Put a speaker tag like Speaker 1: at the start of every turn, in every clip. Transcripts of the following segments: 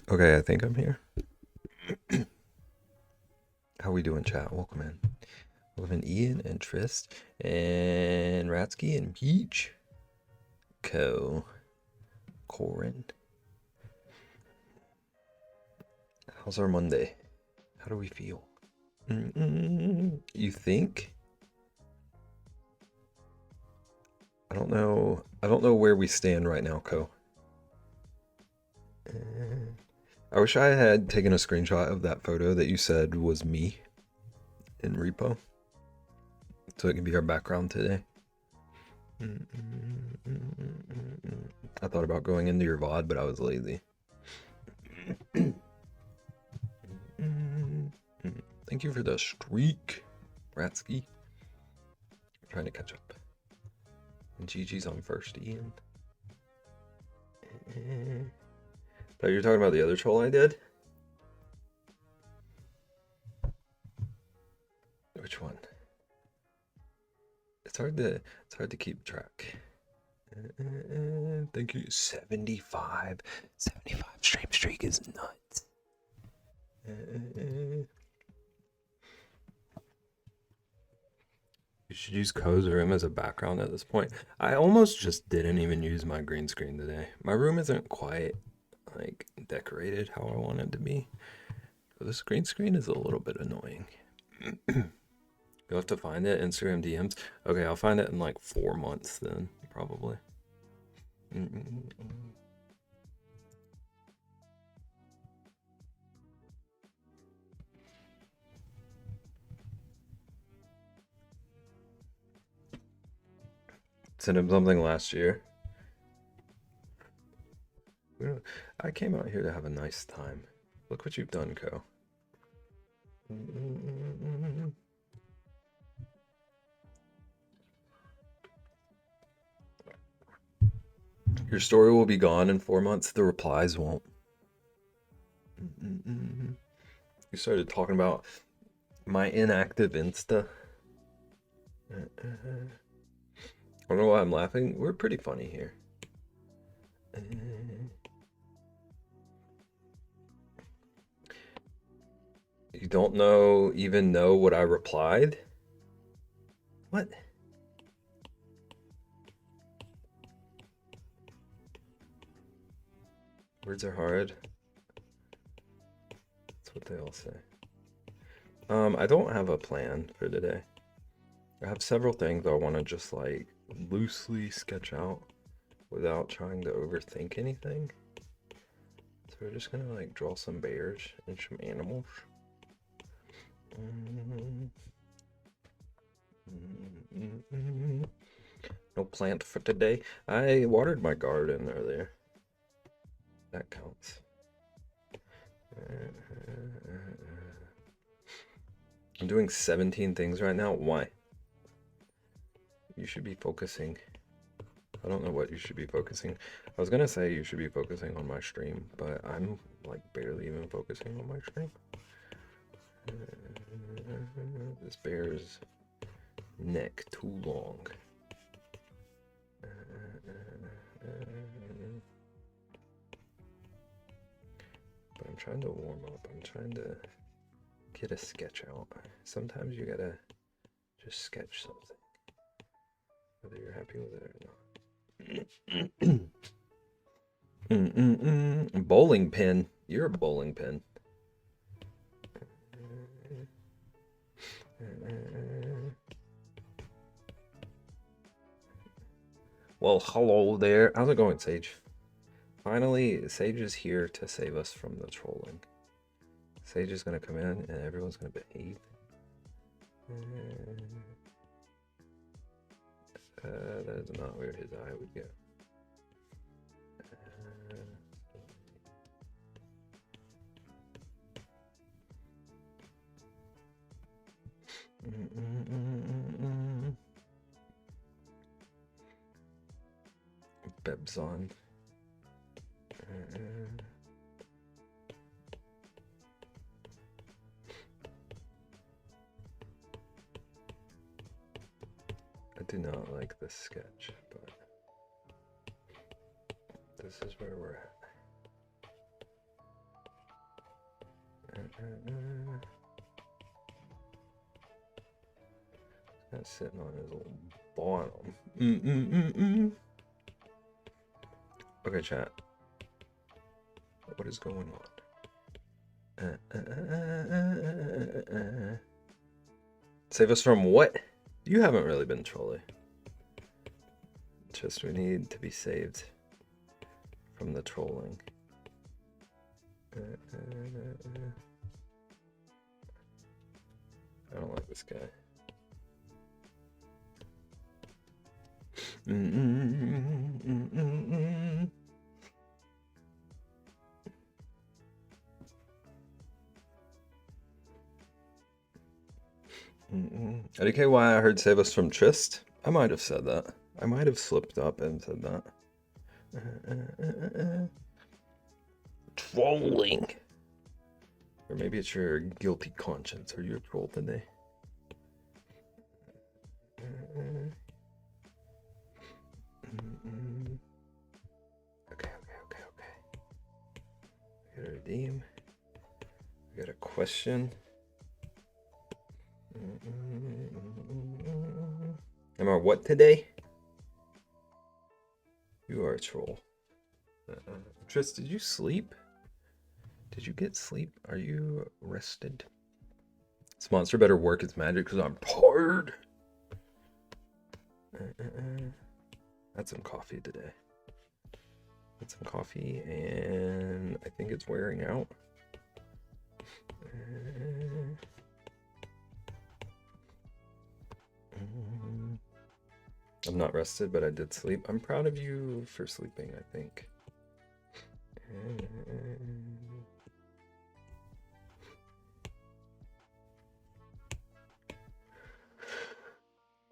Speaker 1: Okay, I think I'm here. How we doing, chat? Welcome in. Welcome in, Ian and Trist and Ratsky and Peach. Corin. How's our Monday? How do we feel? You think? I don't know. I don't know where we stand right now, Co. I wish I had taken a screenshot of that photo that you said was me in repo, so it can be our background today. I thought about going into your VOD, but I was lazy. Thank you for the streak, Ratsky. I'm trying to catch up. And Gigi's on first, Ian. But you're talking about the other troll I did? Which one? It's hard to keep track. Thank you. 75 stream streak is nuts. You should use Ko's room as a background at this point. I almost just didn't even use my green screen today. My room isn't quite like decorated how I want it to be. So this green screen is a little bit annoying. You'll have to find it, Instagram DMs. Okay, I'll find it in like 4 months then, probably. Sent him something last year. I came out here to have a nice time. Look what you've done, Co. Your story will be gone in 4 months. The replies won't. You started talking about my inactive Insta. I don't know why I'm laughing. We're pretty funny here. You don't even know what I replied? What? Words are hard. That's what they all say. I don't have a plan for today. I have several things I want to just like loosely sketch out without trying to overthink anything. So we're just gonna like draw some bears and some animals. No plant for today. I watered my garden earlier. That counts. I'm doing 17 things right now. Why? You should be focusing. I don't know what you should be focusing. I was gonna say you should be focusing on my stream, but I'm like barely even focusing on my stream. This bear's neck too long. But I'm trying to warm up. I'm trying to get a sketch out. Sometimes you gotta just sketch something, whether you're happy with it or not. Bowling pin. You're a bowling pin. Well, hello there. How's it going, Sage? Finally, Sage is here to save us from the trolling. Sage is gonna come in and everyone's gonna behave. That is not where his eye would go. Bebzon. I do not like this sketch, but this is where we're at. Kind of sitting on his little bottom. Okay, chat. What is going on? Save us from what? You haven't really been trolling. Just we need to be saved from the trolling. I don't like this guy. Okay, why I heard save us from Trist? I might have said that. I might have slipped up and said that. Trolling. Or maybe it's your guilty conscience. Are you a troll today? Okay. I gotta redeem. I got a question. Am I what today? You are a troll. Tris, did you sleep? Did you get sleep? Are you rested? This monster better work its magic because I'm tired. Had some coffee today. Had some coffee and I think it's wearing out. I'm not rested, but I did sleep. I'm proud of you for sleeping, I think.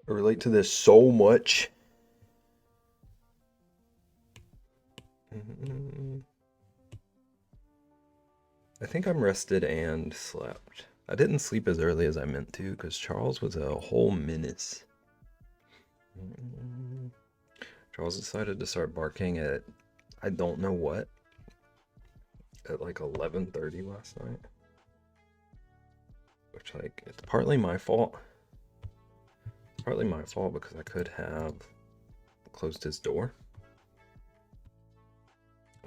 Speaker 1: I relate to this so much. I think I'm rested and slept. I didn't sleep as early as I meant to because Charles was a whole menace. Charles decided to start barking at I don't know what at like 11:30 last night. Which, like, it's partly my fault. It's partly my fault because I could have closed his door.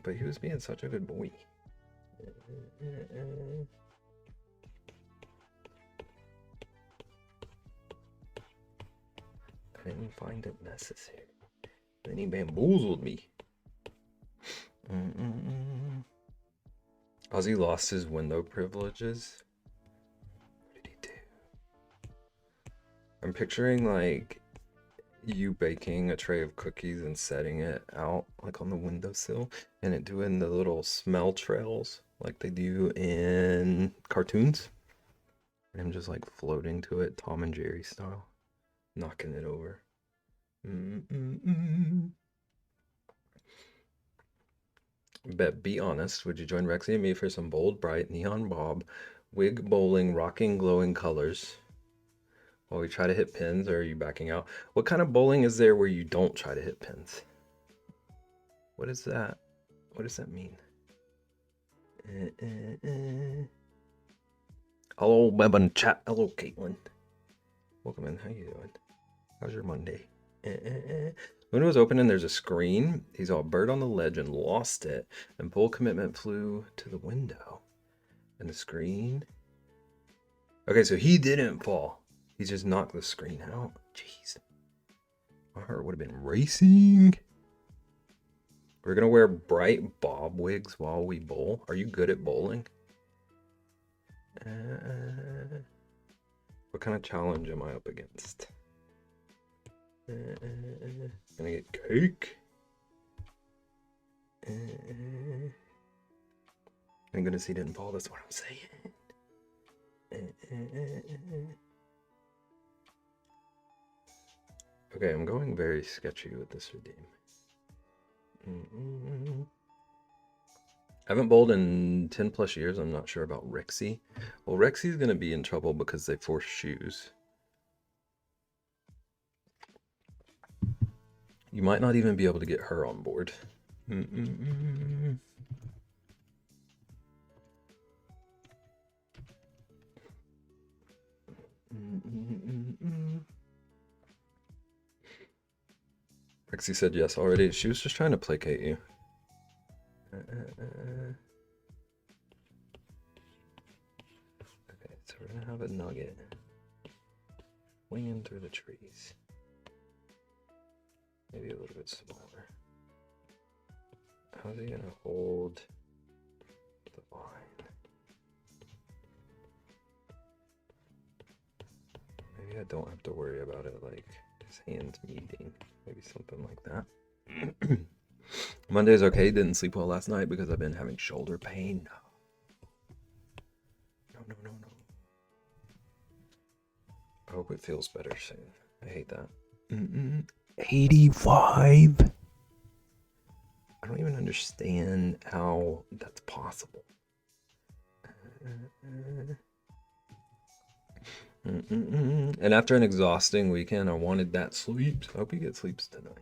Speaker 1: But he was being such a good boy. I didn't find it necessary. Then he bamboozled me. Ozzy lost his window privileges. What did he do? I'm picturing like you baking a tray of cookies and setting it out like on the windowsill and it doing the little smell trails like they do in cartoons. And him just like floating to it, Tom and Jerry style, knocking it over. Bet, be honest, would you join Rexy and me for some bold, bright, neon bob, wig bowling, rocking, glowing colors while we try to hit pins, or are you backing out? What kind of bowling is there where you don't try to hit pins? What is that? What does that mean? Hello, web and chat. Hello, Caitlin. Welcome in. How you doing? How's your Monday? Window was open and there's a screen. He saw a bird on the ledge and lost it. And full commitment flew to the window. And the screen. Okay, so he didn't fall. He just knocked the screen out. Jeez. My heart would have been racing. We're gonna wear bright bob wigs while we bowl. Are you good at bowling? What kind of challenge am I up against? Gonna get cake? I'm gonna see didn't fall, that's what I'm saying. Okay, I'm going very sketchy with this redeem. I haven't bowled in 10 plus years. I'm not sure about Rexy. Well, Rexy's gonna be in trouble because they force shoes. You might not even be able to get her on board. Rexy said yes already. She was just trying to placate you. Okay, so we're gonna have a nugget winging through the trees. Maybe a little bit smaller. How's he gonna hold the line? Maybe I don't have to worry about it like his hands meeting. Maybe something like that. Monday's okay. Didn't sleep well last night because I've been having shoulder pain. No. I hope it feels better soon. I hate that. 85. I don't even understand how that's possible. And after an exhausting weekend, I wanted that sleep. So I hope you get sleeps tonight.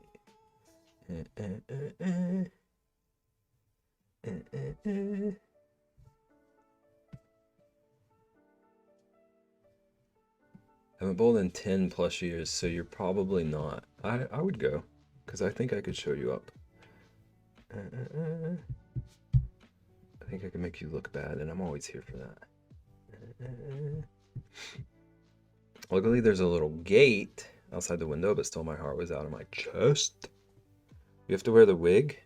Speaker 1: Haven't bowled in 10 plus years, so you're probably not. I would go, because I think I could show you up. I think I can make you look bad, and I'm always here for that. Luckily, there's a little gate outside the window, but still my heart was out of my chest. You have to wear the wig?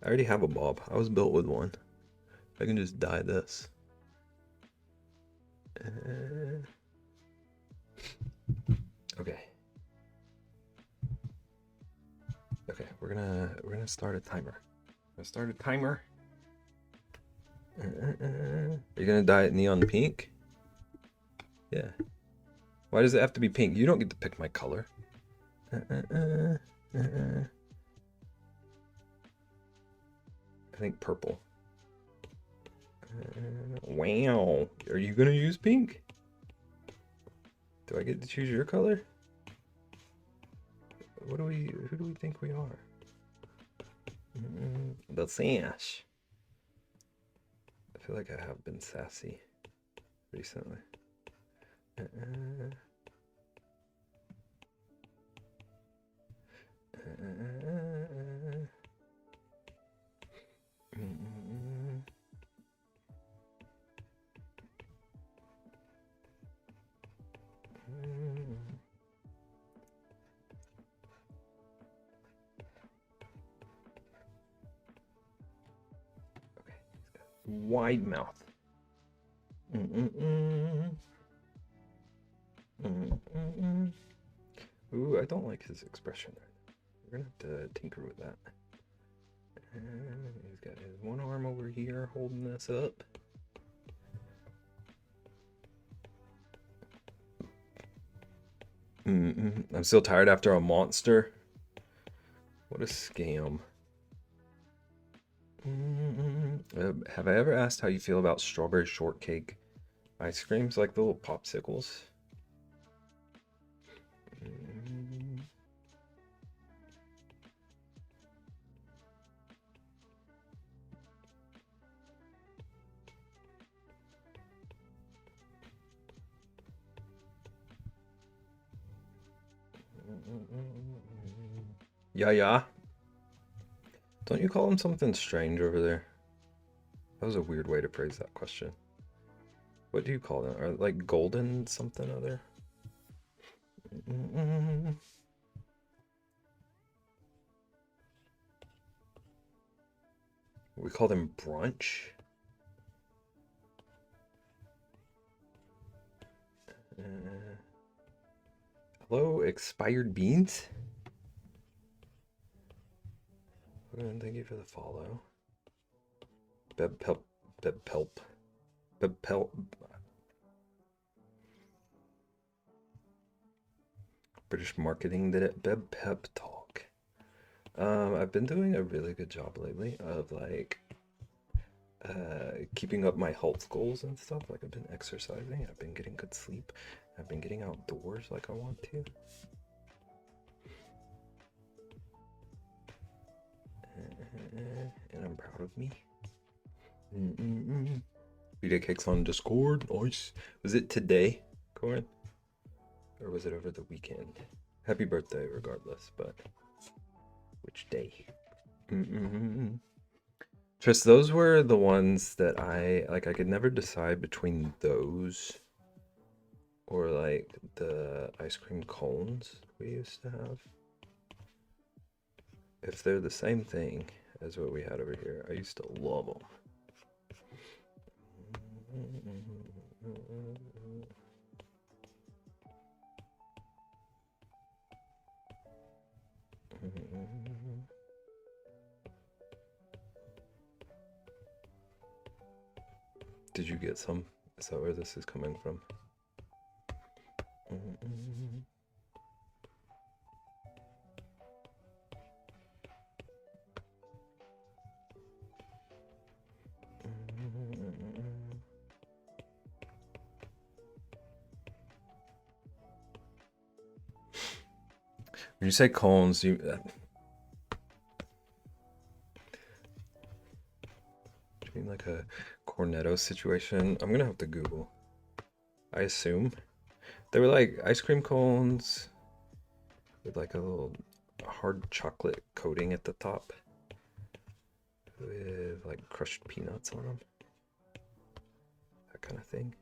Speaker 1: I already have a bob. I was built with one. I can just dye this. Okay. Okay, we're gonna start a timer. Are you gonna dye it neon pink? Yeah. Why does it have to be pink? You don't get to pick my color. I think purple. Wow. Are you gonna use pink? Do I get to choose your color? Who do we think we are? The sash. I feel like I have been sassy recently. Wide mouth. Ooh, I don't like his expression. We're gonna have to tinker with that. And he's got his one arm over here holding this up. I'm still tired after a monster. What a scam. Have I ever asked how you feel about strawberry shortcake ice creams, like the little popsicles? Yeah. Don't you call him something strange over there? That was a weird way to phrase that question. What do you call them? Are like golden something other? We call them brunch. Hello, expired beans. Thank you for the follow. Bebpelp. British marketing did it. Bebpep talk. I've been doing a really good job lately of like keeping up my health goals and stuff. Like I've been exercising, I've been getting good sleep, I've been getting outdoors like I want to. And I'm proud of me. B-Day Cakes on Discord. Nice. Was it today? Corin? Or was it over the weekend? Happy birthday, regardless, but which day? Just those were the ones that I could never decide between those or like the ice cream cones we used to have. If they're the same thing as what we had over here, I used to love them. Did you get some? Is that where this is coming from? When you say cones, you mean like a cornetto situation? I'm gonna have to Google. I assume they were like ice cream cones with like a little hard chocolate coating at the top with like crushed peanuts on them, that kind of thing.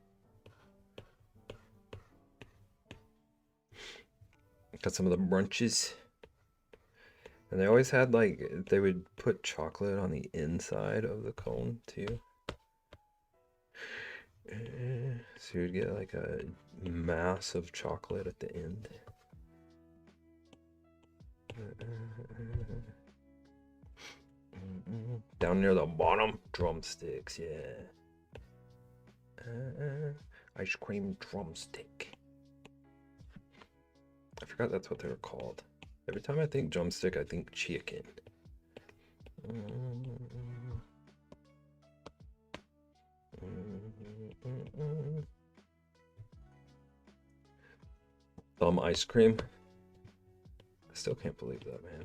Speaker 1: Got some of the brunches, and they always had like, they would put chocolate on the inside of the cone too, so you'd get like a mass of chocolate at the end. Down near the bottom, drumsticks, yeah. Ice cream drumstick. I forgot that's what they were called. Every time I think drumstick, I think chicken. Ice cream. I still can't believe that, man.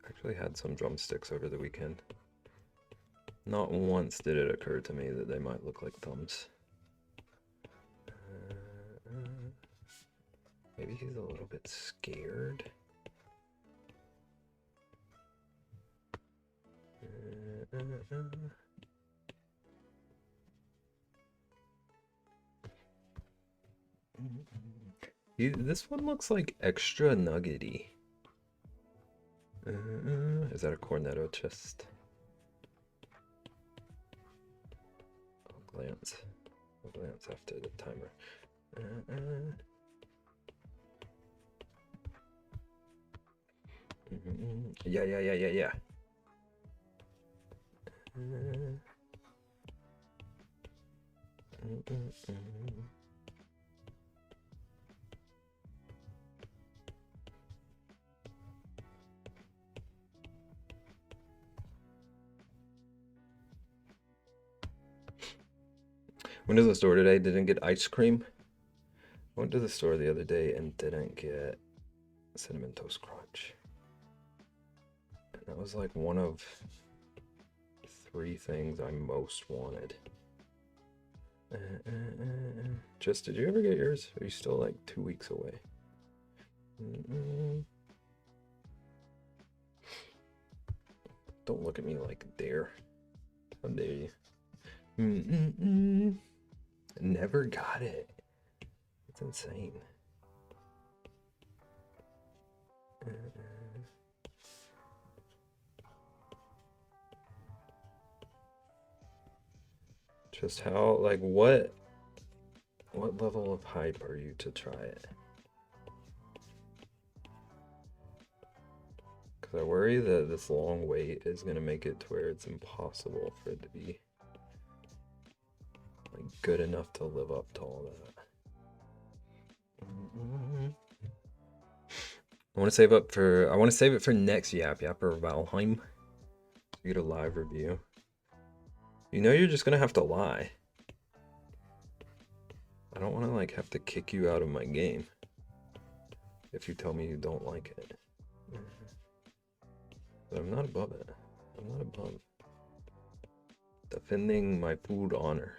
Speaker 1: Actually had some drumsticks over the weekend. Not once did it occur to me that they might look like thumbs. Maybe he's a little bit scared. This one looks like extra nuggety. Is that a cornetto chest? I'll glance after the timer. Yeah. Went to the store today, didn't get ice cream. Went to the store the other day and didn't get Cinnamon Toast Crunch. And that was like one of 3 things I most wanted. Just, did you ever get yours? Are you still like 2 weeks away? Don't look at me like dare. How dare you? Never got it. It's insane. Just how, like, what level of hype are you to try it? Because I worry that this long wait is going to make it to where it's impossible for it to be like good enough to live up to all that. I want to save it for next Yap or Valheim. To get a live review. You know you're just gonna have to lie. I don't want to like have to kick you out of my game if you tell me you don't like it. But I'm not above it. I'm not above defending my food honor.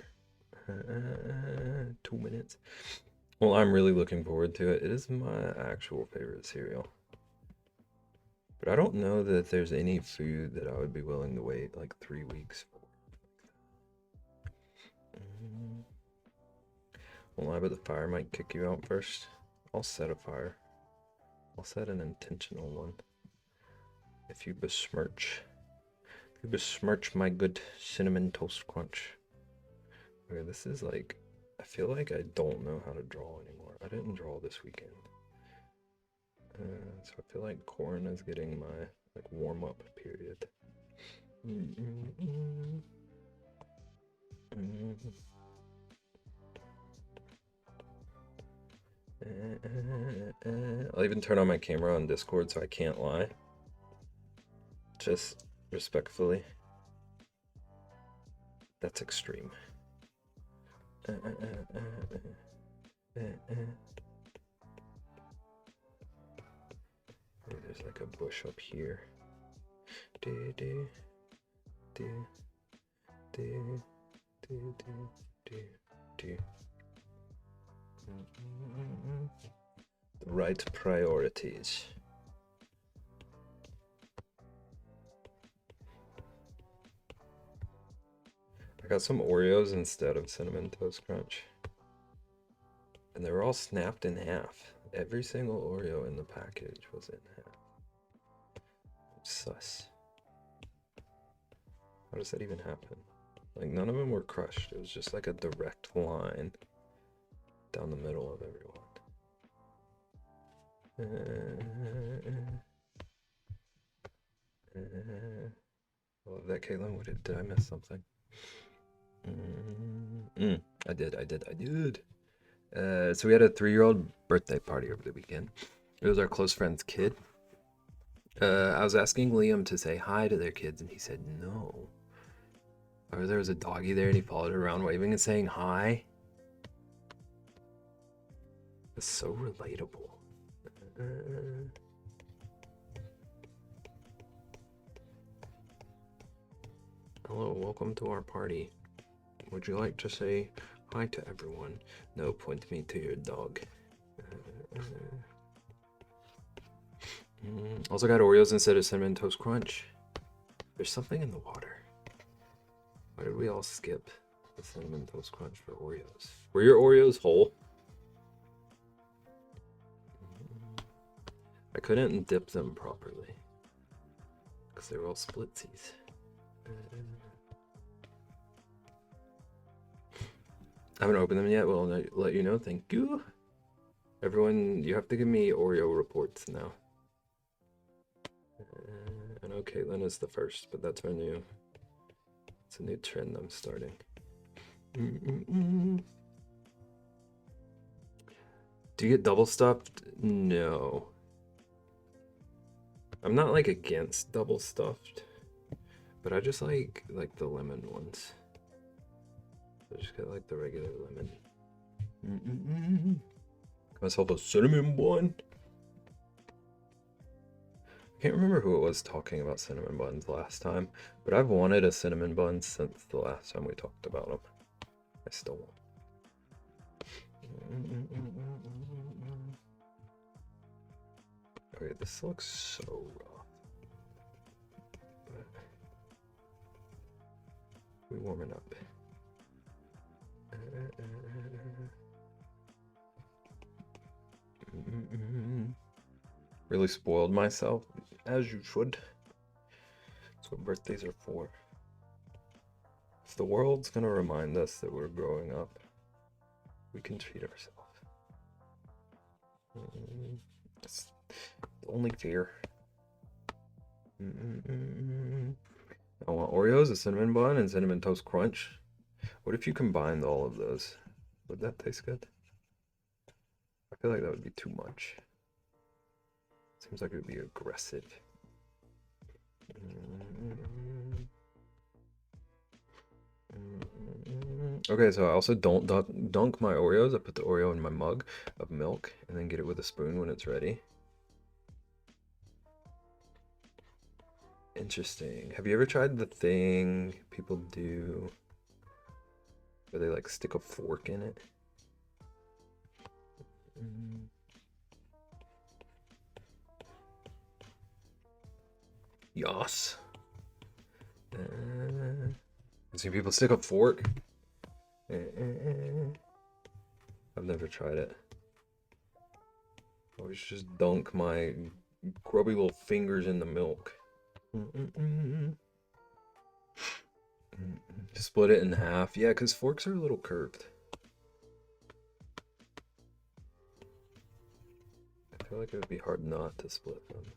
Speaker 1: 2 minutes. Well, I'm really looking forward to it. It is my actual favorite cereal. But I don't know that there's any food that I would be willing to wait like 3 weeks for. Won't lie, but the fire might kick you out first. I'll set a fire. I'll set an intentional one. If you besmirch my good cinnamon toast crunch. Okay, this is like, I feel like I don't know how to draw anymore. I didn't draw this weekend. So I feel like corn is getting my like warm-up period. I'll even turn on my camera on Discord so I can't lie. Just respectfully. That's extreme. There's like a bush up here. The right priorities. I got some Oreos instead of Cinnamon Toast Crunch. And they were all snapped in half. Every single Oreo in the package was in half. Sus. How does that even happen? Like, none of them were crushed. It was just like a direct line down the middle of everyone. I love that, Caitlin. What did I miss something? I did. So we had a 3-year-old birthday party over the weekend. It was our close friend's kid. I was asking Liam to say hi to their kids, and he said no. Or there was a doggy there, and he followed it around, waving and saying hi. It's so relatable. Hello, welcome to our party. Would you like to say hi to everyone? No, point me to your dog. Also got Oreos instead of Cinnamon Toast Crunch. There's something in the water. Why did we all skip the Cinnamon Toast Crunch for Oreos? Were your Oreos whole? I couldn't dip them properly because they were all splitsies. I haven't opened them yet. Well, I'll let you know. Thank you. Everyone, you have to give me Oreo reports now. I know Caitlin is the first, but that's my new... It's a new trend I'm starting. Do you get double stuffed? No. I'm not like against double stuffed, but I just like the lemon ones. I just get like the regular lemon. Got myself a cinnamon bun. I can't remember who it was talking about cinnamon buns last time, but I've wanted a cinnamon bun since the last time we talked about them. I still want. Okay, this looks so rough. But we warming up. Really spoiled myself, as you should. That's what birthdays are for. If the world's gonna remind us that we're growing up, we can treat ourselves. That's the only fear. I want Oreos, a cinnamon bun, and cinnamon toast crunch. What if you combined all of those? Would that taste good? I feel like that would be too much. Seems like it would be aggressive. Okay, so I also don't dunk my Oreos. I put the Oreo in my mug of milk and then get it with a spoon when it's ready. Interesting. Have you ever tried the thing people do where they like stick a fork in it? Yas. See people stick a fork. I've never tried it. I always just dunk my grubby little fingers in the milk. Split it in half. Yeah, because forks are a little curved. I feel like it would be hard not to split them.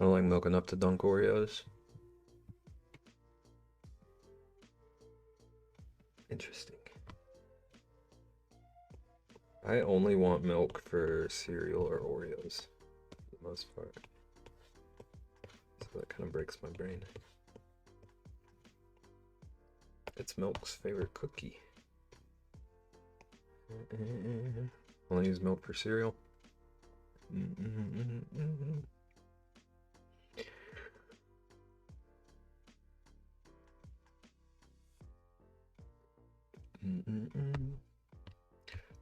Speaker 1: I don't like milk enough to dunk Oreos. Interesting. I only want milk for cereal or Oreos, for the most part. So that kind of breaks my brain. It's milk's favorite cookie. Only use milk for cereal.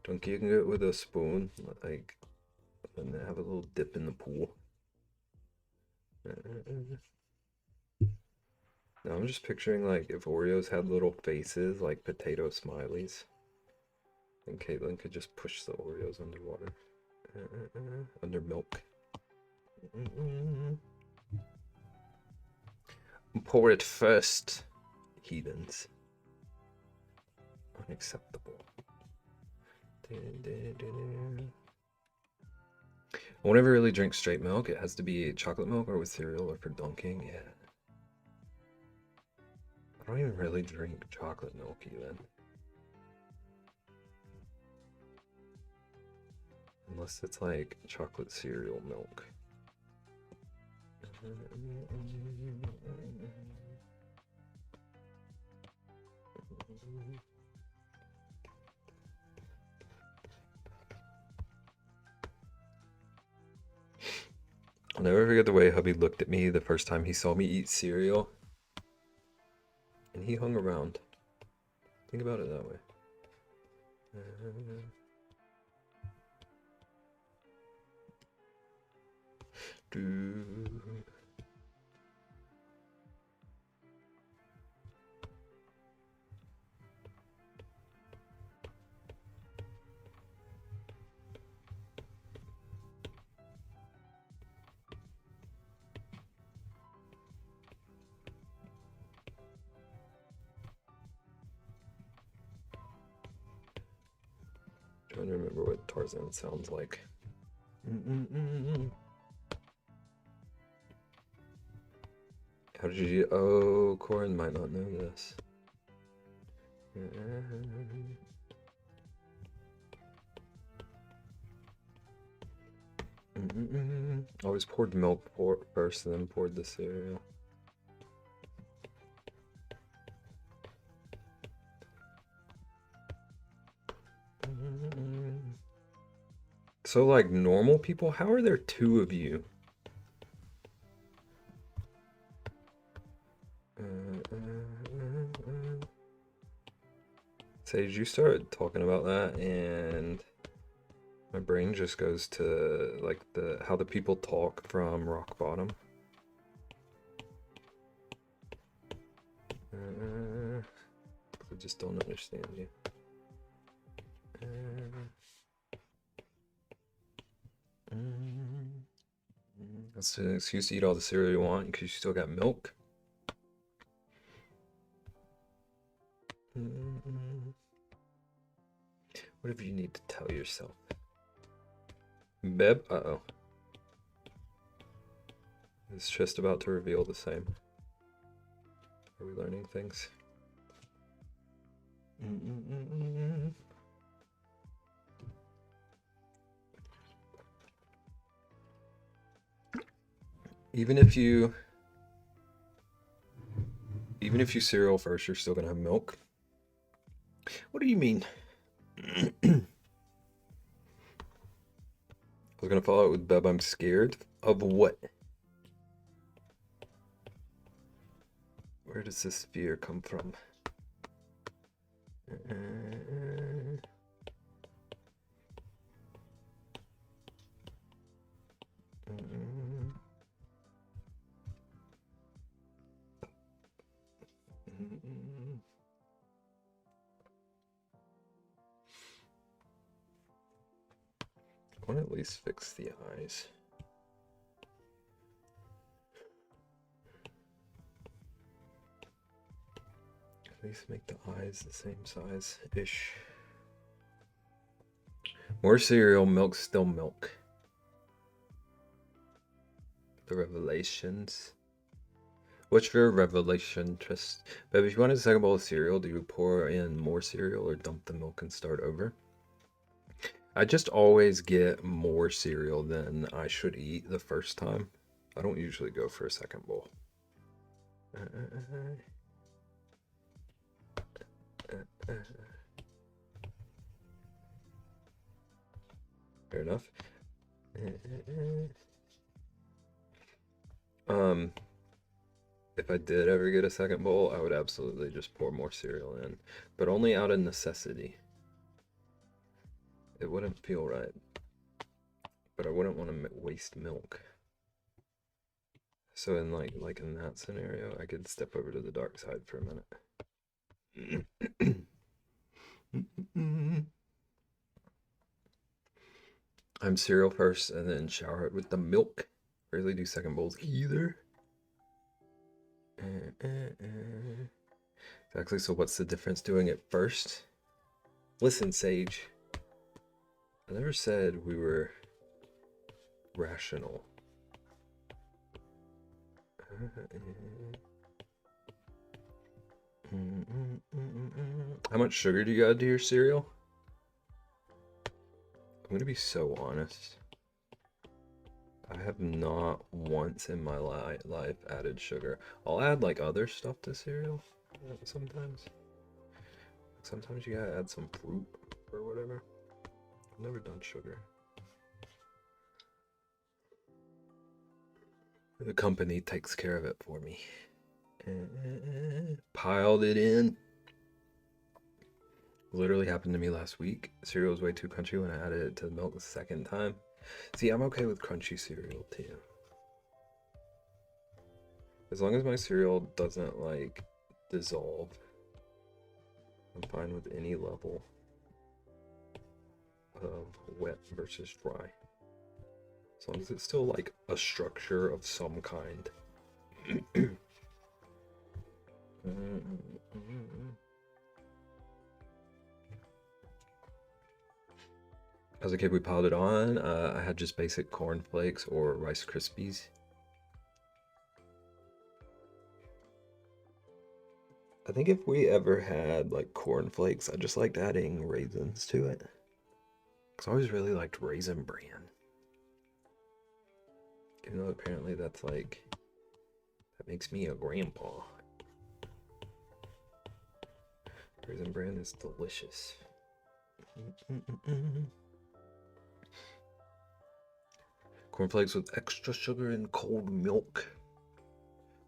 Speaker 1: Dunking it with a spoon, like, and have a little dip in the pool. Now I'm just picturing like if Oreos had little faces like potato smileys, and Caitlin could just push the Oreos underwater, under milk. Pour it first, heathens. Unacceptable. I won't ever really drink straight milk. It has to be chocolate milk or with cereal or for dunking. Yeah. I don't even really drink chocolate milk even. Unless it's like chocolate cereal milk. I'll never forget the way hubby looked at me the first time he saw me eat cereal. And he hung around. Think about it that way. Trying to remember what Tarzan sounds like. How did you? Oh, Corin might not know this. Always poured milk first, and then poured the cereal. So, like normal people, how are there two of you? Sage, you started talking about that, and my brain just goes to like how the people talk from Rock Bottom. I just don't understand you. That's an excuse to eat all the cereal you want because you still got milk. Whatever you need to tell yourself. Beb, uh-oh. Is just about to reveal the same. Are we learning things? Even if you cereal first, you're still gonna have milk. What do you mean? We're gonna follow it with Bub. I'm scared of what? Where does this fear come from? I want to at least fix the eyes. At least make the eyes the same size-ish. More cereal, milk, still milk. The revelations. What's your revelation, Trist? But if you want a second bowl of cereal, do you pour in more cereal or dump the milk and start over? I just always get more cereal than I should eat the first time. I don't usually go for a second bowl. Fair enough. If I did ever get a second bowl, I would absolutely just pour more cereal in, but only out of necessity. It wouldn't feel right, but I wouldn't want to waste milk. So in like in that scenario, I could step over to the dark side for a minute. I'm cereal first and then shower it with the milk. Rarely do second bowls either. Exactly, so what's the difference doing it first? Listen, Sage. I never said we were rational. How much sugar do you add to your cereal? I'm gonna be so honest. I have not once in my life added sugar. I'll add like other stuff to cereal sometimes. Sometimes you gotta add some fruit or whatever. I've never done sugar. The company takes care of it for me. Piled it in. Literally happened to me last week. Cereal was way too crunchy when I added it to the milk the second time. See, I'm okay with crunchy cereal too. As long as my cereal doesn't like dissolve, I'm fine with any level of wet versus dry. As long as it's still like a structure of some kind. As a kid, we piled it on. I had just basic corn flakes or Rice Krispies. I think if we ever had like corn flakes, I just liked adding raisins to it. Cause I always really liked Raisin Bran. Even though apparently that's like, that makes me a grandpa. Raisin Bran is delicious. Cornflakes with extra sugar and cold milk.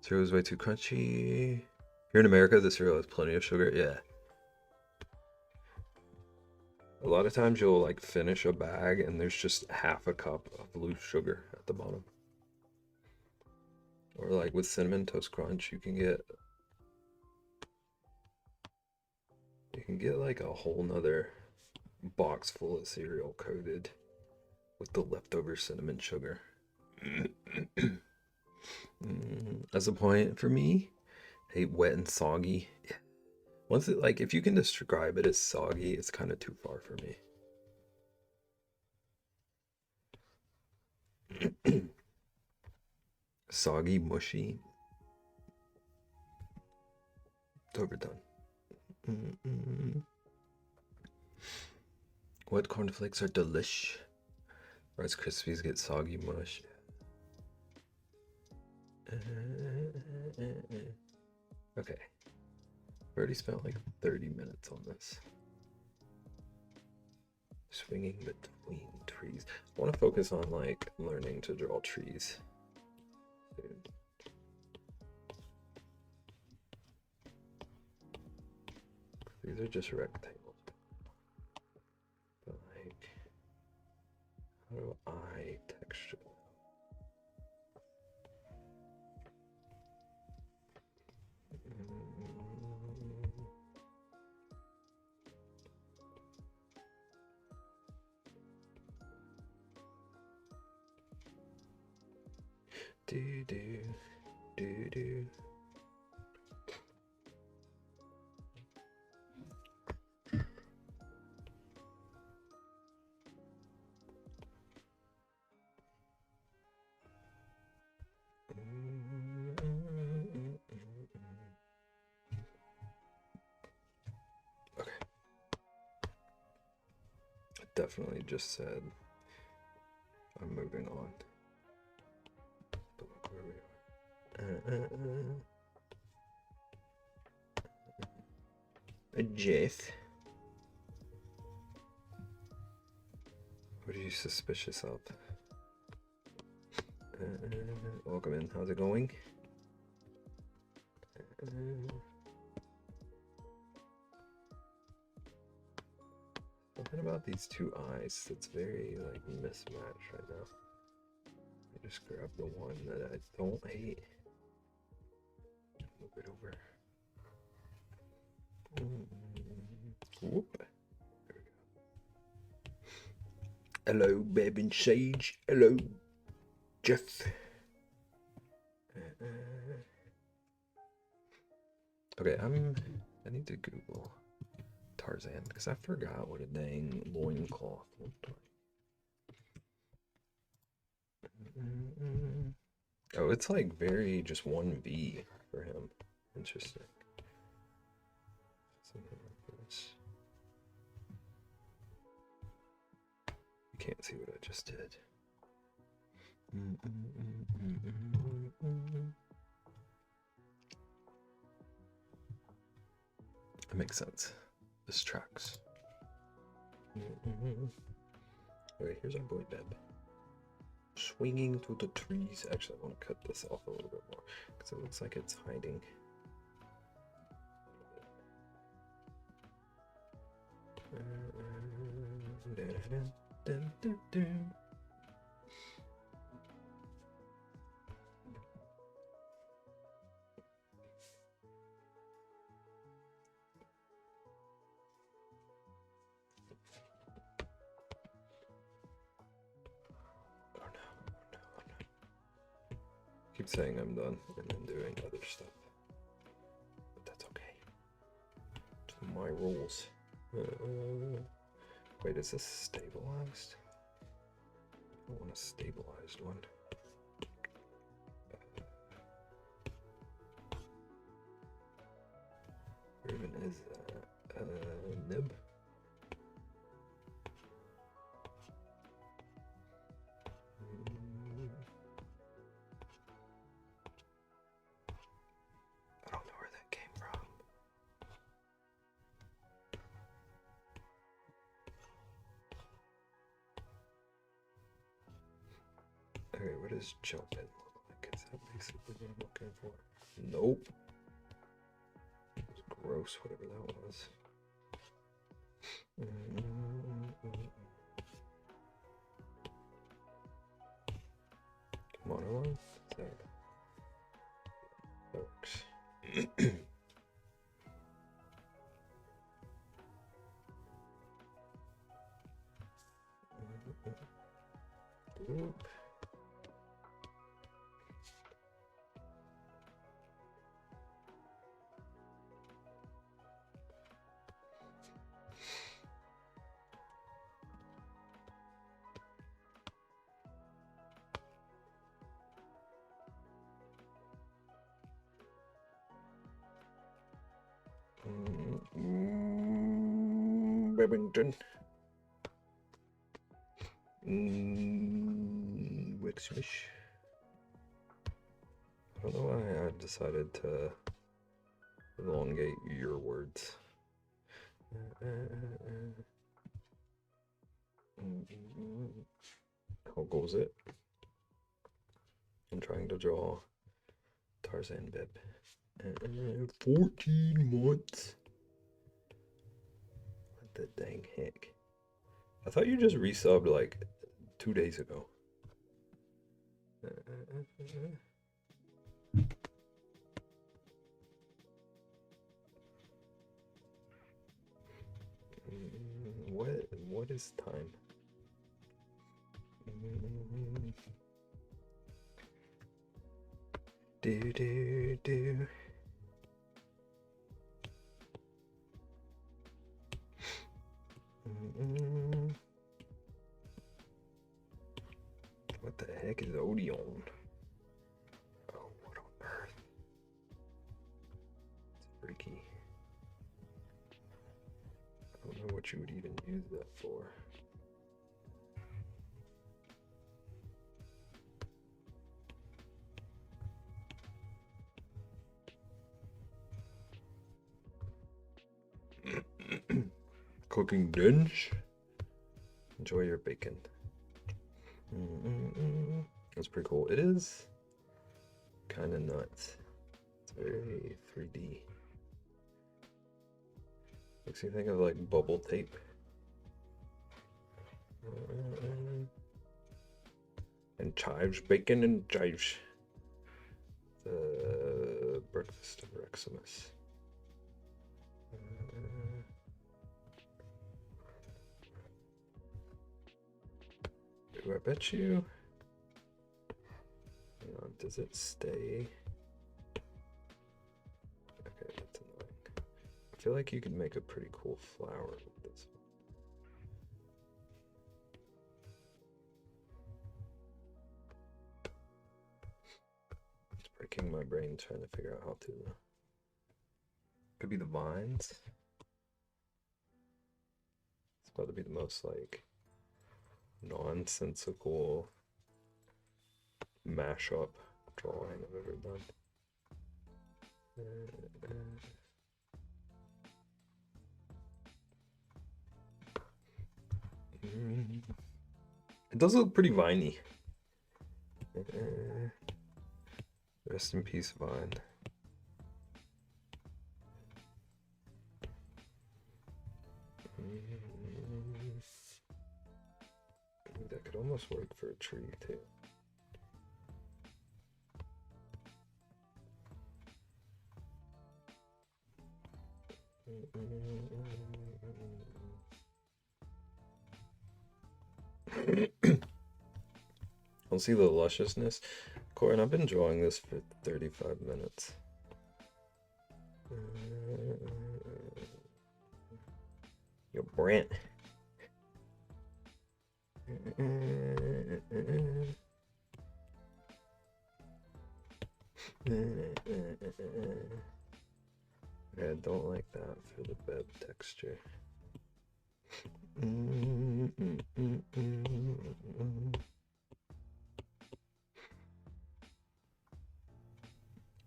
Speaker 1: Cereal is way too crunchy. Here in America, the cereal has plenty of sugar. Yeah. A lot of times you'll like finish a bag and there's just half a cup of loose sugar at the bottom. Or like with Cinnamon Toast Crunch, you can get like a whole nother box full of cereal coated with the leftover cinnamon sugar. As a point for me, I hate wet and soggy. Once it like, if you can describe it as soggy, it's kind of too far for me. Soggy, mushy. It's overdone. What cornflakes are delish? Rice Krispies get soggy mush. Okay. I've already spent like 30 minutes on this. Swinging between trees. I want to focus on like learning to draw trees. These are just rectangles. But like, how do I texture them? Do do do do. Okay. I definitely just said I'm moving on. But look where we are. Jeff. What are you suspicious of? Welcome in. How's it going? Something about these two eyes that's very like mismatched right now. I just grab the one that I don't hate. Move it over. Whoop. There we go. Hello, Beb and Sage. Hello, Jeff. Okay, I need to Google Tarzan because I forgot what a dang loincloth looked like. Oh, it's like very just one V for him. Interesting. Something like this. You can't see what I just did. That makes sense. This tracks. Okay, here's our boy Beb. Swinging through the trees. Actually, I want to cut this off a little bit more because it looks like it's hiding. Keep saying I'm done and then doing other stuff, but that's okay. It's my rules. Wait, is this stabilized? I want a stabilized one. Where even is that? Nib? I don't know where that came from. Okay, what does jumping look like? Is that basically what I'm looking for? Nope. It was gross, whatever that was. Monoline? That works. Oop. Babington. Wixwish. I don't know why I decided to elongate your words. How goes it? I'm trying to draw Tarzan Bib. 14 months. What the dang heck? I thought you just resubbed like 2 days ago. What is time? Do do do. What the heck is Odeon? Oh, what on earth? It's freaky. I don't know what you would even use that for. Cooking dinge. Enjoy your bacon. That's pretty cool. It is kind of nuts. It's very 3D. Makes me think of like bubble tape. And chives, bacon and chives. The breakfast of Reximus. I bet you. Hang on, does it stay? Okay, that's annoying. I feel like you could make a pretty cool flower with this one. It's breaking my brain trying to figure out how to. Could be the vines. It's about to be the most like nonsensical mashup drawing I've ever done. It does look pretty viney. Rest in peace, Vine. That could almost work for a tree too. I'll see the lusciousness. Corin, I've been drawing this for 35 minutes. Yo, Brant. I don't like that for the bed texture.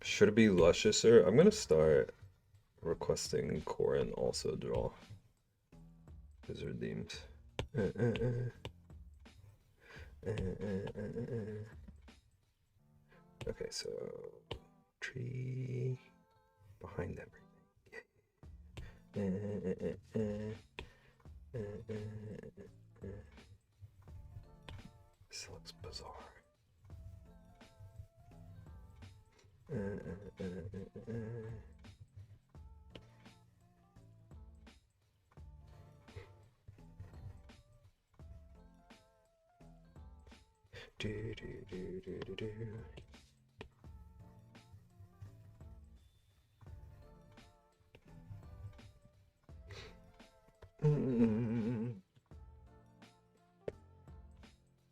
Speaker 1: Should it be lusciouser? I'm gonna start requesting Corin also draw his redeemed. Okay, so tree behind everything. This looks bizarre.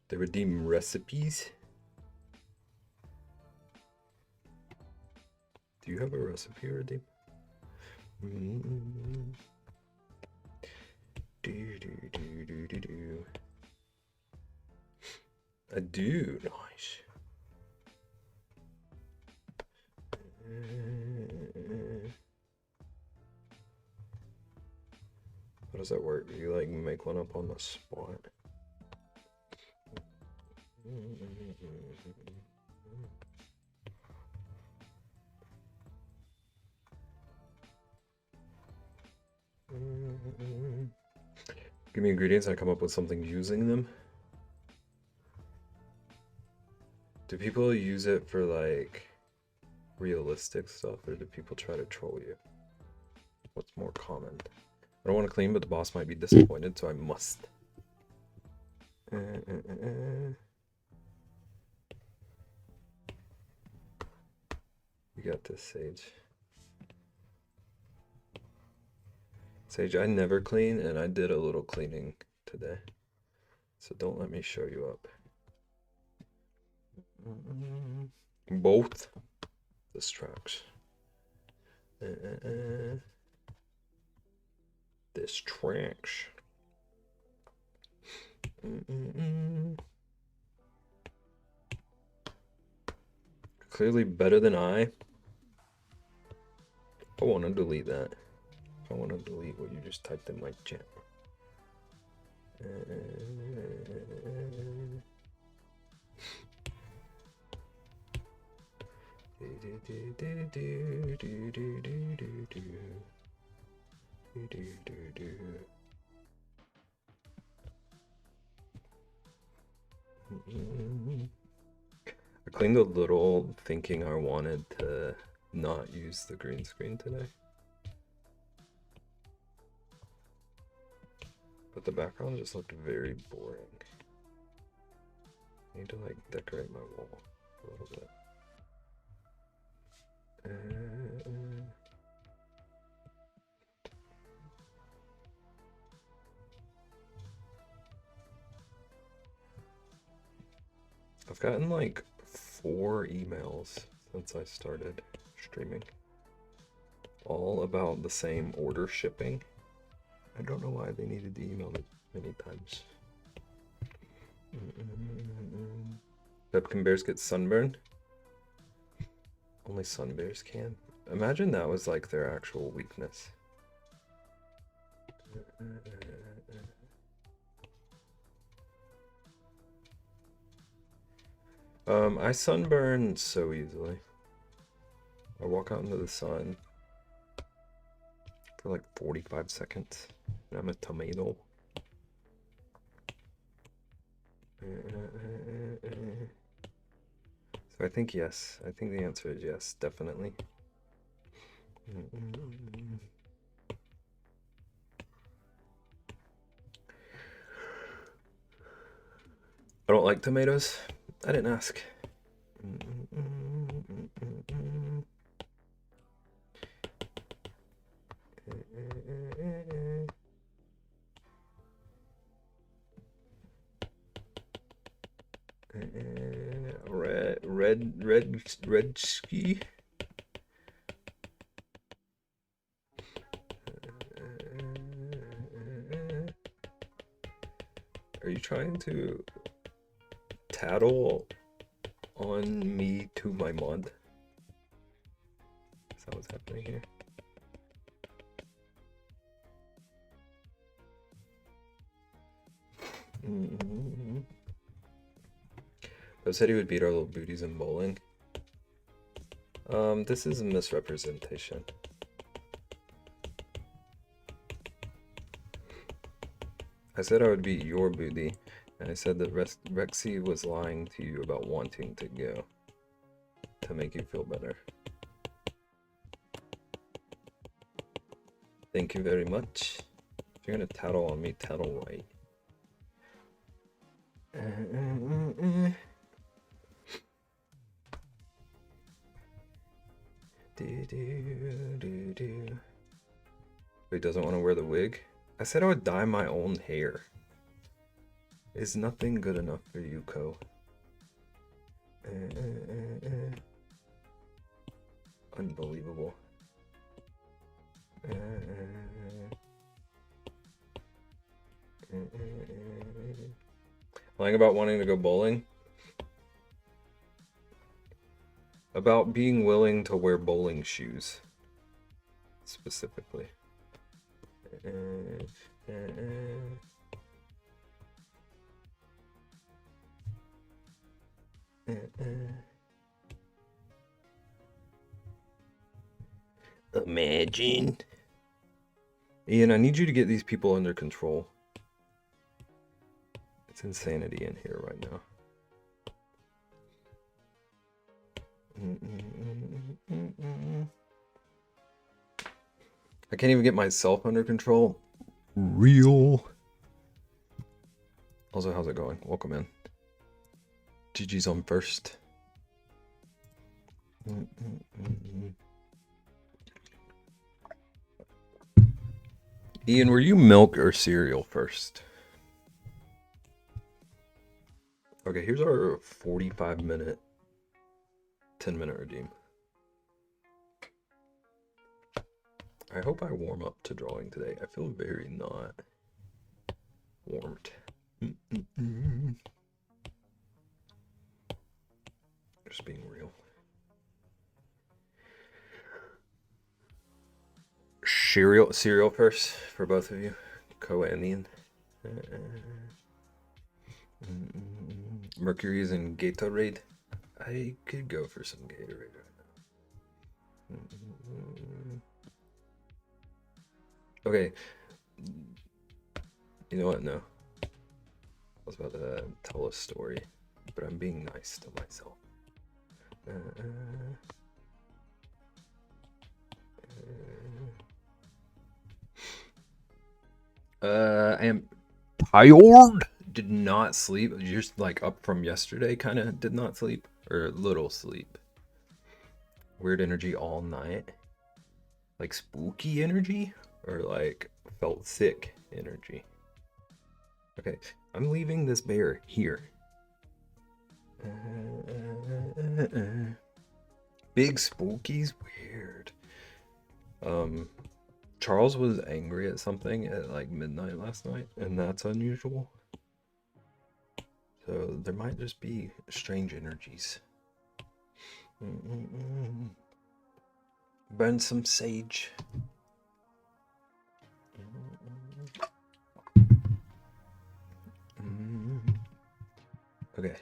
Speaker 1: The redeem recipes. Do you have a recipe redeem? I do. Nice. How does that work? Do you like make one up on the spot? Give me ingredients, I come up with something using them. Do people use it for like realistic stuff, or do people try to troll you? What's more common? I don't want to clean, but the boss might be disappointed, so I must. You got this, Sage. Sage, I never clean, and I did a little cleaning today. So don't let me show you up. Both distracts. Distracts. Clearly better than I want to delete that. I want to delete what you just typed in my chat. I cleaned a little thinking I wanted to not use the green screen today. But the background just looked very boring. I need to like decorate my wall a little bit. I've gotten like 4 emails since I started streaming, all about the same order shipping. I don't know why they needed to email me many times. Pepkin bears get sunburned? Only sun bears can. Imagine that was like their actual weakness. I sunburn so easily. I walk out into the sun for like 45 seconds, and I'm a tomato. So I think yes. I think the answer is yes, definitely. I don't like tomatoes. I didn't ask. Red ski. Are you trying to tattle on me to my mod? Is that what's happening here? Bo said he would beat our little booties in bowling. This is a misrepresentation. I said I would beat your booty, and I said that Rexy was lying to you about wanting to go to make you feel better. Thank you very much. If you're gonna tattle on me, tattle right. He doesn't want to wear the wig. I said I would dye my own hair. Is nothing good enough for you, Ko? Unbelievable. Lying about wanting to go bowling? About being willing to wear bowling shoes, specifically. Imagine. Ian, I need you to get these people under control. It's insanity in here right now. I can't even get myself under control. Real. Also, how's it going? Welcome in. GG's on first. Ian, were you milk or cereal first? Okay, here's our 45-minute, 10-minute redeem. I hope I warm up to drawing today. I feel very not warmed. Just being real. Cereal first for both of you. Koa and Ian. Mercury's in Gatorade. I could go for some Gatorade right now. Okay. You know what? No. I was about to tell a story, but I'm being nice to myself. I am tired. Did not sleep. Just like up from yesterday, kind of did not sleep. Or little sleep. Weird energy all night. Like spooky energy? Or like felt sick energy? Okay, I'm leaving this bear here. Big spookies? Weird. Charles was angry at something at like midnight last night, and that's unusual. So there might just be strange energies. Burn some sage. Okay.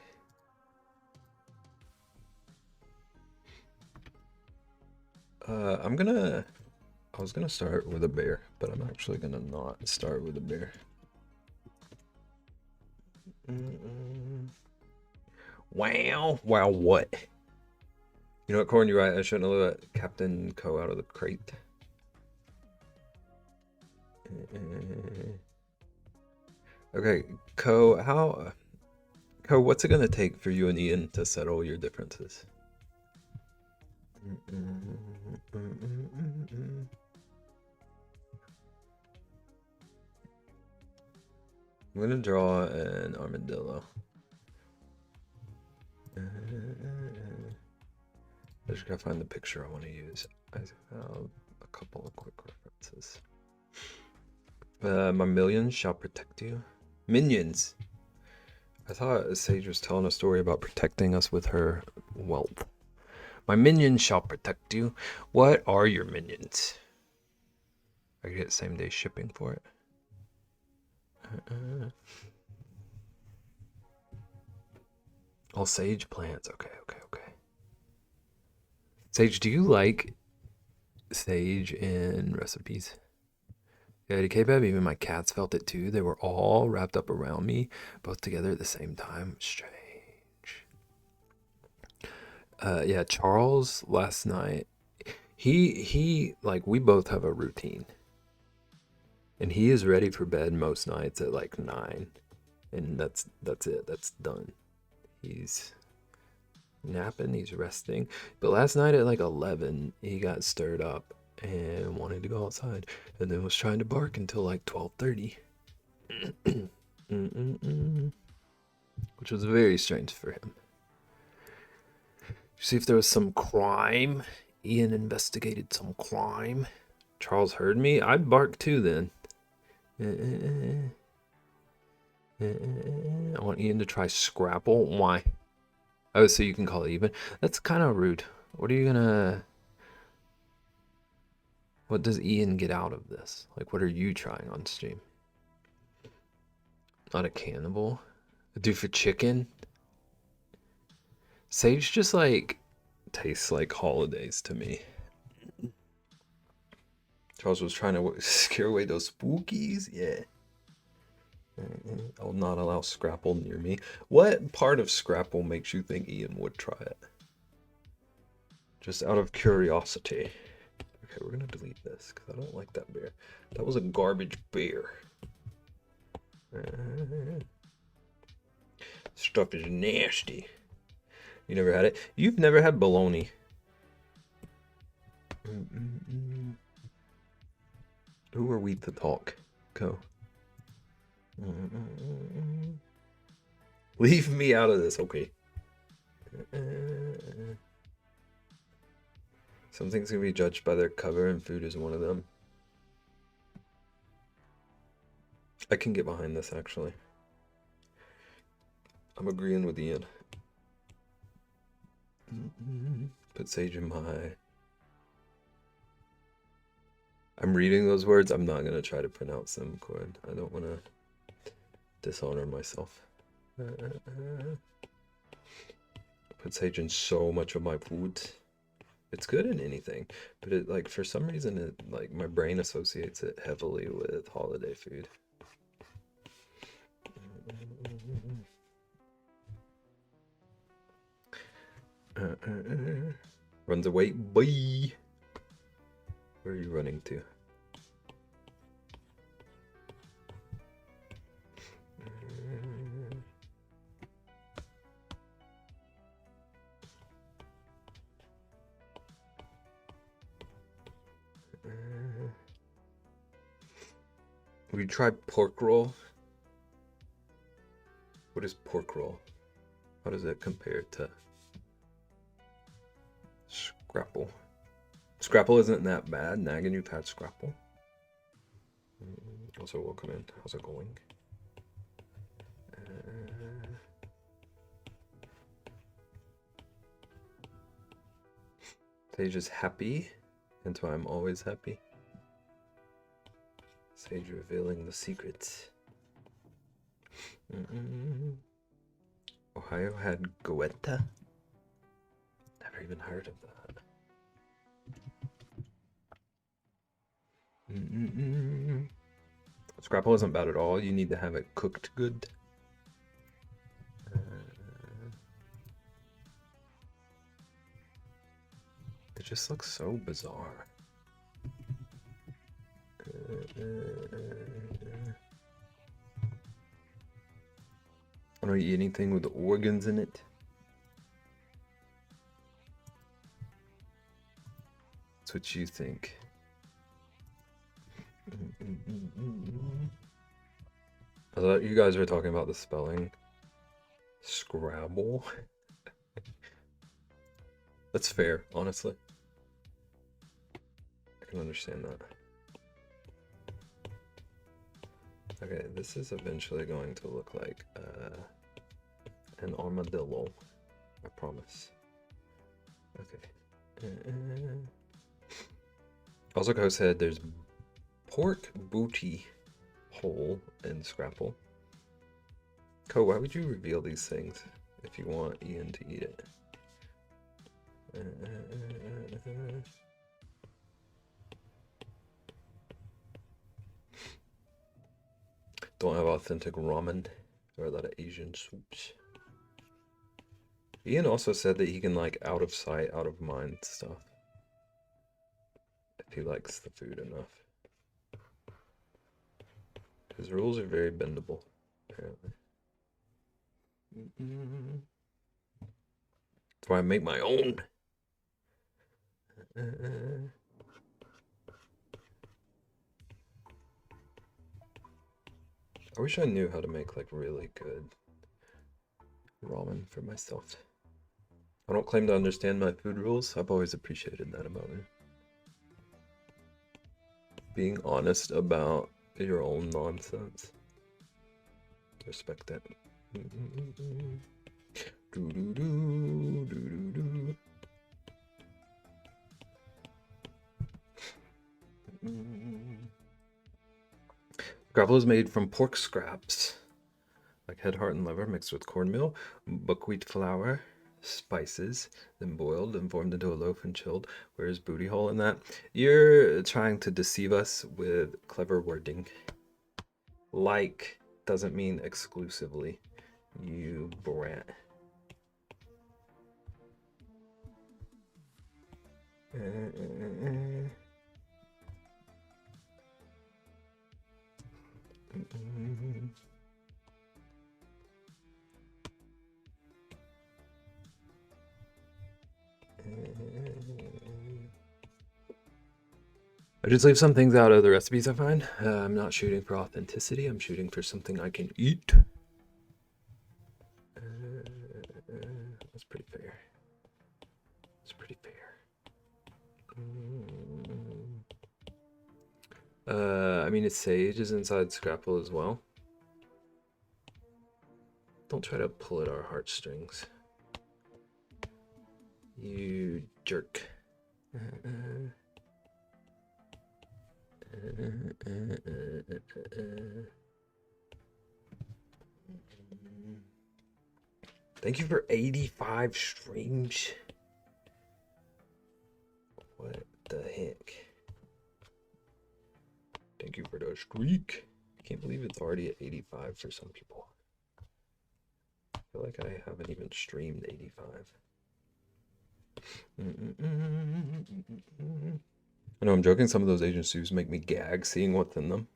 Speaker 1: I was gonna start with a bear, but I'm actually gonna not start with a bear. Wow. Wow, what? You know what, Corn, you're right. I shouldn't have let Captain Ko out of the crate. Okay, Ko, what's it gonna take for you and Ian to settle your differences? I'm gonna draw an armadillo. I just gotta find the picture I want to use. I have a couple of quick references. My millions shall protect you. Minions! I thought Sage was telling a story about protecting us with her wealth. My minions shall protect you. What are your minions? I get same day shipping for it. All sage plants. Okay. Sage, do you like sage in recipes? Yeah, K-Bab, even my cats felt it too. They were all wrapped up around me, both together at the same time. Strange. Yeah, Charles last night, he like, we both have a routine. And he is ready for bed most nights at like 9. And that's it. That's done. He's napping, he's resting. But last night at like 11, he got stirred up and wanted to go outside, and then was trying to bark until like 12:30. Which was very strange for him. See if there was some crime. Ian investigated some crime. Charles heard me. I'd bark too then. I want Ian to try Scrapple. Why? Oh, so you can call it even? That's kind of rude. What are you gonna... What does Ian get out of this? Like, what are you trying on stream? Not a cannibal? A dude for chicken? Sage just, like, tastes like holidays to me. Charles was trying to scare away those spookies. Yeah. I'll not allow Scrapple near me. What part of Scrapple makes you think Ian would try it? Just out of curiosity. Okay, we're gonna delete this because I don't like that bear. That was a garbage bear. Stuff is nasty. You never had it? You've never had bologna. Who are we to talk? Go. Leave me out of this, okay. Some things can be judged by their cover, and food is one of them. I can get behind this, actually. I'm agreeing with Ian. Put sage in my... I'm reading those words. I'm not going to try to pronounce them, Corin. I don't want to dishonor myself. Put sage in so much of my food. It's good in anything, but it, like, for some reason, it, like, my brain associates it heavily with holiday food. Runs away, boy. Where are you running to? We tried pork roll. What is pork roll? How does it compare to Scrapple? Scrapple isn't that bad. Naggin, you've had Scrapple. Also, welcome in. How's it going? Sage is happy, and so I'm always happy. Sage revealing the secrets. Ohio had Goetta? Never even heard of that. Scrapple isn't bad at all. You need to have it cooked good. It just looks so bizarre. I don't eat anything with organs in it. That's what you think. I thought you guys were talking about the spelling. Scrabble. That's fair, honestly. I can understand that. Okay, this is eventually going to look like an armadillo. I promise. Okay. Also, Ko said there's pork booty hole in Scrapple. Ko, why would you reveal these things if you want Ian to eat it? Don't have authentic ramen or a lot of Asian soups. Ian also said that he can like out of sight, out of mind stuff if he likes the food enough. His rules are very bendable, apparently. That's why I make my own. I wish I knew how to make like really good ramen for myself. I don't claim to understand my food rules. I've always appreciated that about me. Being honest about your own nonsense. Respect that. Gravel is made from pork scraps, like head, heart, and liver mixed with cornmeal, buckwheat flour, spices, then boiled and formed into a loaf and chilled. Where's booty hole in that? You're trying to deceive us with clever wording. Like doesn't mean exclusively. You brat. I just leave some things out of the recipes I find. I'm not shooting for authenticity. I'm shooting for something I can eat. That's pretty fair. That's pretty fair. I mean, Sage is inside Scrapple as well. Don't try to pull at our heartstrings. You jerk. Thank you for 85 streams. What the heck? Thank you for the streak. I can't believe it's already at 85 for some people. I feel like I haven't even streamed 85. I know I'm joking, some of those Asian stews make me gag seeing what's in them.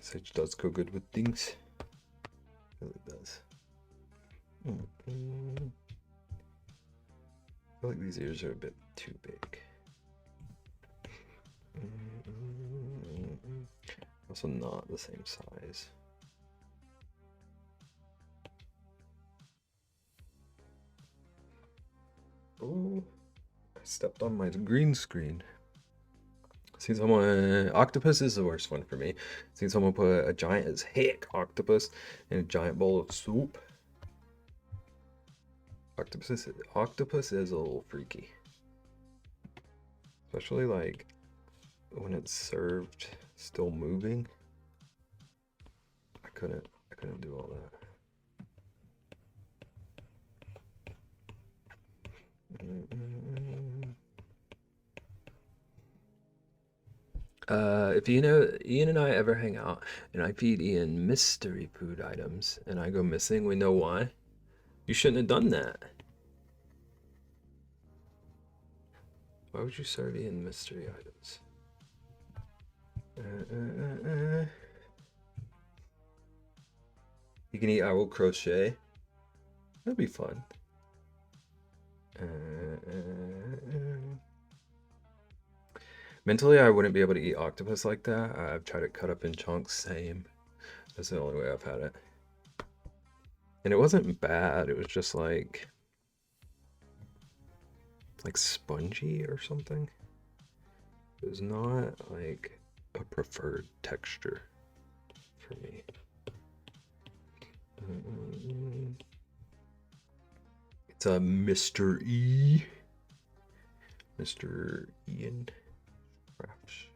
Speaker 1: Sage does go good with things. It really does. I feel like these ears are a bit too big. Also not the same size. Oh, I stepped on my green screen. Seen someone, octopus is the worst one for me. Seen someone put a giant as heck octopus in a giant bowl of soup. Octopus is a little freaky. Especially like when it's served still moving. I couldn't do all that. If Ian and I ever hang out and I feed Ian mystery food items and I go missing, we know why. You shouldn't have done that. Why would you serve Ian mystery items? You can eat I will crochet. That'd be fun. Mentally, I wouldn't be able to eat octopus like that. I've tried to cut up in chunks, same. That's the only way I've had it. And it wasn't bad, it was just like spongy or something. It was not like a preferred texture for me. It's a Mr. E. Mr. Ian Crouch.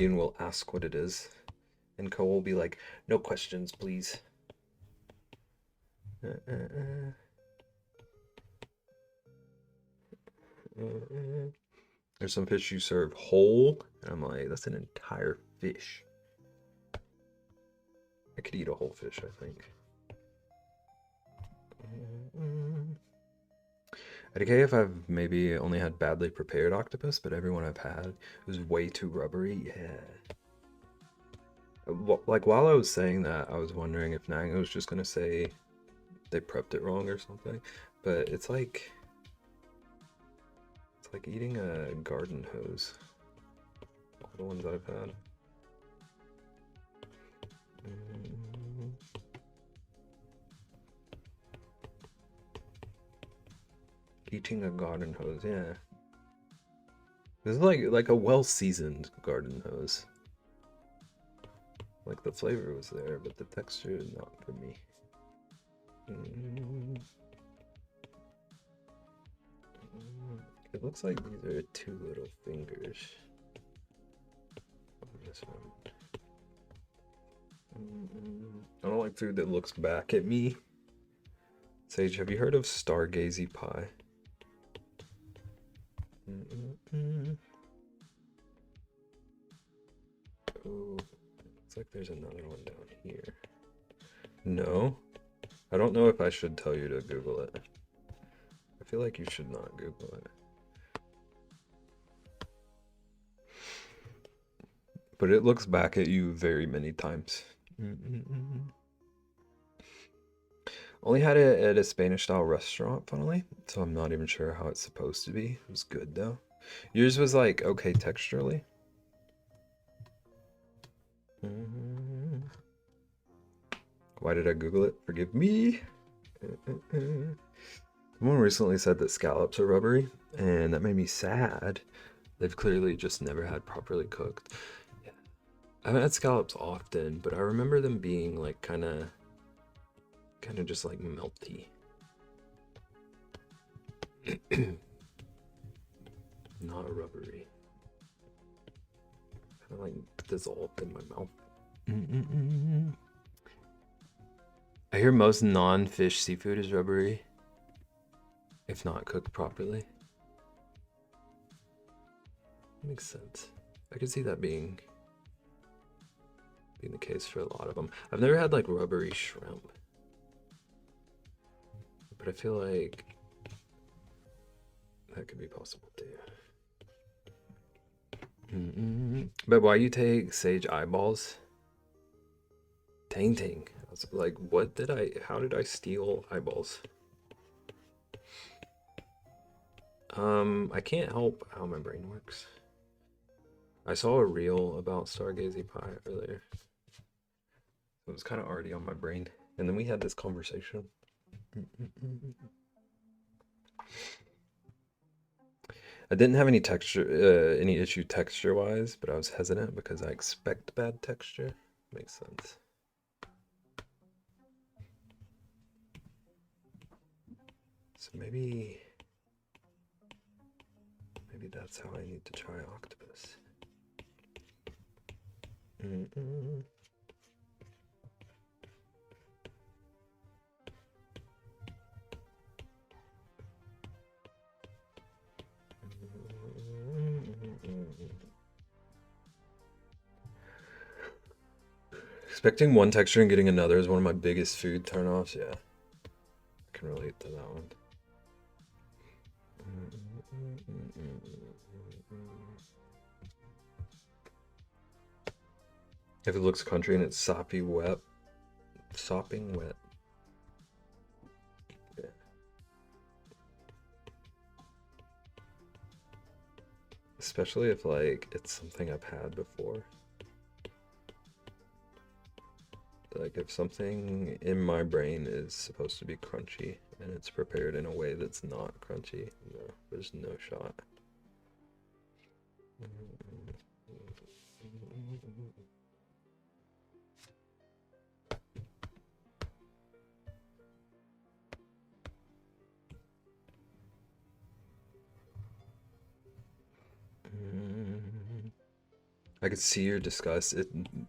Speaker 1: Ian will ask what it is, and Cole will be like, "No questions, please." There's some fish you serve whole, and I'm like, that's an entire fish. I could eat a whole fish, I think. I'd okay if I've maybe only had badly prepared octopus, but everyone I've had was way too rubbery. Yeah. Like, while I was saying that, I was wondering if Nang was just gonna say they prepped it wrong or something, but it's like eating a garden hose. All the ones I've had. Eating a garden hose, yeah. This is like a well-seasoned garden hose. Like, the flavor was there, but the texture is not for me. It looks like these are two little fingers on this one. I don't like food that looks back at me. Sage, have you heard of stargazy pie? Oh, looks like there's another one down here. No, I don't know if I should tell you to Google it. I feel like you should not Google it. But it looks back at you very many times. Only had it at a Spanish style restaurant, funnily, so I'm not even sure how it's supposed to be. It was good though. Yours was like okay texturally. Why did I Google it? Forgive me. Someone recently said that scallops are rubbery, and that made me sad. They've clearly just never had properly cooked. Yeah. I haven't had scallops often, but I remember them being like kind of just like melty. Not rubbery. Kind of like dissolved in my mouth. I hear most non-fish seafood is rubbery, if not cooked properly. Makes sense. I could see that being the case for a lot of them. I've never had like rubbery shrimp, but I feel like that could be possible too. But why you take sage eyeballs? Tainting. I was like, how did I steal eyeballs? I can't help how my brain works. I saw a reel about stargazy pie earlier. It was kind of already on my brain. And then we had this conversation. I didn't have any any issue texture-wise, but I was hesitant because I expect bad texture. Makes sense. So maybe that's how I need to try octopus. Expecting one texture and getting another is one of my biggest food turnoffs. Yeah, I can relate to that one. If it looks country and it's sopping wet. Yeah. Especially if like it's something I've had before. Like if something in my brain is supposed to be crunchy and it's prepared in a way that's not crunchy, no, there's no shot. I could see your disgust.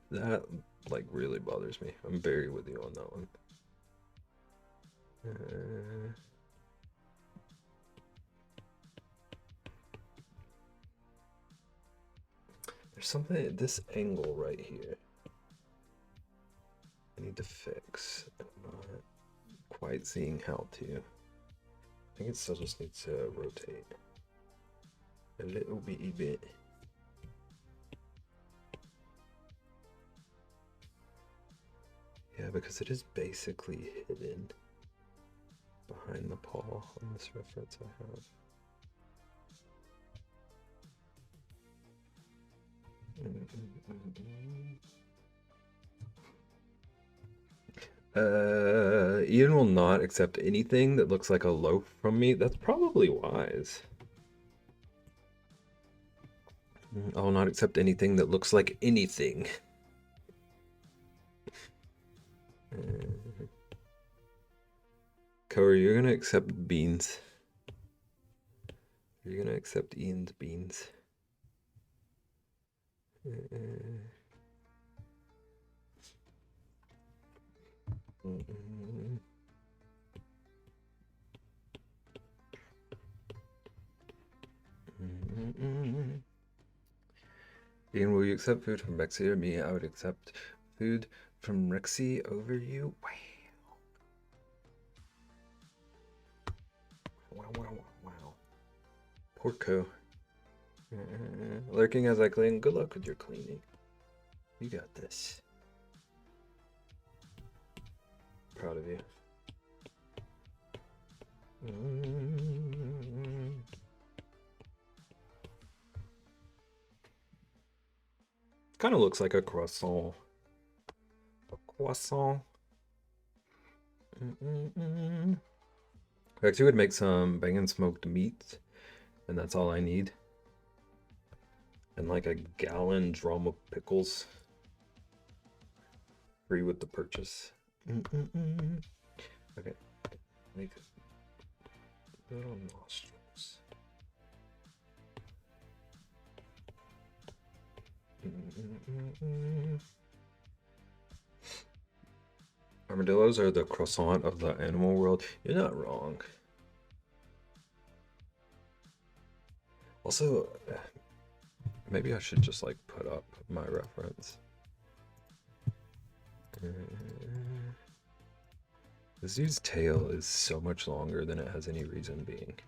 Speaker 1: That like really bothers me. I'm very with you on that one. There's something at this angle right here I need to fix. I'm not quite seeing how to. I think it still just needs to rotate a little bitty bit. Yeah, because it is basically hidden behind the paw on this reference I have. Ian will not accept anything that looks like a loaf from me. That's probably wise. I will not accept anything that looks like anything. Corey, you're gonna accept beans. Are you gonna accept Ian's beans? Ian, will you accept food from Rexy or me? I would accept food from Rexy over you. Wow. Porco. Lurking as I clean. Good luck with your cleaning. You got this. Proud of you. Kind of looks like a croissant. A croissant. Rexy would make some bangin' smoked meat, and that's all I need. And like a gallon drum of pickles. Free with the purchase. Okay. Make little nostrils. Armadillos are the croissant of the animal world. You're not wrong. Also, maybe I should just like put up my reference. This dude's tail is so much longer than it has any reason being.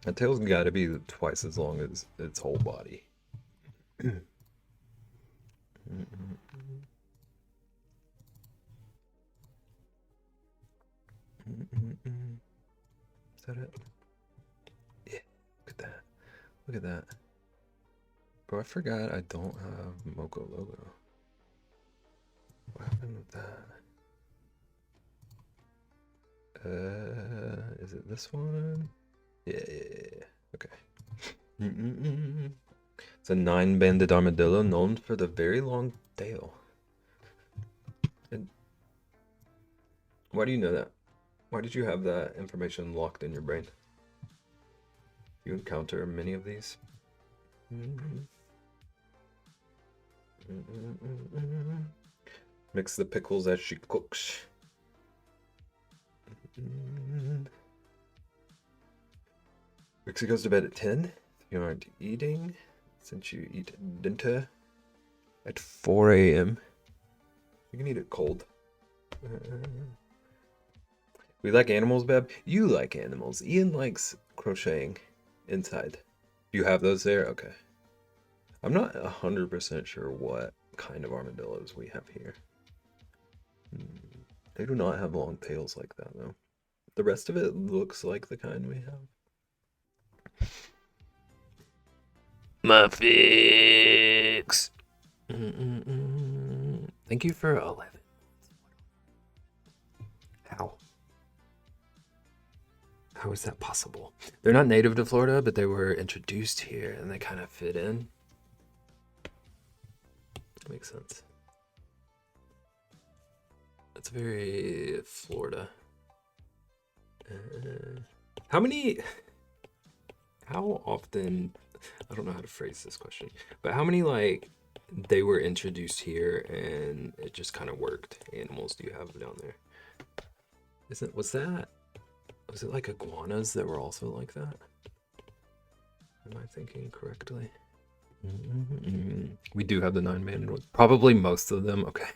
Speaker 1: That tail's gotta be twice as long as its whole body. Is that it? Yeah, look at that. Look at that. Bro, I forgot I don't have Moco logo. What happened with that? Is it this one? Yeah. Okay. It's a 9-banded armadillo known for the very long tail. And why do you know that? Why did you have that information locked in your brain? You encounter many of these? Mix the pickles as she cooks. Rixie goes to bed at 10. If you aren't eating, since you eat dinner at 4 a.m. You can eat it cold. We like animals, Beb. You like animals. Ian likes crocheting inside. You have those there? Okay. I'm not 100% sure what kind of armadillos we have here. They do not have long tails like that, though. The rest of it looks like the kind we have. My fix. Thank you for 11. How is that possible? They're not native to Florida, but they were introduced here and they kind of fit in. That makes sense. That's very Florida. How often, I don't know how to phrase this question, but how many like they were introduced here and it just kind of worked animals do you have down there? Was it like iguanas that were also like that? Am I thinking correctly? We do have the 9-banded ones. Probably most of them. Okay.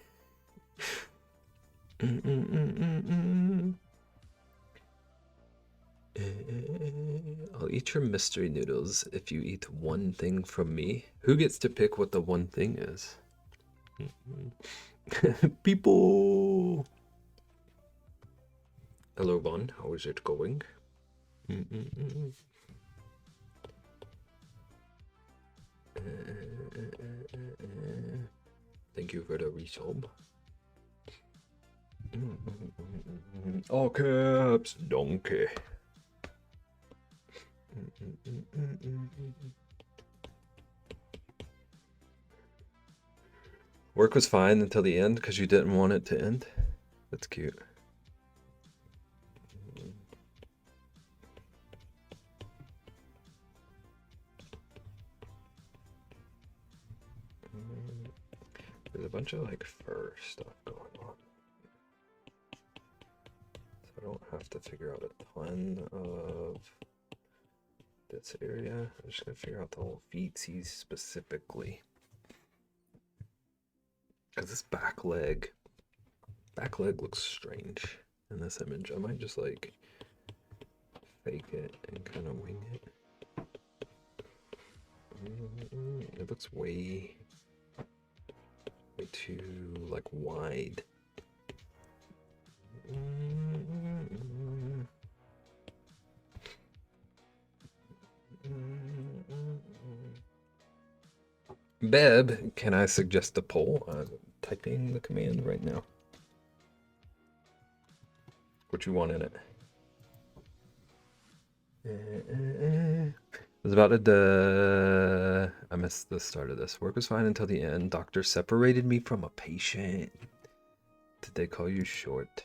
Speaker 1: I'll eat your mystery noodles if you eat one thing from me. Who gets to pick what the one thing is? People. Hello, Bon. How is it going? Thank you for the resub. All caps, donkey. Work was fine until the end because you didn't want it to end. That's cute. There's a bunch of like fur stuff going on. So I don't have to figure out a ton of this area. I'm just gonna figure out the whole feetsies specifically. Because this back leg looks strange in this image. I might just like fake it and kind of wing it. It looks way too like wide. Beb, can I suggest a poll? I'm typing the command right now. What you want in it? I was about to. I missed the start of this. Work was fine until the end. Doctor separated me from a patient. Did they call you short?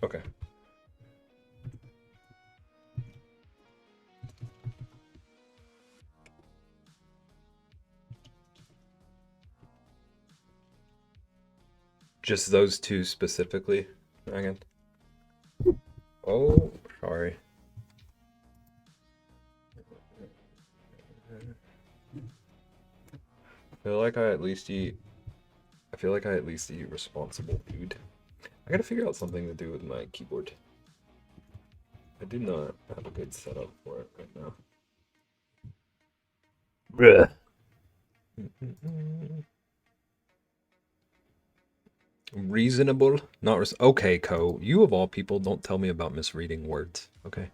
Speaker 1: Okay. Just those two specifically, Megan? Oh, sorry. I feel like I at least eat responsible food. I gotta figure out something to do with my keyboard. I do not have a good setup for it right now. Bruh. Reasonable, not okay, Co. You of all people, don't tell me about misreading words, okay?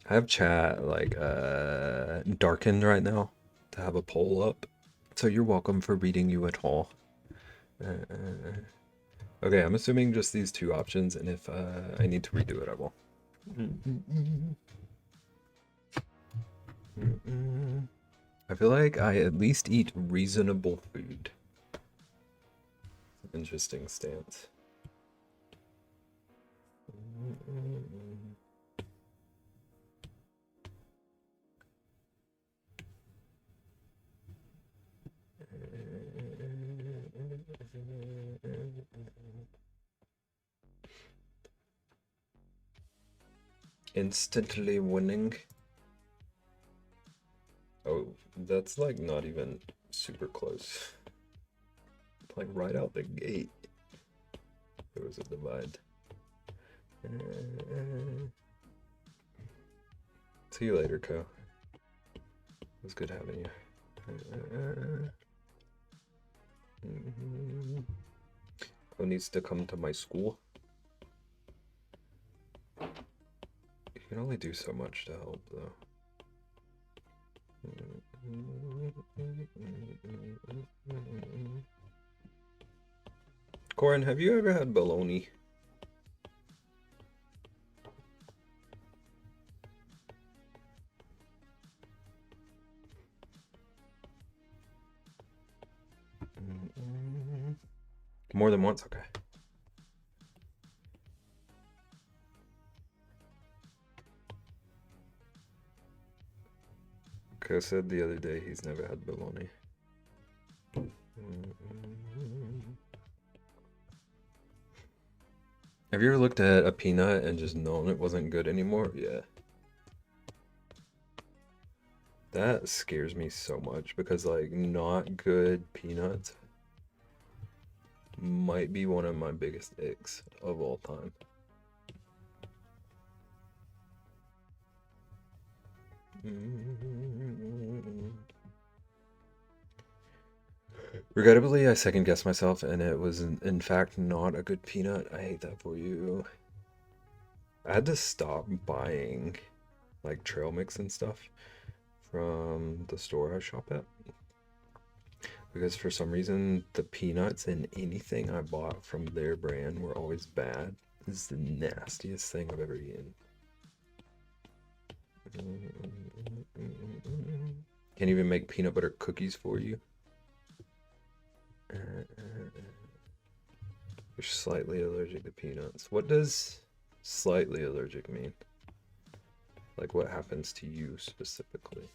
Speaker 1: I have chat like darkened right now to have a poll up, so you're welcome for reading you at all. Okay, I'm assuming just these two options, and if I need to redo it, I will. I feel like I at least eat reasonable food. Interesting stance. Instantly winning. Oh, that's like not even super close. Like right out the gate, there was a divide. See you later, Co. It was good having you. Who needs to come to my school? You can only do so much to help, though. Corin, have you ever had bologna? More than once? Okay. Co said the other day he's never had bologna. Have you ever looked at a peanut and just known it wasn't good anymore? Yeah. That scares me so much because like not good peanuts might be one of my biggest icks of all time. Regrettably, I second guessed myself and it was in fact not a good peanut. I hate that for you. I had to stop buying like trail mix and stuff from the store I shop at because for some reason the peanuts in anything I bought from their brand were always bad. This is the nastiest thing I've ever eaten. Can't even make peanut butter cookies for you. You're slightly allergic to peanuts. What does slightly allergic mean? Like what happens to you specifically.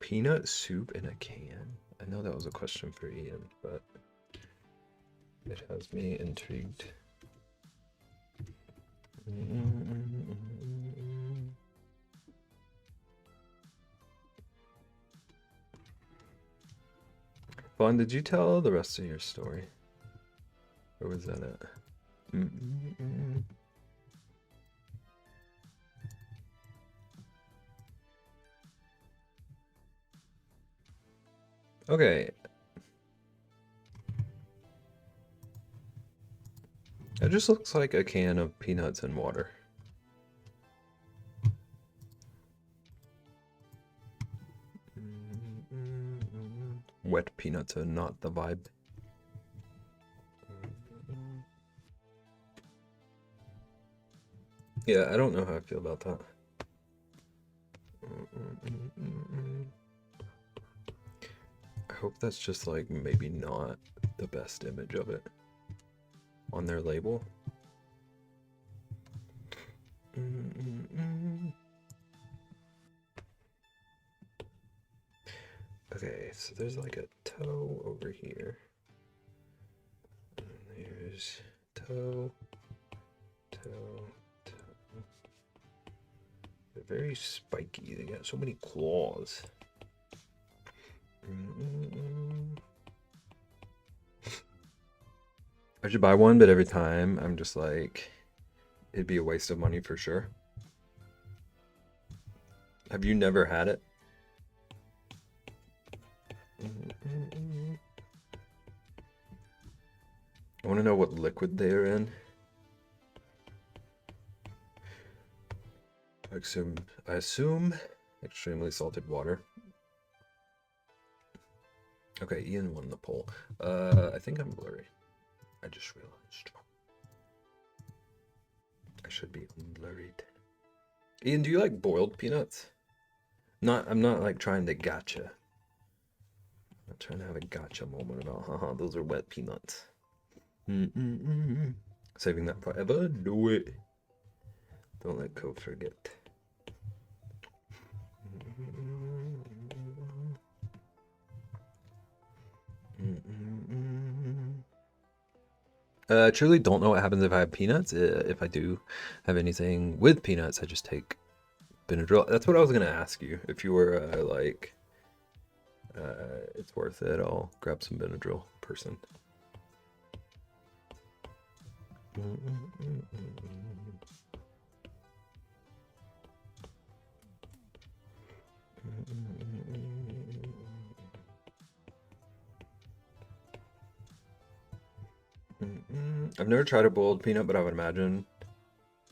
Speaker 1: Peanut soup in a can? I know that was a question for Ian, but it has me intrigued. Vaughn, did you tell the rest of your story? Or was that it? Okay. It just looks like a can of peanuts and water. Wet peanuts are not the vibe. Yeah, I don't know how I feel about that. I hope that's just like maybe not the best image of it on their label. Okay, so there's like a toe over here. And there's toe, toe, toe. They're very spiky. They got so many claws. I should buy one, but every time I'm just like, it'd be a waste of money for sure. Have you never had it? I want to know what liquid they're in. I assume extremely salted water. Okay, Ian won the poll. I think I'm blurry. I just realized. I should be unblurried. Ian, do you like boiled peanuts? I'm not like trying to gotcha. I'm not trying to have a gotcha moment about, haha, those are wet peanuts. Saving that forever. Do it. Don't let Co forget. I truly don't know what happens if I have peanuts. If I do have anything with peanuts, I just take Benadryl. That's what I was gonna ask you. If you were like, it's worth it, I'll grab some Benadryl, person. I've never tried a boiled peanut, but I would imagine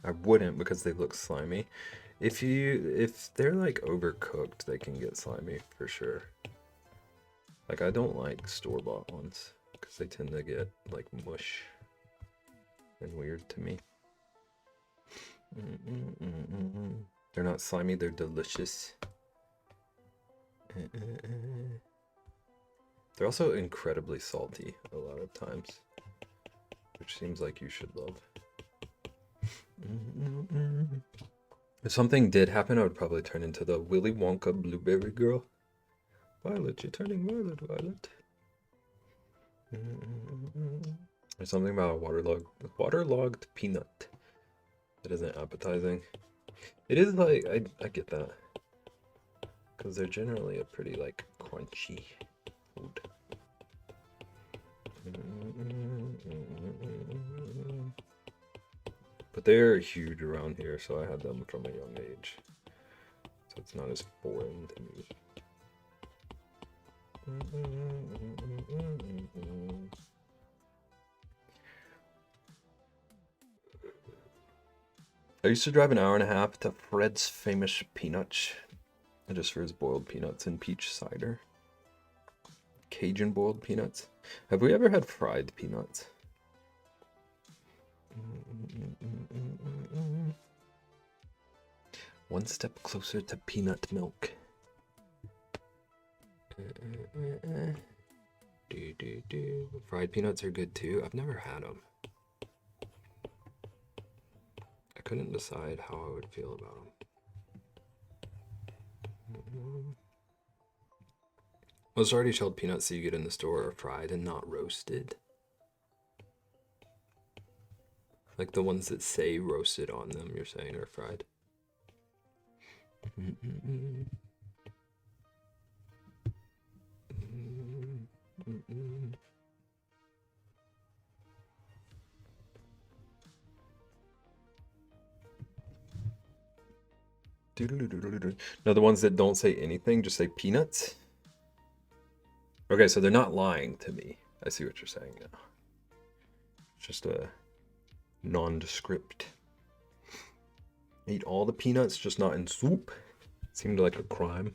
Speaker 1: I wouldn't because they look slimy. If they're like overcooked, they can get slimy for sure. Like I don't like store-bought ones because they tend to get like mush and weird to me. They're not slimy, they're delicious. They're also incredibly salty a lot of times, which seems like you should love. If something did happen, I would probably turn into the Willy Wonka blueberry girl. Violet, you're turning violet, Violet. There's something about a waterlogged peanut that isn't appetizing. It is like, I get that. Because they're generally a pretty like crunchy food. But they're huge around here, so I had them from a young age. So it's not as foreign to me. I used to drive an hour and a half to Fred's famous peanuts. Just for his boiled peanuts and peach cider. Cajun boiled peanuts. Have we ever had fried peanuts? One step closer to peanut milk. Fried peanuts are good too. I've never had them. I couldn't decide how I would feel about them. Most already shelled peanuts that you get in the store are fried and not roasted. Like the ones that say roasted on them, you're saying are fried. No, the ones that don't say anything, just say peanuts. Okay, so they're not lying to me. I see what you're saying now. It's just a nondescript. Eat all the peanuts, just not in soup. Seemed like a crime.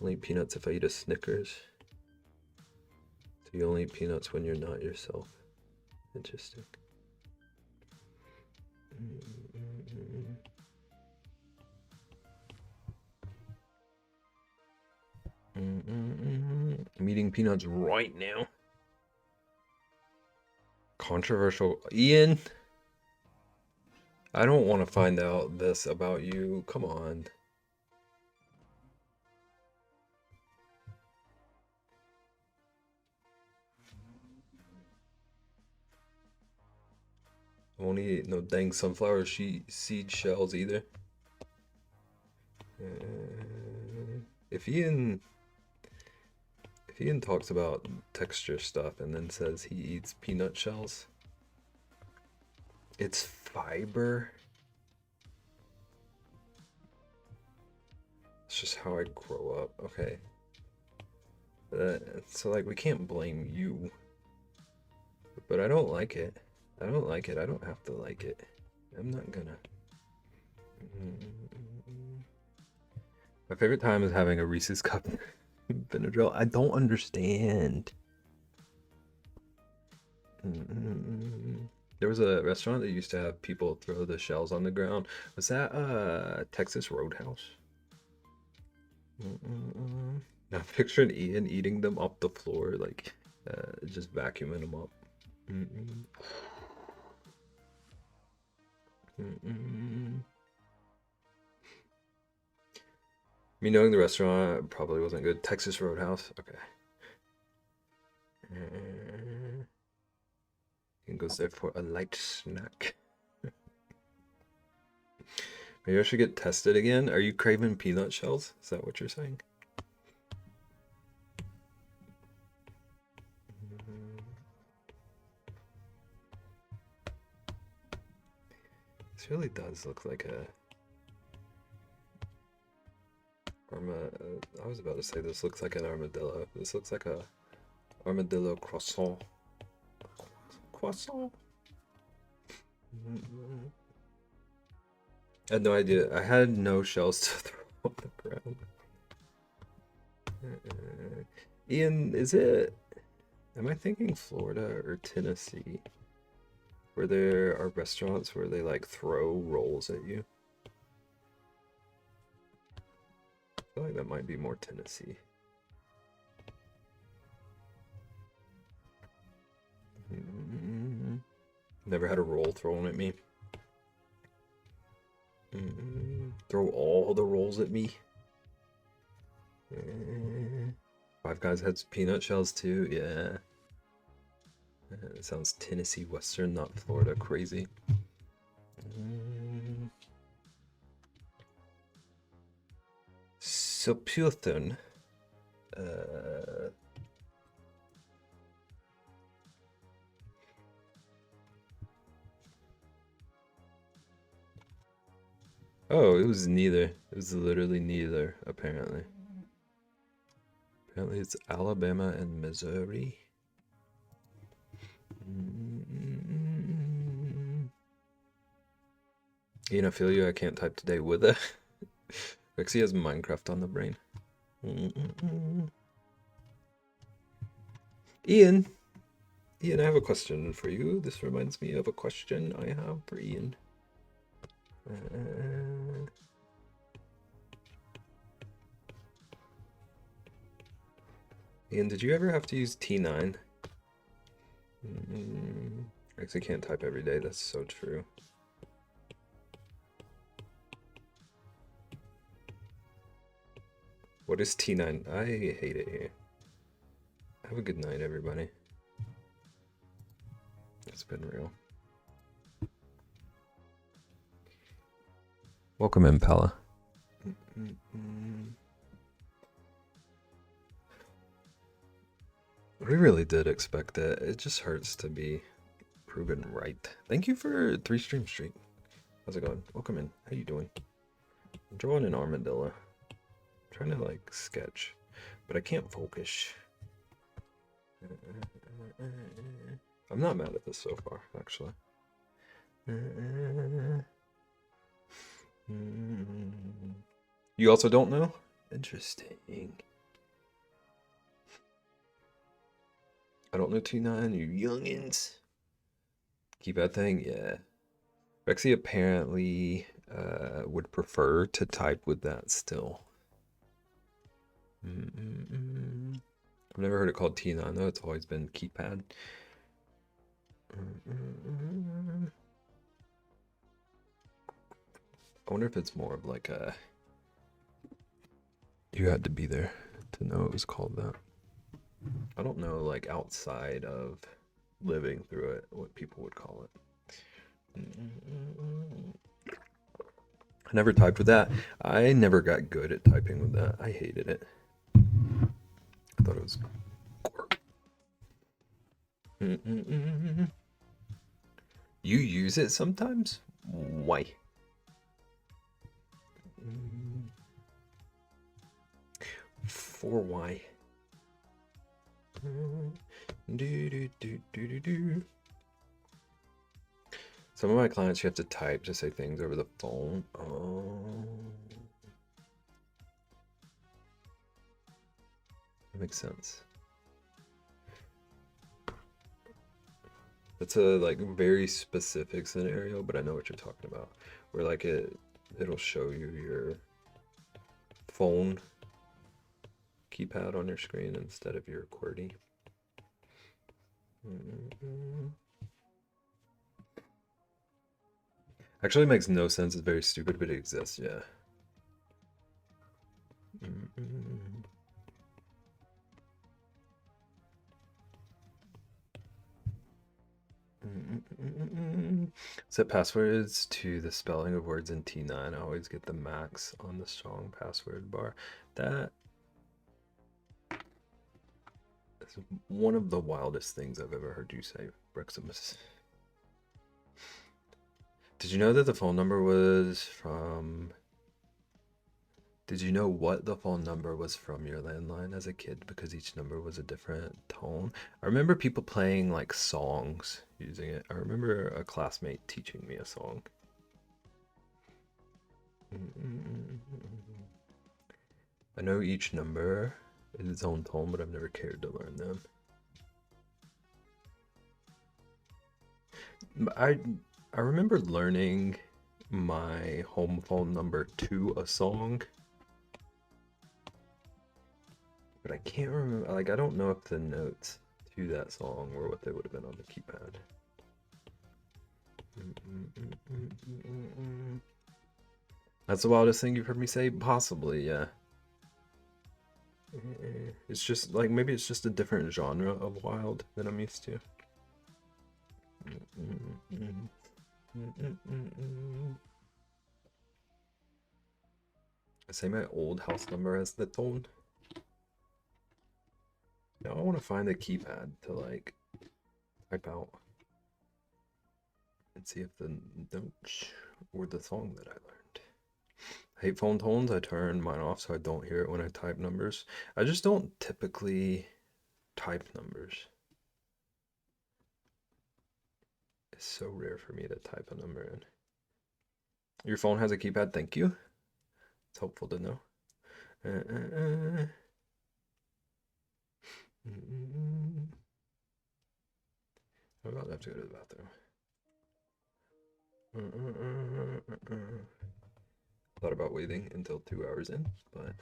Speaker 1: Only eat peanuts if I eat a Snickers. So you only eat peanuts when you're not yourself. Interesting. I'm eating peanuts right now. Controversial. Ian, I don't want to find out this about you. Come on. I won't eat no dang sunflower seed shells either. If Ian talks about texture stuff and then says he eats peanut shells, it's fiber. It's just how I grow up. Okay. So like we can't blame you. But I don't like it. I don't like it. I don't have to like it. I'm not gonna. My favorite time is having a Reese's cup Benadryl. I don't understand. There was a restaurant that used to have people throw the shells on the ground. Was that Texas Roadhouse? Now picturing Ian eating them off the floor, like just vacuuming them up. Me knowing the restaurant probably wasn't good. Texas Roadhouse. Okay. Ian goes there for a light snack. Maybe I should get tested again. Are you craving peanut shells? Is that what you're saying? This really does look like a I was about to say this looks like an armadillo. This looks like a armadillo croissant. Croissant. I had no idea. I had no shells to throw on the ground. Ian, am I thinking Florida or Tennessee? Where there are restaurants where they like throw rolls at you? I feel like that might be more Tennessee. Never had a roll thrown at me. Throw all the rolls at me. Five Guys had peanut shells too, yeah. It sounds Tennessee Western, not Florida crazy. So Python. Oh, it was neither. It was literally neither, apparently. Apparently it's Alabama and Missouri. Ian, I feel you. I can't type today with it. Rexy has Minecraft on the brain. Ian, I have a question for you. This reminds me of a question I have for Ian. Ian, did you ever have to use T9? I actually can't type every day. That's so true. What is T9? I hate it here. Have a good night, everybody. It's been real. Welcome in, Pella. We really did expect it. It just hurts to be proven right. Thank you for 3 stream streak. How's it going? Welcome in. How you doing? I'm drawing an armadillo. I'm trying to like sketch, but I can't focus. I'm not mad at this so far, actually. You also don't know? Interesting. I don't know T9, you youngins. Keep that thing, yeah. Rexy apparently would prefer to type with that still. I've never heard it called T9 though, it's always been keypad. I wonder if it's more of like a... You had to be there to know it was called that. I don't know, like outside of living through it, what people would call it. I never typed with that. I never got good at typing with that. I hated it. I thought it was... You use it sometimes? Why? For why? Some of my clients you have to type to say things over the phone. Oh. That makes sense. It's a like very specific scenario, but I know what you're talking about. Where like it'll show you your phone keypad on your screen instead of your QWERTY. Actually makes no sense, it's very stupid, but it exists, yeah. Set passwords to the spelling of words in T9. I always get the max on the strong password bar. That is one of the wildest things I've ever heard you say, Breximus. Did you know that the phone number was from... Did you know what the phone number was from your landline as a kid? Because each number was a different tone. I remember people playing like songs using it. I remember a classmate teaching me a song. I know each number is its own tone, but I've never cared to learn them. I remember learning my home phone number to a song, but I can't remember. Like, I don't know if the notes to that song were what they would have been on the keypad. That's the wildest thing you've heard me say? Possibly, yeah. It's just like, maybe it's just a different genre of wild than I'm used to. I say my old house number as the tone. Now I want to find a keypad to like type out and see if the notes were the song that I learned. I hate phone tones. I turn mine off so I don't hear it when I type numbers. I just don't typically type numbers. It's so rare for me to type a number in. Your phone has a keypad, thank you. It's helpful to know. I'm about to have to go to the bathroom. Thought about waiting until 2 hours in, but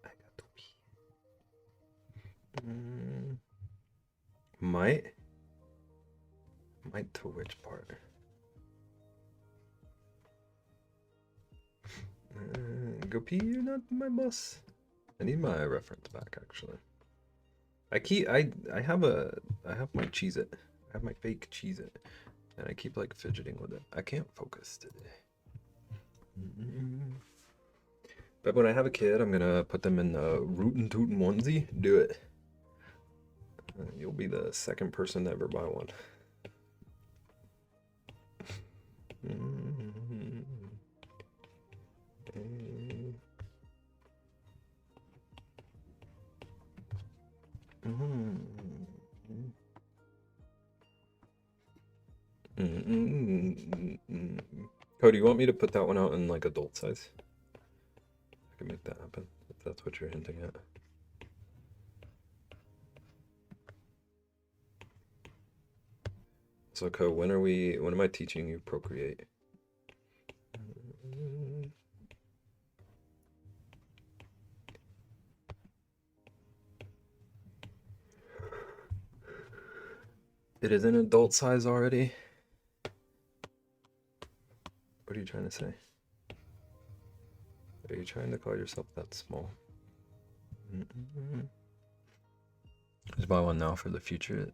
Speaker 1: I got to pee. Mm, might? Might to which part? Go pee, you're not my boss. I need my reference back, actually. I have my Cheez-It. I have my fake Cheez-It. And I keep like fidgeting with it. I can't focus today. But when I have a kid, I'm gonna put them in a rootin' tootin' onesie. Do it. You'll be the second person to ever buy one. Cody, you want me to put that one out in like adult size? I can make that happen if that's what you're hinting at. So, Co, when am I teaching you Procreate? It is an adult size already. What are you trying to say? Are you trying to call yourself that small? Just buy one now for the future.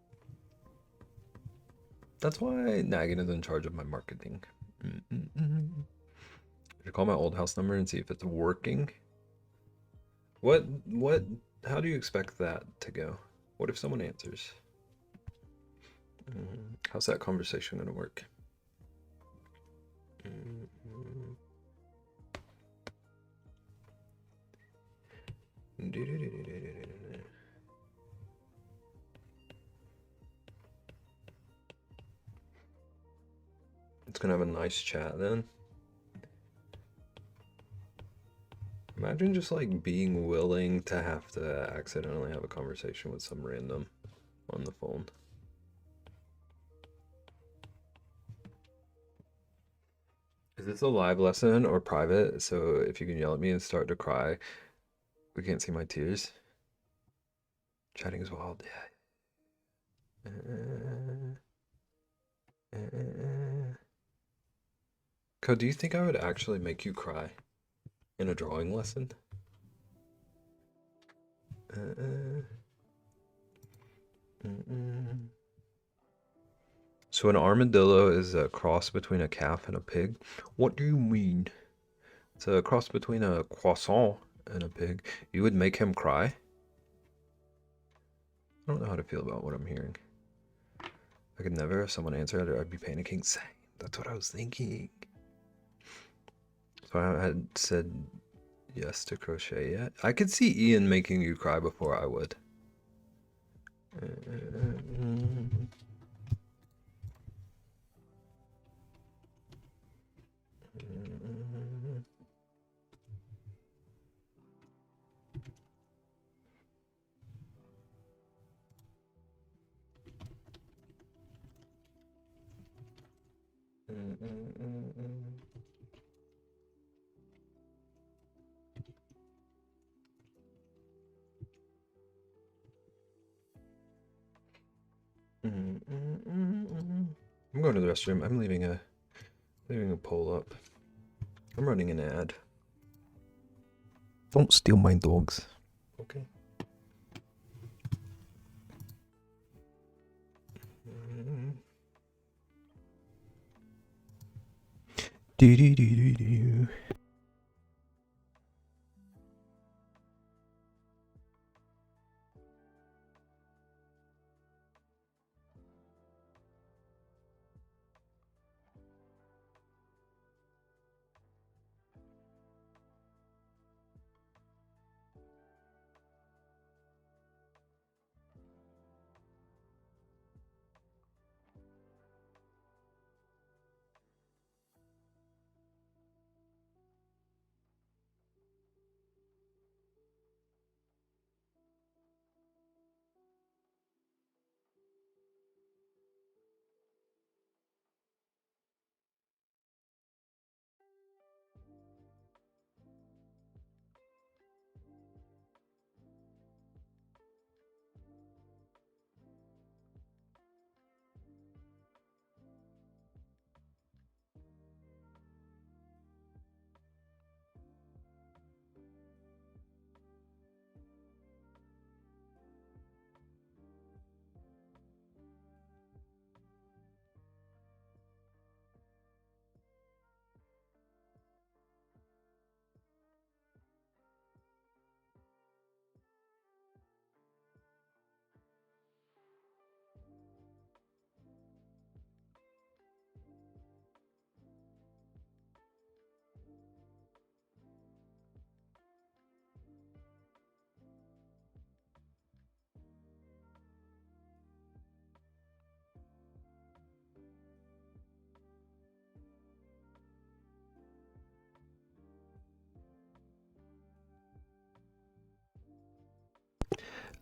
Speaker 1: That's why Nagin is in charge of my marketing. I should call my old house number and see if it's working. What, how do you expect that to go? What if someone answers? How's that conversation gonna work? It's gonna have a nice chat then. Imagine just like being willing to have to accidentally have a conversation with some random on the phone. Is this a live lesson or private? So if you can yell at me and start to cry, we can't see my tears. Chatting is wild, yeah. Code, do you think I would actually make you cry in a drawing lesson? So an armadillo is a cross between a calf and a pig. What do you mean? It's a cross between a croissant and a pig. You would make him cry? I don't know how to feel about what I'm hearing. I could never, if someone answered, I'd be panicking. Same. That's what I was thinking. So I had said yes to crochet yet. I could see Ian making you cry before I would. I'm going to the restroom. I'm leaving a poll up. I'm running an ad. Don't steal my dogs. Okay. Do do do do do.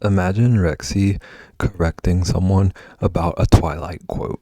Speaker 1: Imagine Rexy correcting someone about a Twilight quote.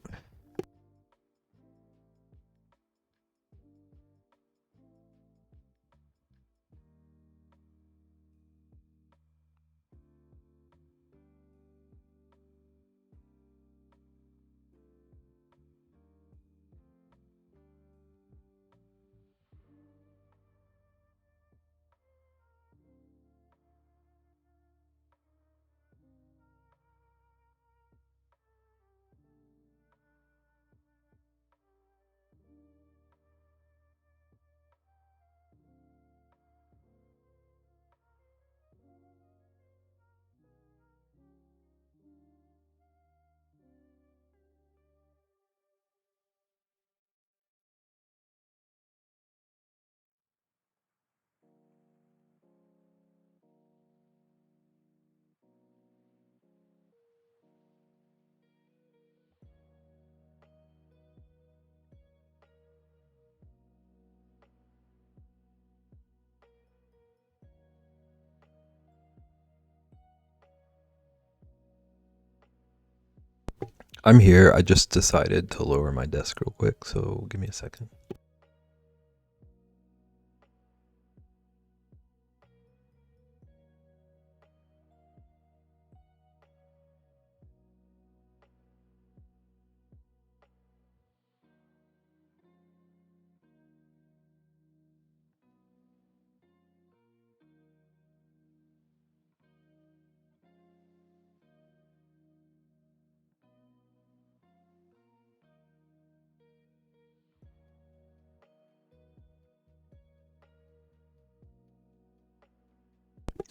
Speaker 1: I'm here. I just decided to lower my desk real quick, so give me a second.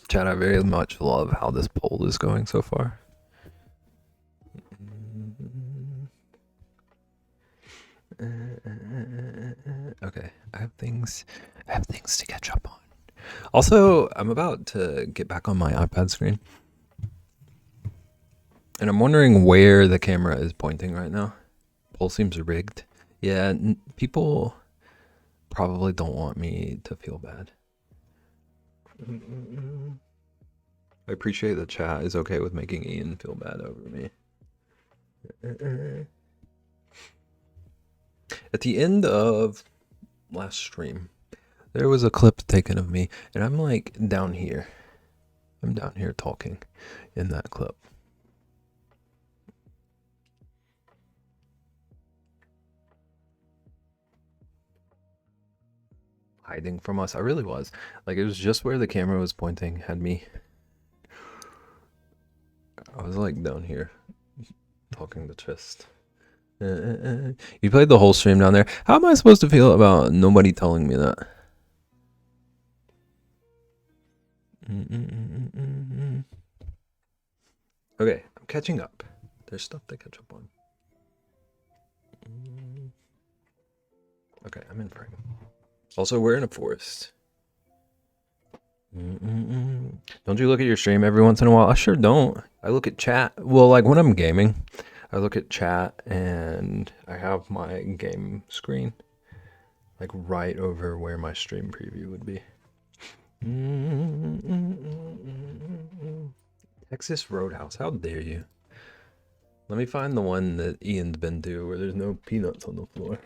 Speaker 1: Chat, I very much love how this poll is going so far. Okay, I have things to catch up on. Also, I'm about to get back on my iPad screen, and I'm wondering where the camera is pointing right now. Poll seems rigged. Yeah, people probably don't want me to feel bad. I appreciate the chat is okay with making Ian feel bad over me. At the end of last stream, there was a clip taken of me, and I'm like down here. I'm down here talking in that clip. Hiding from us. I really was. Like, it was just where the camera was pointing, had me. I was like down here talking to Chest. You played the whole stream down there. How am I supposed to feel about nobody telling me that? Okay, I'm catching up. There's stuff to catch up on. Okay, I'm in frame. Also, we're in a forest. Don't you look at your stream every once in a while? I sure don't. I look at chat. Well, like when I'm gaming, I look at chat and I have my game screen like right over where my stream preview would be. Texas Roadhouse, how dare you? Let me find the one that Ian's been to where there's no peanuts on the floor.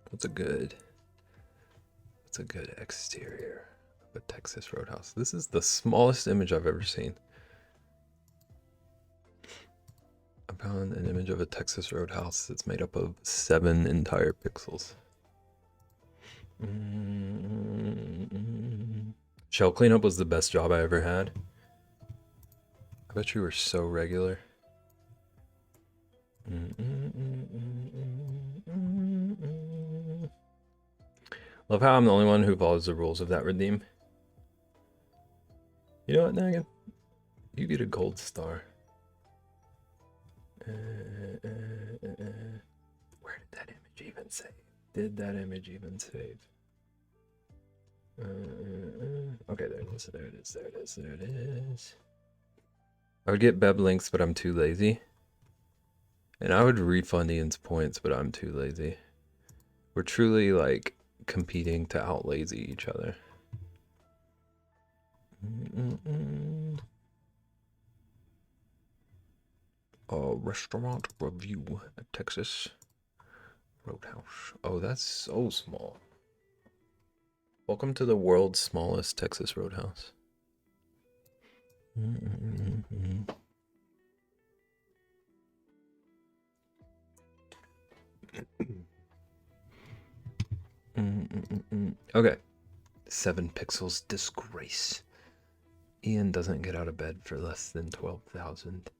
Speaker 1: What's a good exterior of a Texas Roadhouse? This is the smallest image I've ever seen. I found an image of a Texas Roadhouse that's made up of 7 entire pixels. Shell cleanup was the best job I ever had. I bet you were so regular. Love how I'm the only one who follows the rules of that redeem. You know what, Nagan? You get a gold star. Where did that image even save? Did that image even save? Okay, there it is, there it is, there it is, there it is. I would get Beb links, but I'm too lazy. And I would refund Ian's points, but I'm too lazy. We're truly like competing to outlazy each other. Restaurant review at Texas Roadhouse. Oh, that's so small. Welcome to the world's smallest Texas Roadhouse. Okay. 7 pixels disgrace. Ian doesn't get out of bed for less than 12,000.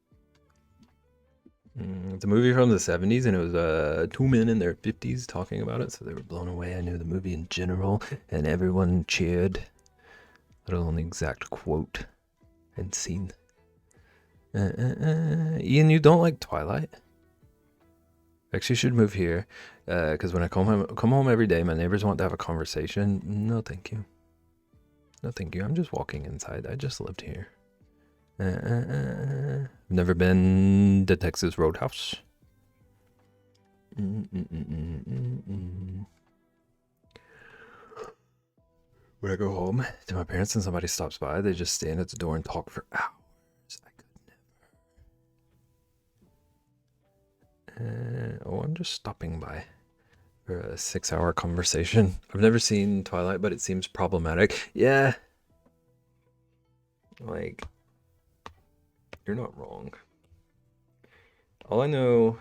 Speaker 1: It's a movie from the 70s, and it was 2 men in their 50s talking about it, so they were blown away. I knew the movie in general, and everyone cheered, let alone the exact quote and scene. Ian, you don't like Twilight? Actually, you should move here, because when I come home every day, my neighbors want to have a conversation. No, thank you. No, thank you. I'm just walking inside. I just lived here. I've never been to Texas Roadhouse. When I go home to my parents and somebody stops by, they just stand at the door and talk for hours. I could never. Oh, I'm just stopping by for a 6-hour conversation. I've never seen Twilight, but it seems problematic. Yeah. Like, you're not wrong. All I know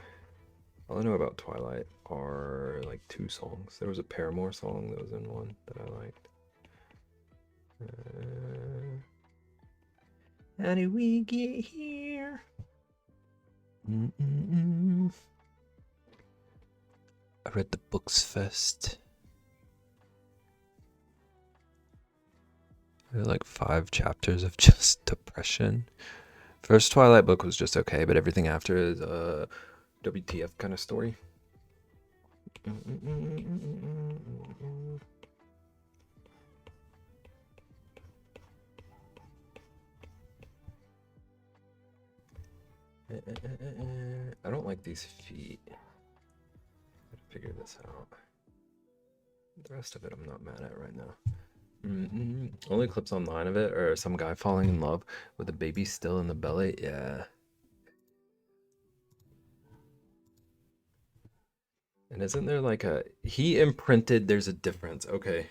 Speaker 1: about Twilight are like 2 songs. There was a Paramore song that was in one that I liked. How did we get here? I read the books first. I read like 5 chapters of just depression. First Twilight book was just okay, but everything after is WTF kind of story. I don't like these feet. Gotta figure this out. The rest of it I'm not mad at right now. Only clips online of it are some guy falling in love with a baby still in the belly. Yeah. And isn't there like he imprinted, there's a difference. Okay.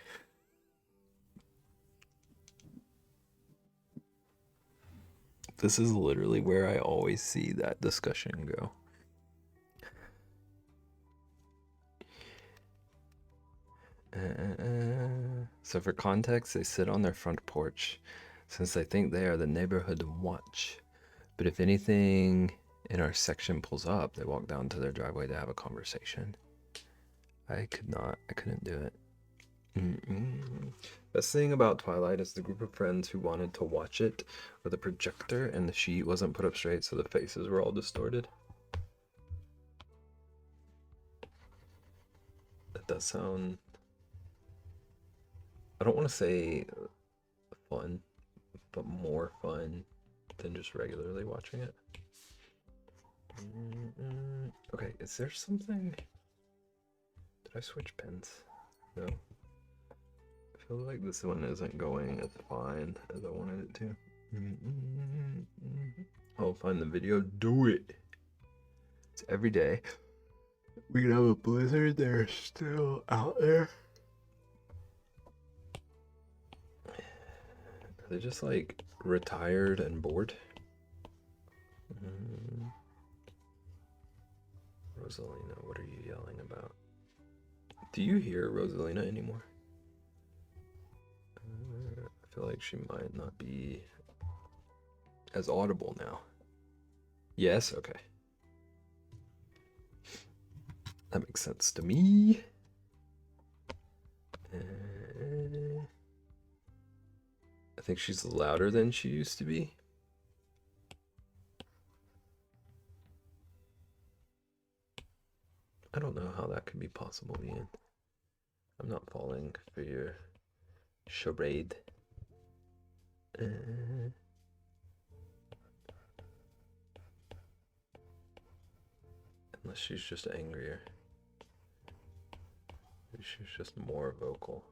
Speaker 1: This is literally where I always see that discussion go. So for context, they sit on their front porch since they think they are the neighborhood watch. But if anything in our section pulls up, they walk down to their driveway to have a conversation. I couldn't do it. Best thing about Twilight is the group of friends who wanted to watch it with a projector and the sheet wasn't put up straight, so the faces were all distorted. That does sound, I don't want to say fun, but more fun than just regularly watching it. Okay, is there something? Did I switch pins? No. I feel like this one isn't going as fine as I wanted it to. I'll find the video. Do it. It's every day. We can have a blizzard. They're still out there. Are they just like retired and bored? Rosalina, what are you yelling about? Do you hear Rosalina anymore? I feel like she might not be as audible now. Yes? Okay. That makes sense to me. I think she's louder than she used to be. I don't know how that could be possible, Ian. I'm not falling for your charade. Unless she's just angrier. Maybe she's just more vocal.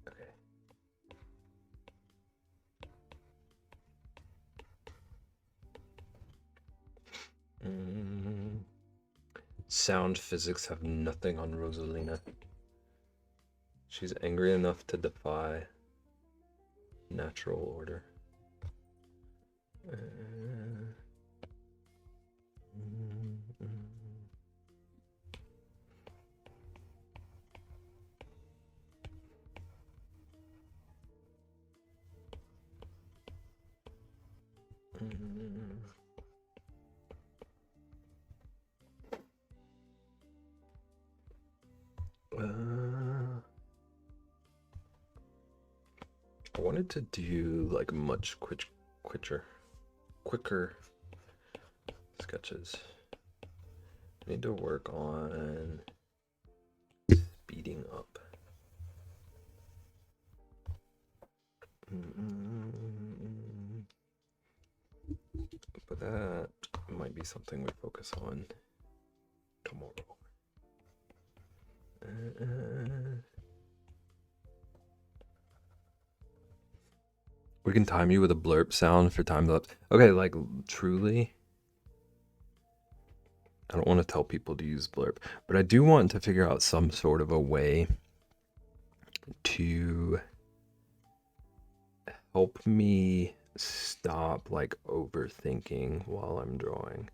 Speaker 1: Okay. Sound physics have nothing on Rosalina. She's angry enough to defy natural order. I wanted to do like much quicker sketches. I need to work on speeding up. But that might be something we focus on tomorrow. We can time you with a blurb sound for time lapse. Okay, like truly, I don't want to tell people to use blurb, but I do want to figure out some sort of a way to help me stop like overthinking while I'm drawing.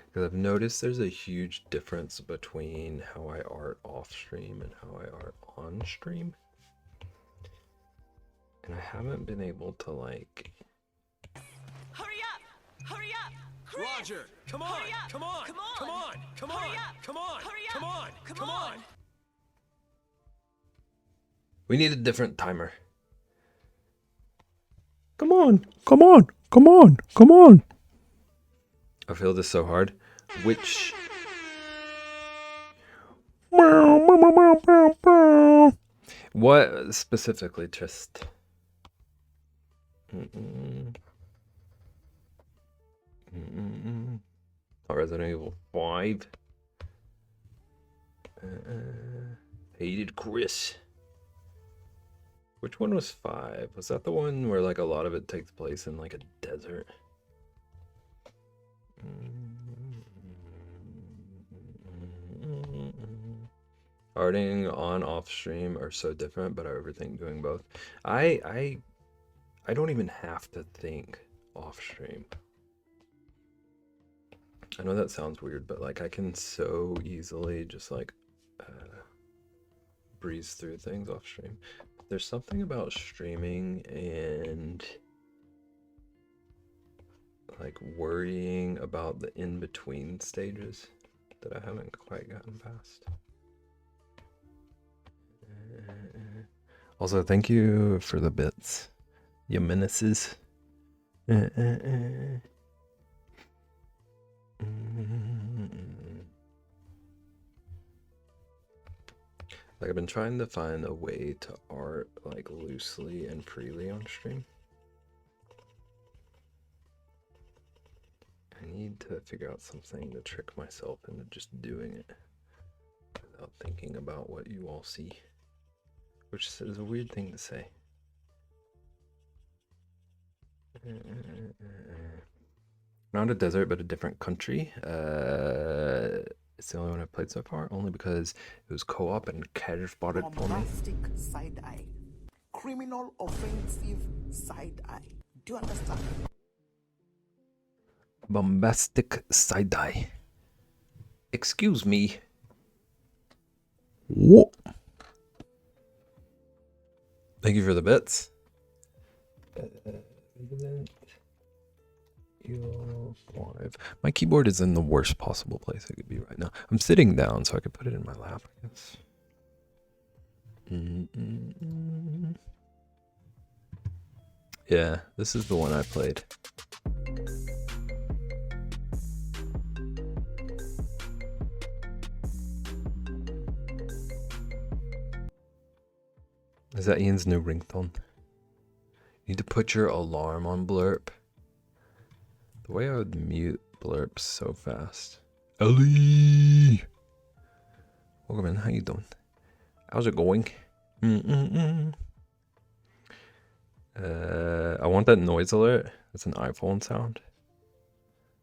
Speaker 1: Because I've noticed there's a huge difference between how I art off stream and how I art on stream. And I haven't been able to like...
Speaker 2: Hurry up! Hurry up! Chris!
Speaker 3: Roger! Come on! Come on! Come on! Come on! Come on! Come on! Come on! Come on!
Speaker 1: We need a different timer. Come on! Come on! Come on! Come on! I feel this so hard. Which... What specifically just... Resident Evil 5. Hated Chris. Which one was 5? Was that the one where like a lot of it takes place in like a desert? Arting on off stream are so different, but I overthink doing both. I don't even have to think off stream. I know that sounds weird, but like I can so easily just like breeze through things off stream. There's something about streaming and like worrying about the in-between stages that I haven't quite gotten past. Also, thank you for the bits, you menaces. Like I've been trying to find a way to art like loosely and freely on stream. I need to figure out something to trick myself into just doing it without thinking about what you all see, which is a weird thing to say. Not a desert, but a different country. It's the only one I've played so far, only because it was co-op and Kev bought it for me.
Speaker 4: Bombastic side eye. Criminal offensive side eye. Do you understand?
Speaker 1: Bombastic side eye. Excuse me. What? Thank you for the bits. My keyboard is in the worst possible place it could be right now. I'm sitting down so I could put it in my lap, I guess. Yeah, this is the one I played. Is that Ian's new ringtone? You need to put your alarm on Blurp. The way I would mute blurps so fast. Ellie! Welcome in, how you doing? How's it going? I want that noise alert. It's an iPhone sound.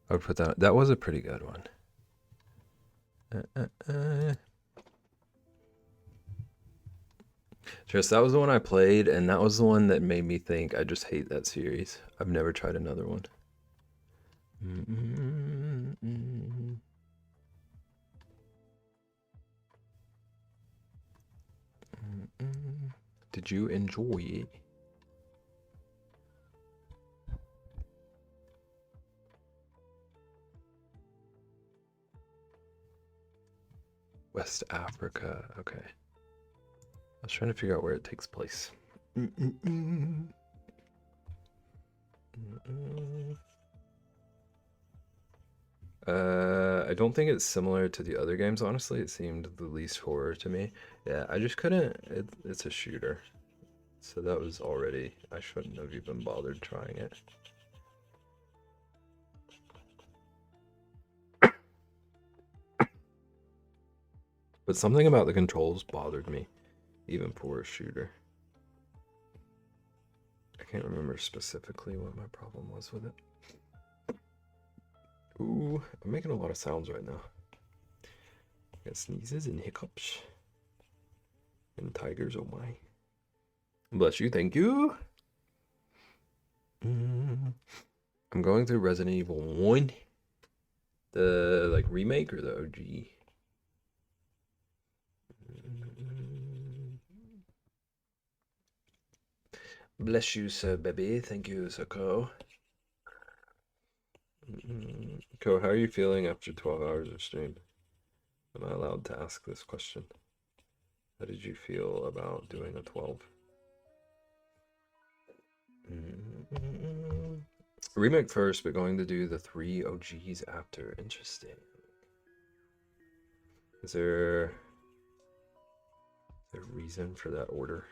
Speaker 1: I would put that. That was a pretty good one. Just that was the one I played, and that was the one that made me think I just hate that series. I've never tried another one. Did you enjoy it? West Africa. Okay. I was trying to figure out where it takes place. I don't think it's similar to the other games, honestly. It seemed the least horror to me. Yeah, I just couldn't. It's a shooter. So that was already. I shouldn't have even bothered trying it. But something about the controls bothered me, even for a shooter. I can't remember specifically what my problem was with it. Ooh, I'm making a lot of sounds right now. I got sneezes and hiccups. And tigers, oh my. Bless you, thank you. I'm going through Resident Evil 1. The, like, remake or the OG? Bless you, sir, baby. Thank you, sir, Co. Co, how are you feeling after 12 hours of stream? Am I allowed to ask this question? How did you feel about doing a 12? Remake first, but going to do the 3 OGs after. Interesting. Is there a reason for that order?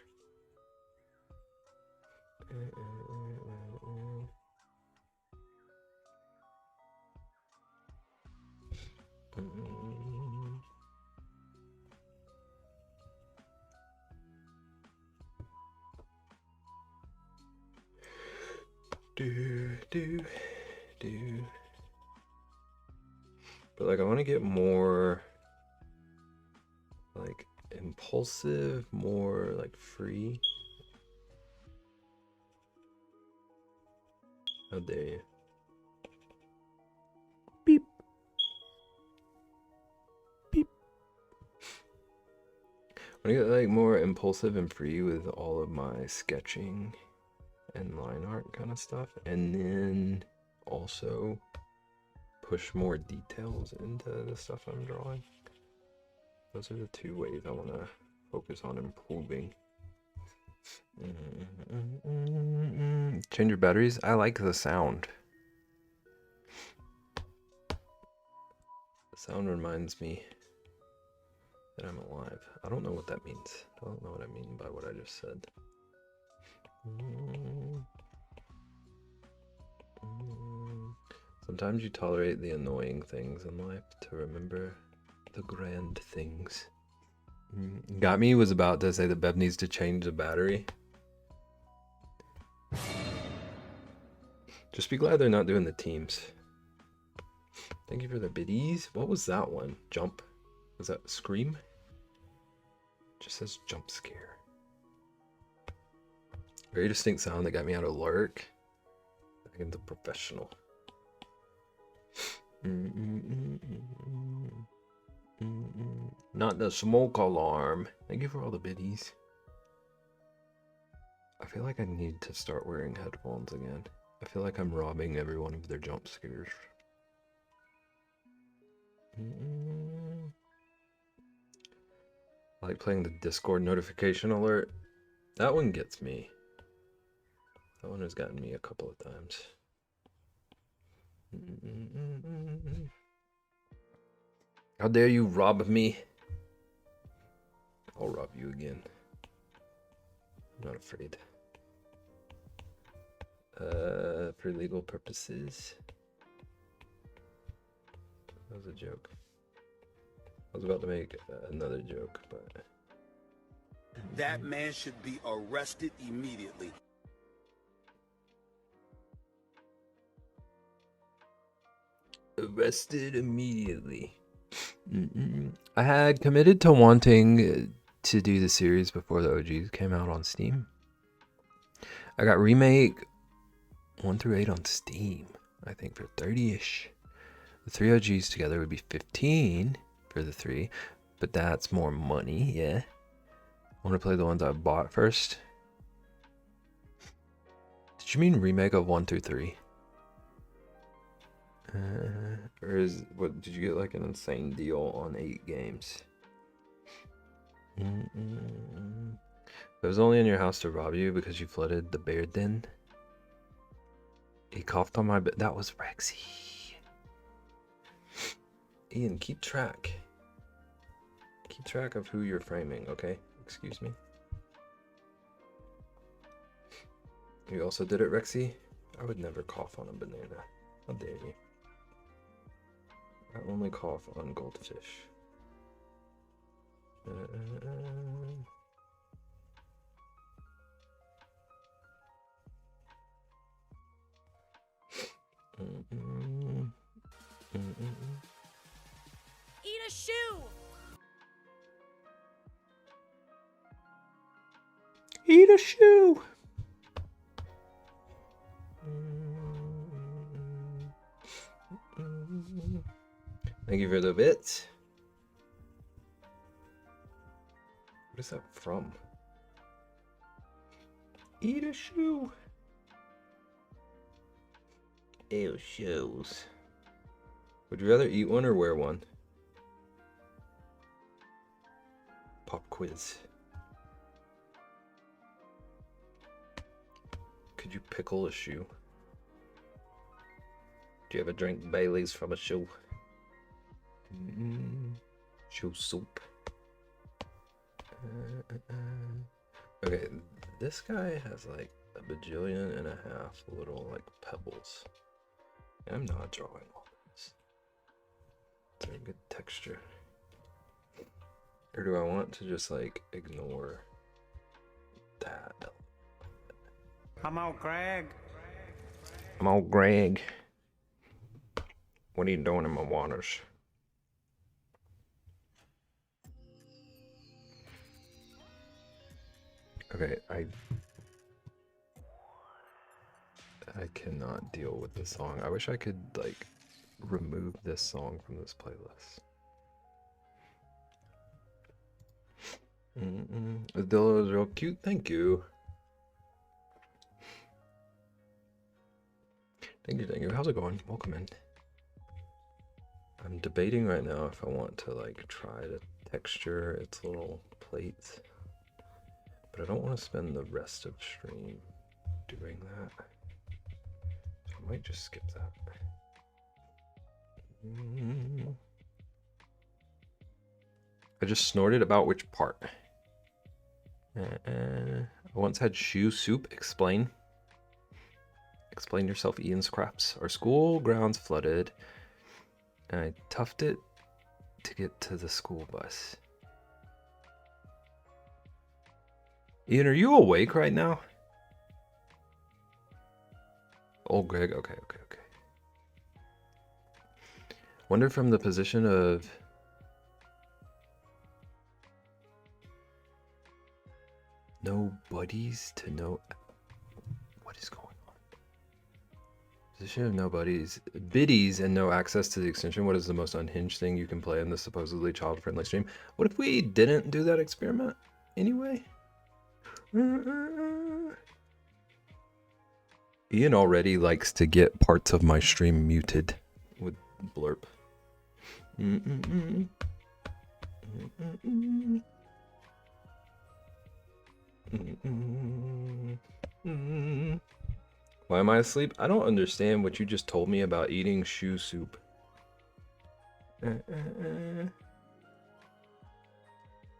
Speaker 1: But like I want to get more like impulsive, more like free. How dare you? Beep. Beep. I want to get like more impulsive and free with all of my sketching and line art kind of stuff, and then also push more details into the stuff I'm drawing. Those are the 2 ways I want to focus on improving. Change your batteries. I like the sound. The sound reminds me that I'm alive. I don't know what that means. I don't know what I mean by what I just said. Sometimes you tolerate the annoying things in life to remember the grand things. Got me was about to say that Bev needs to change the battery. Just be glad they're not doing the teams. Thank you for the biddies. What was that one? Jump? Was that Scream? Just says jump scare. Very distinct sound that got me out of lurk. Back into professional. Not the smoke alarm. Thank you for all the biddies. I feel like I need to start wearing headphones again. I feel like I'm robbing everyone of their jump scares. I like playing the Discord notification alert. That one gets me. That one has gotten me a couple of times. How dare you rob me? I'll rob you again. I'm not afraid. For legal purposes. That was a joke. I was about to make another joke, but...
Speaker 5: That man should be arrested immediately.
Speaker 1: Arrested immediately. I had committed to wanting to do the series before the OGs came out on Steam. I got remake 1 through 8 on Steam, I think for 30-ish. The 3 OGs together would be 15 for the 3, but that's more money, yeah. I want to play the ones I bought first. Did you mean remake of 1 through 3? Or is what? Did you get like an insane deal on 8 games? It was only in your house to rob you because you flooded the bear den. He coughed on my bed. That was Rexy. Ian, keep track. Keep track of who you're framing, okay? Excuse me. You also did it, Rexy? I would never cough on a banana. How dare you? I only cough on goldfish.
Speaker 2: Eat a shoe!
Speaker 1: Eat a shoe! Thank you for the bits. What is that from? Eat a shoe. Ew, shoes. Would you rather eat one or wear one? Pop quiz. Could you pickle a shoe? Do you ever drink Bailey's from a shoe? Shoe soup. Okay, this guy has like a bajillion and a half little like pebbles. I'm not drawing all this. Is there a good texture? Or do I want to just like ignore that?
Speaker 3: I'm out, Greg.
Speaker 1: I'm all Greg. What are you doing in my waters? Okay, I cannot deal with this song. I wish I could like remove this song from this playlist. Adillo is real cute. Thank you. Thank you. How's it going? Welcome in. I'm debating right now if I want to like try to texture its little plates, but I don't want to spend the rest of stream doing that. So I might just skip that. I just snorted about which part. I once had shoe soup. Explain. Explain yourself, Ian Scraps. Our school grounds flooded, and I toughed it to get to the school bus. Ian, are you awake right now? Old Greg, okay. Wonder from the position of no buddies to no... What is going on? Position of no buddies. Biddies and no access to the extension. What is the most unhinged thing you can play in this supposedly child-friendly stream? What if we didn't do that experiment anyway? Ian already likes to get parts of my stream muted with blurp. Why am I asleep? I don't understand what you just told me about eating shoe soup.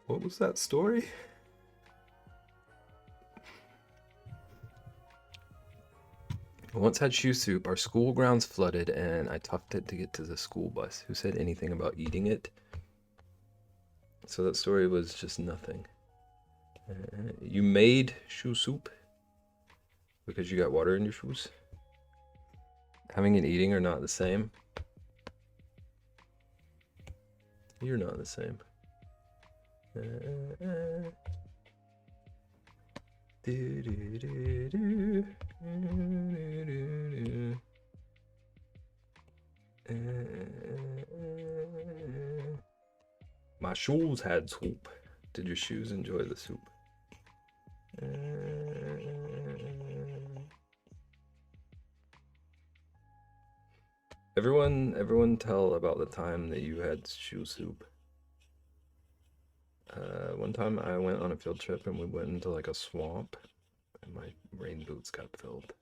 Speaker 1: What was that story? I once had shoe soup. Our school grounds flooded, and I toughed it to get to the school bus. Who said anything about eating it? So that story was just nothing. You made shoe soup because you got water in your shoes? Having and eating are not the same. You're not the same. My shoes had soup. Did your shoes enjoy the soup? Everyone tell about the time that you had shoe soup. One time I went on a field trip and we went into like a swamp and my rain boots got filled.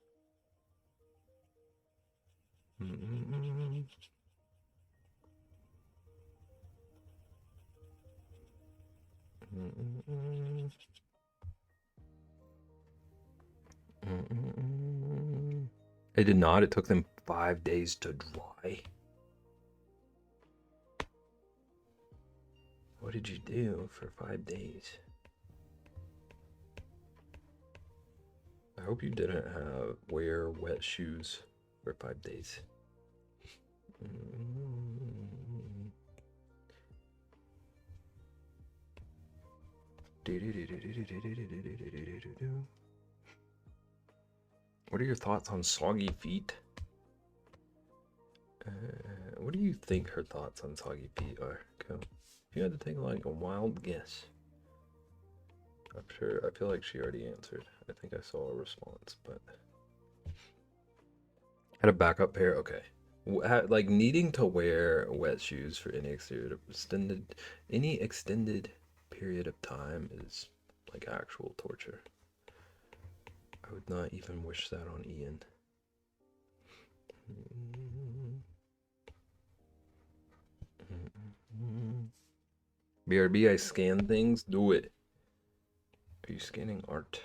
Speaker 1: It did not. It took them 5 days to dry. What did you do for 5 days? I hope you didn't wear wet shoes for 5 days. What are your thoughts on soggy feet? What do you think her thoughts on soggy feet are? Go. If you had to take like a wild guess. I feel like she already answered. I think I saw a response, but had a backup pair. Okay, like needing to wear wet shoes for any extended period of time is like actual torture. I would not even wish that on Ian. BRB, I scan things. Do it. Are you scanning art?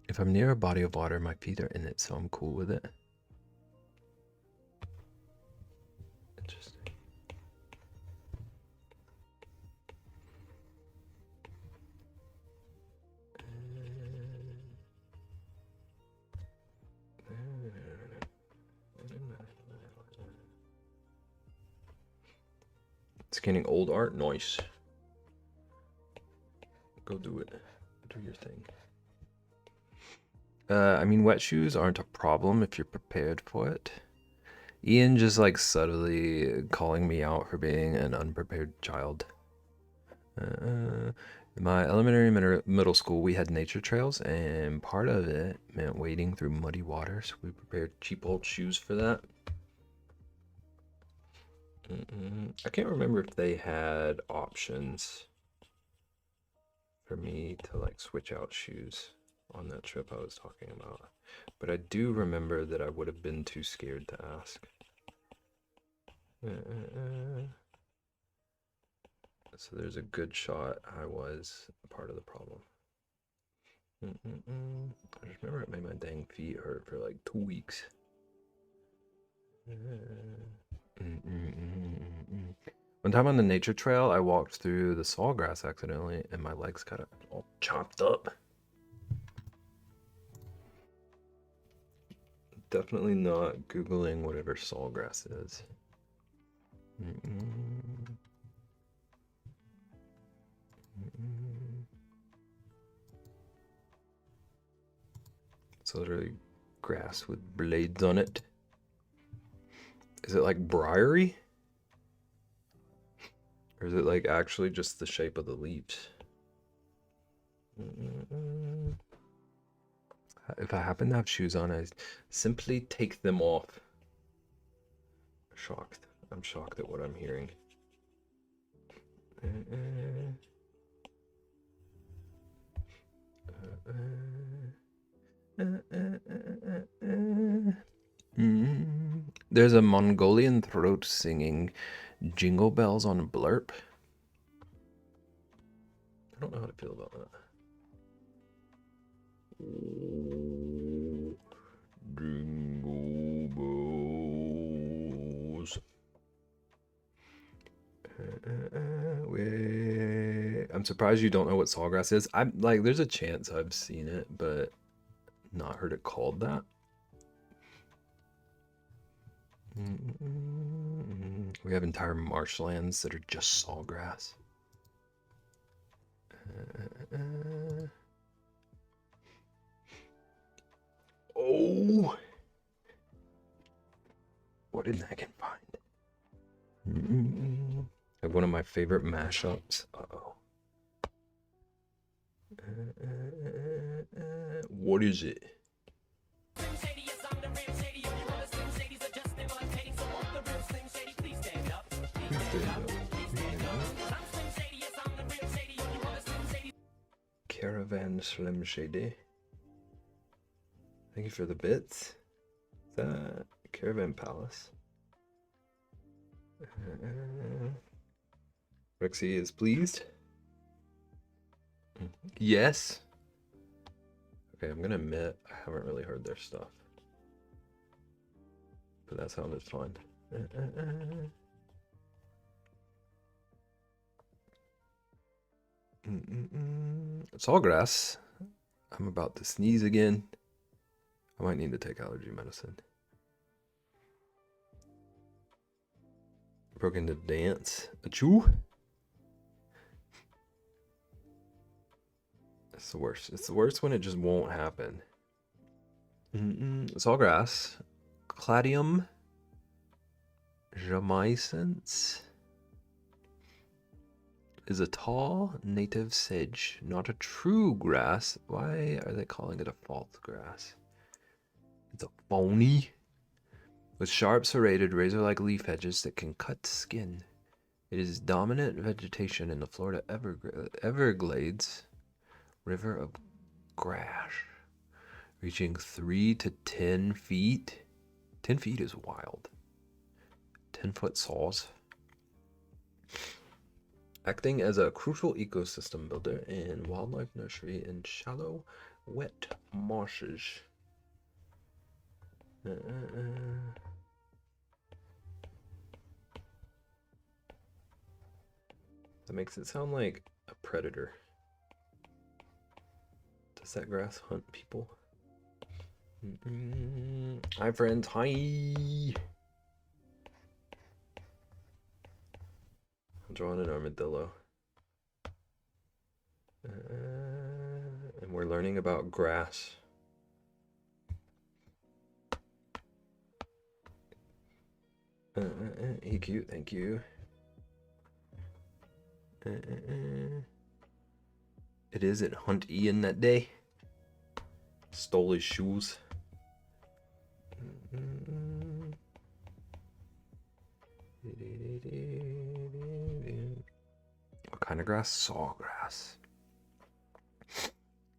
Speaker 1: If I'm near a body of water, my feet are in it, so I'm cool with it. Interesting. Scanning old art, nice. Go do it. Do your thing. I mean, wet shoes aren't a problem if you're prepared for it. Ian just like subtly calling me out for being an unprepared child. In my elementary middle school, we had nature trails, and part of it meant wading through muddy water, so we prepared cheap old shoes for that. I can't remember if they had options for me to like switch out shoes on that trip I was talking about, but I do remember that I would have been too scared to ask. So there's a good shot I was a part of the problem. I just remember it made my dang feet hurt for like 2 weeks. One time on the nature trail, I walked through the sawgrass accidentally, and my legs got all chopped up. Definitely not Googling whatever sawgrass is. It's literally grass with blades on it. Is it like briary? Or is it like actually just the shape of the leaves? If I happen to have shoes on, I simply take them off. Shocked. I'm shocked at what I'm hearing. There's a Mongolian throat singing Jingle Bells on Blurp. don't know how to feel about that. Jingle bells. I'm surprised you don't know what sawgrass is. I'm like, there's a chance I've seen it, but not heard it called that. We have entire marshlands that are just sawgrass. Oh, what did I can find? Have one of my favorite mashups. Uh-oh. What is it? Caravan Slim Shady. Thank you for the bits. Is that Caravan Palace? Rexy is pleased. Yes. Okay, I'm gonna admit I haven't really heard their stuff, but that sounded fun. Sawgrass. I'm about to sneeze again. I might need to take allergy medicine. Broke into dance. Achoo. It's the worst. It's the worst when it just won't happen. Sawgrass. Cladium jamaicens is a tall native sedge, not a true grass. Why are they calling it a false grass? It's a phony. With sharp, serrated, razor-like leaf edges that can cut skin. It is dominant vegetation in the Florida Everglades River of Grass, reaching 3 to 10 feet. 10 feet is wild. 10-foot saws. Acting as a crucial ecosystem builder and wildlife nursery in shallow, wet marshes. That makes it sound like a predator. Does that grass hunt people? Hi, friends. Hi. I'm drawing an armadillo. And we're learning about grass. He cute, thank you. It is at Hunt Ian that day. Stole his shoes. What kind of grass? Sawgrass.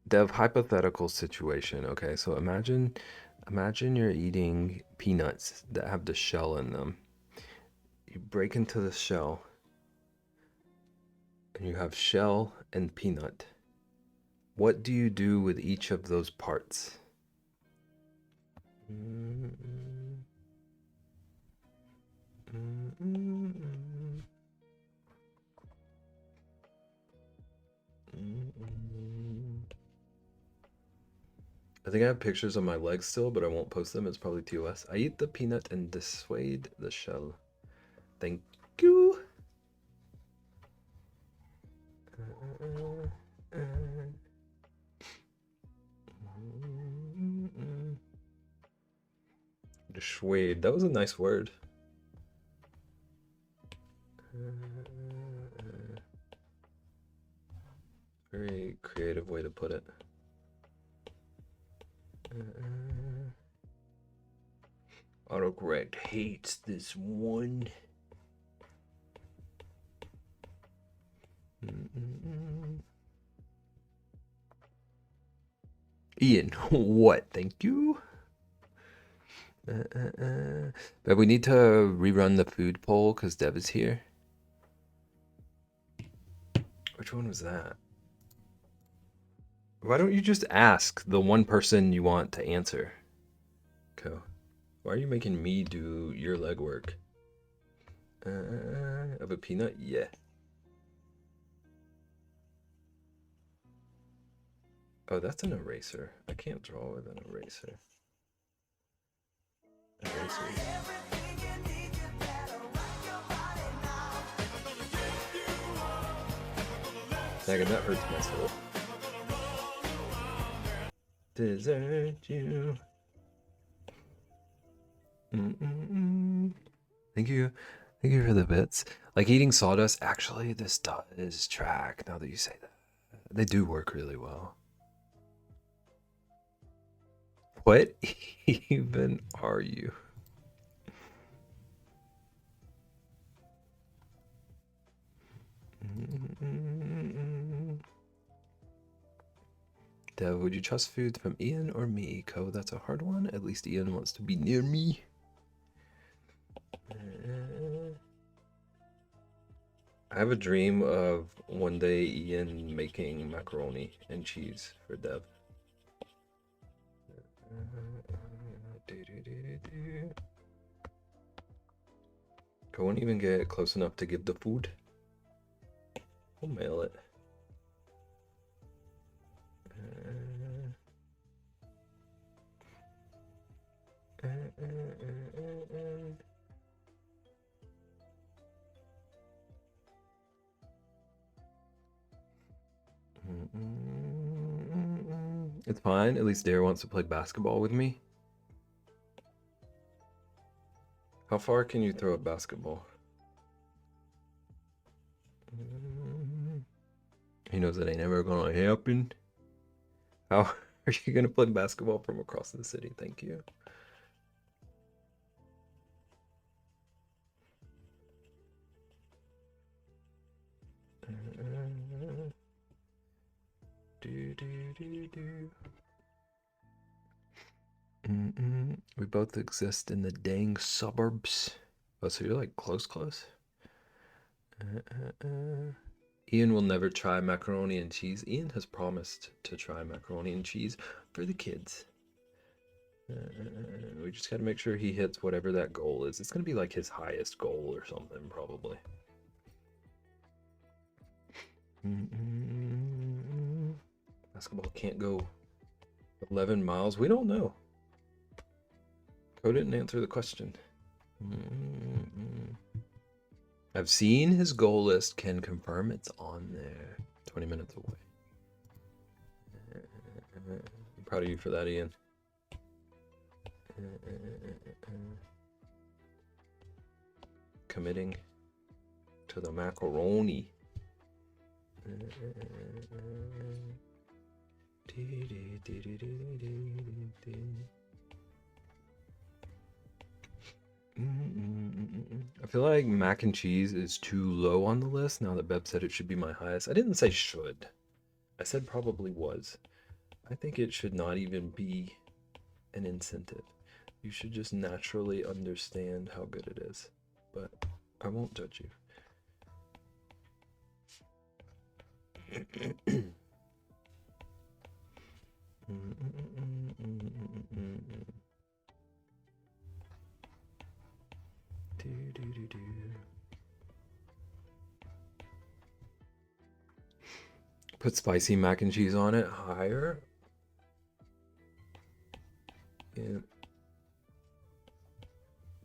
Speaker 1: Dev, hypothetical situation. Okay, so imagine you're eating peanuts that have the shell in them. You break into the shell, and you have shell and peanut. What do you do with each of those parts? I think I have pictures of my legs still, but I won't post them. It's probably TOS. I eat the peanut and dissuade the shell. Thank you. Dissuade. That was a nice word. Very creative way to put it. Autocorrect hates this one. Ian, what? Thank you. But we need to rerun the food poll because Dev is here. Which one was that? Why don't you just ask the one person you want to answer? Co. Why are you making me do your legwork? Of a peanut? Yeah. Oh, that's an eraser. I can't draw with an eraser. Erasers. Dang, that hurts my soul. Desert you. Thank you. Thank you for the bits. Like eating sawdust, actually, this does track now that you say that. They do work really well. What even are you? Dev, would you trust food from Ian or me? Co, that's a hard one. At least Ian wants to be near me. I have a dream of one day Ian making macaroni and cheese for Dev. I won't even get close enough to give the food. We'll mail it. It's fine. At least Dare wants to play basketball with me. How far can you throw a basketball? He knows it ain't ever gonna happen. How are you gonna play basketball from across the city? Thank you. We both exist in the dang suburbs. Oh, so you're like close. Ian will never try macaroni and cheese. Ian has promised to try macaroni and cheese for the kids. We just gotta make sure he hits whatever that goal is. It's gonna be like his highest goal or something, probably. Basketball can't go 11 miles. We don't know. Co didn't answer the question. I've seen his goal list. Can confirm it's on there. 20 minutes away. I'm proud of you for that, Ian. Committing to the macaroni. I feel like mac and cheese is too low on the list now that Beb said it should be my highest. I didn't say should. I said probably was. I think it should not even be an incentive. You should just naturally understand how good it is. But I won't judge you. Put spicy mac and cheese on it higher.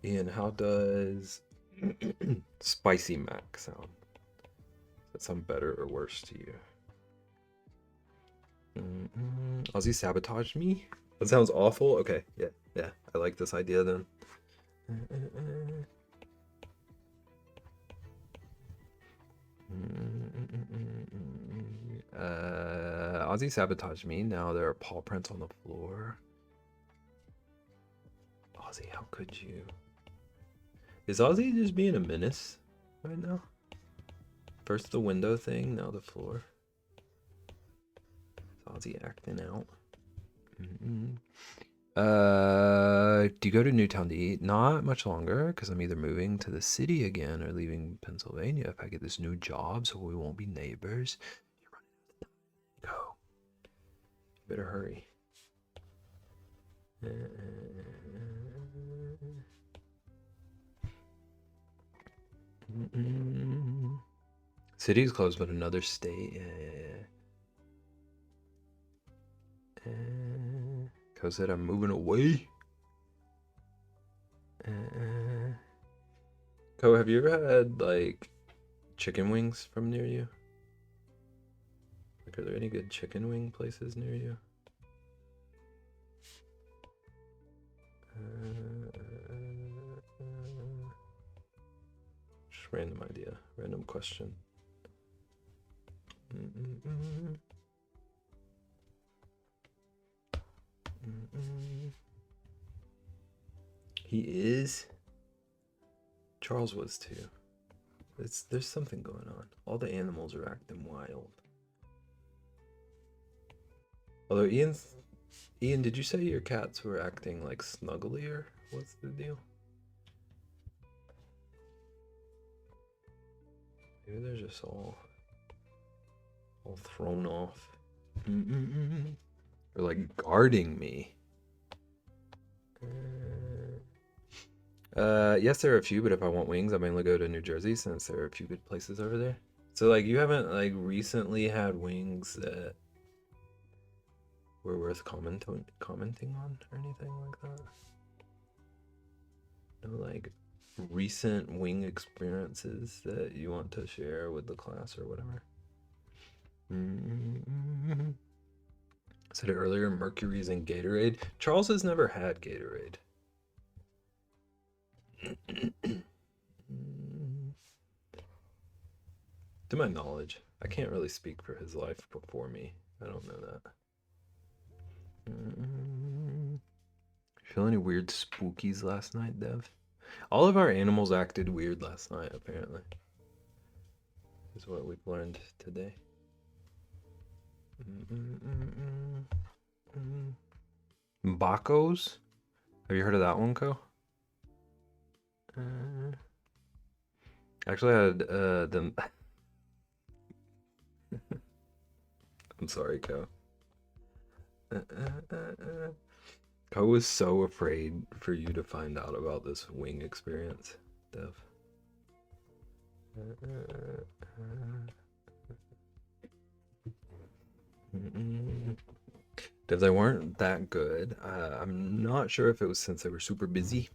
Speaker 1: Ian, how does spicy mac sound? Does that sound better or worse to you? Ozzy sabotaged me? That sounds awful. Okay, yeah. I like this idea then. Ozzy sabotaged me. Now there are paw prints on the floor. Ozzy, how could you? Is Ozzy just being a menace right now? First the window thing, now the floor. Is Ozzy acting out? Do you go to Newtown to eat? Not much longer, because I'm either moving to the city again or leaving Pennsylvania if I get this new job, so we won't be neighbors. Go. Better hurry. City's closed, but another state. Cause said I'm moving away. Co, have you ever had like chicken wings from near you? Like, are there any good chicken wing places near you? Just random idea, random question. He is. Charles was too. There's something going on. All the animals are acting wild. Although Ian, did you say your cats were acting like snugglier? What's the deal? Maybe they're just all thrown off. Or like guarding me. Yes, there are a few, but if I want wings, I mainly go to New Jersey since there are a few good places over there. So like you haven't like recently had wings that were worth commenting on or anything like that? No like recent wing experiences that you want to share with the class or whatever? I said it earlier, Mercury's and Gatorade. Charles has never had Gatorade. To my knowledge, I can't really speak for his life before me. I don't know that. Feel any weird spookies last night, Dev? All of our animals acted weird last night, apparently. Is what we've learned today. Mbakos? Have you heard of that one, Ko? Actually, I had them. I'm sorry, Ko. Ko was so afraid for you to find out about this wing experience, Dev. Dev, they weren't that good. I'm not sure if it was since they were super busy.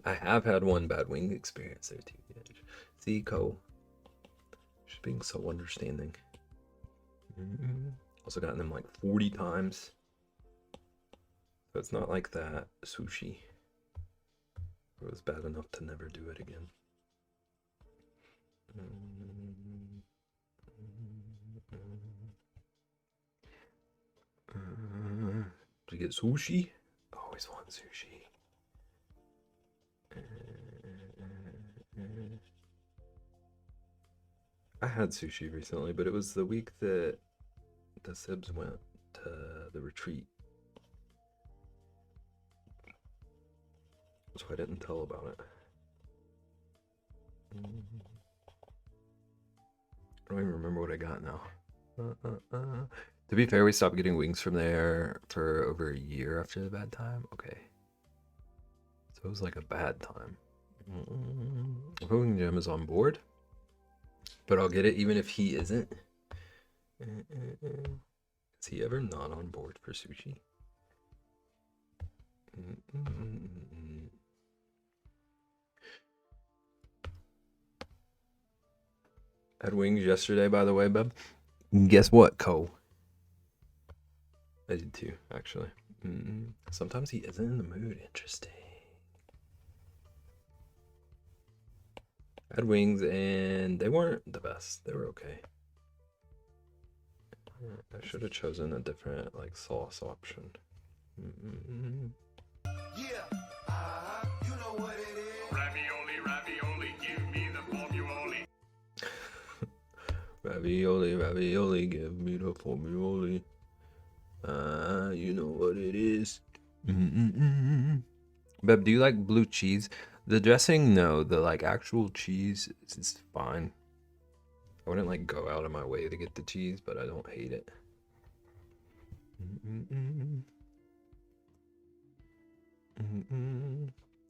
Speaker 1: I have had one bad wing experience there too. See, Ko, she's being so understanding. Also gotten them like 40 times. So it's not like that sushi. It was bad enough to never do it again. Did you get sushi? I always want sushi. I had sushi recently, but it was the week that the Sibs went to the retreat. So I didn't tell about it. I don't even remember what I got now. To be fair, we stopped getting wings from there for over a year after the bad time. Okay. So it was like a bad time. I'm hoping Jim is on board. But I'll get it even if he isn't. Is he ever not on board for sushi? Had wings yesterday, by the way, bub. Guess what, Ko? I did too, actually. Sometimes he isn't in the mood. Interesting. I had wings and they weren't the best. They were okay. I should have chosen a different like sauce option.
Speaker 3: Yeah, you know what it is. Ravioli, ravioli, give me the formula.
Speaker 1: Ravioli, ravioli, give me the formula. You know what it is. Beb, do you like blue cheese? The dressing, no. The like actual cheese is fine. I wouldn't like go out of my way to get the cheese, but I don't hate it.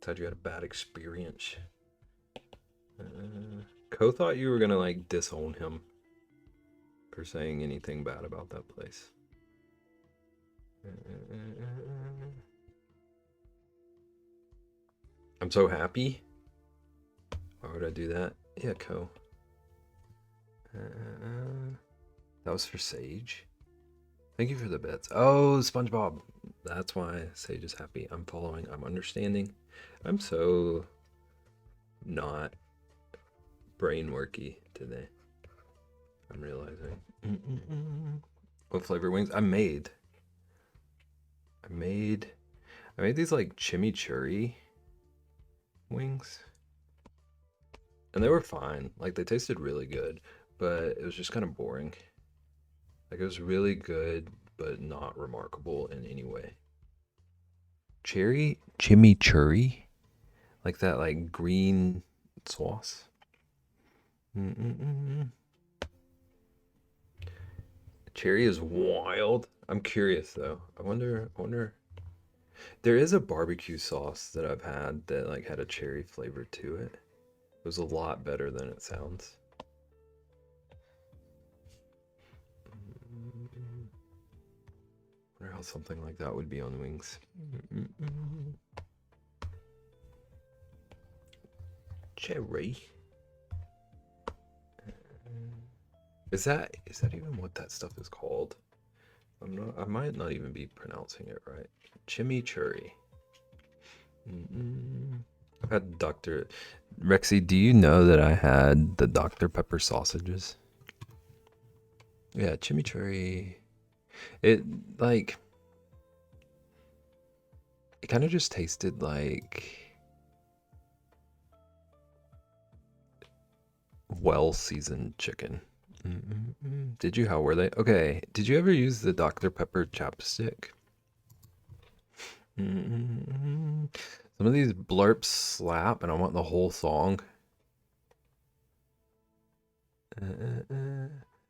Speaker 1: Thought you had a bad experience. Co thought you were gonna like disown him for saying anything bad about that place. I'm so happy. Why would I do that? Yeah, Co. That was for Sage. Thank you for the bits. Oh, SpongeBob. That's why Sage is happy. I'm following. I'm understanding. I'm so not brain worky today. I'm realizing. What flavor wings? I made these like chimichurri wings. And they were fine. Like they tasted really good, but it was just kind of boring. Like it was really good, but not remarkable in any way. Cherry chimichurri? Like that like green sauce. Cherry is wild. I'm curious though. I wonder there is a barbecue sauce that I've had that like had a cherry flavor to it. It was a lot better than it sounds. Wonder how something like that would be on wings. Cherry. Is that even what that stuff is called? I might not even be pronouncing it right. Chimichurri. I've had Dr. Rexy, do you know that I had the Dr. Pepper sausages? Yeah, chimichurri. It like it kind of just tasted like well-seasoned chicken. Did you? How were they? Okay. Did you ever use the Dr. Pepper chapstick? Some of these blurps slap, and I want the whole song.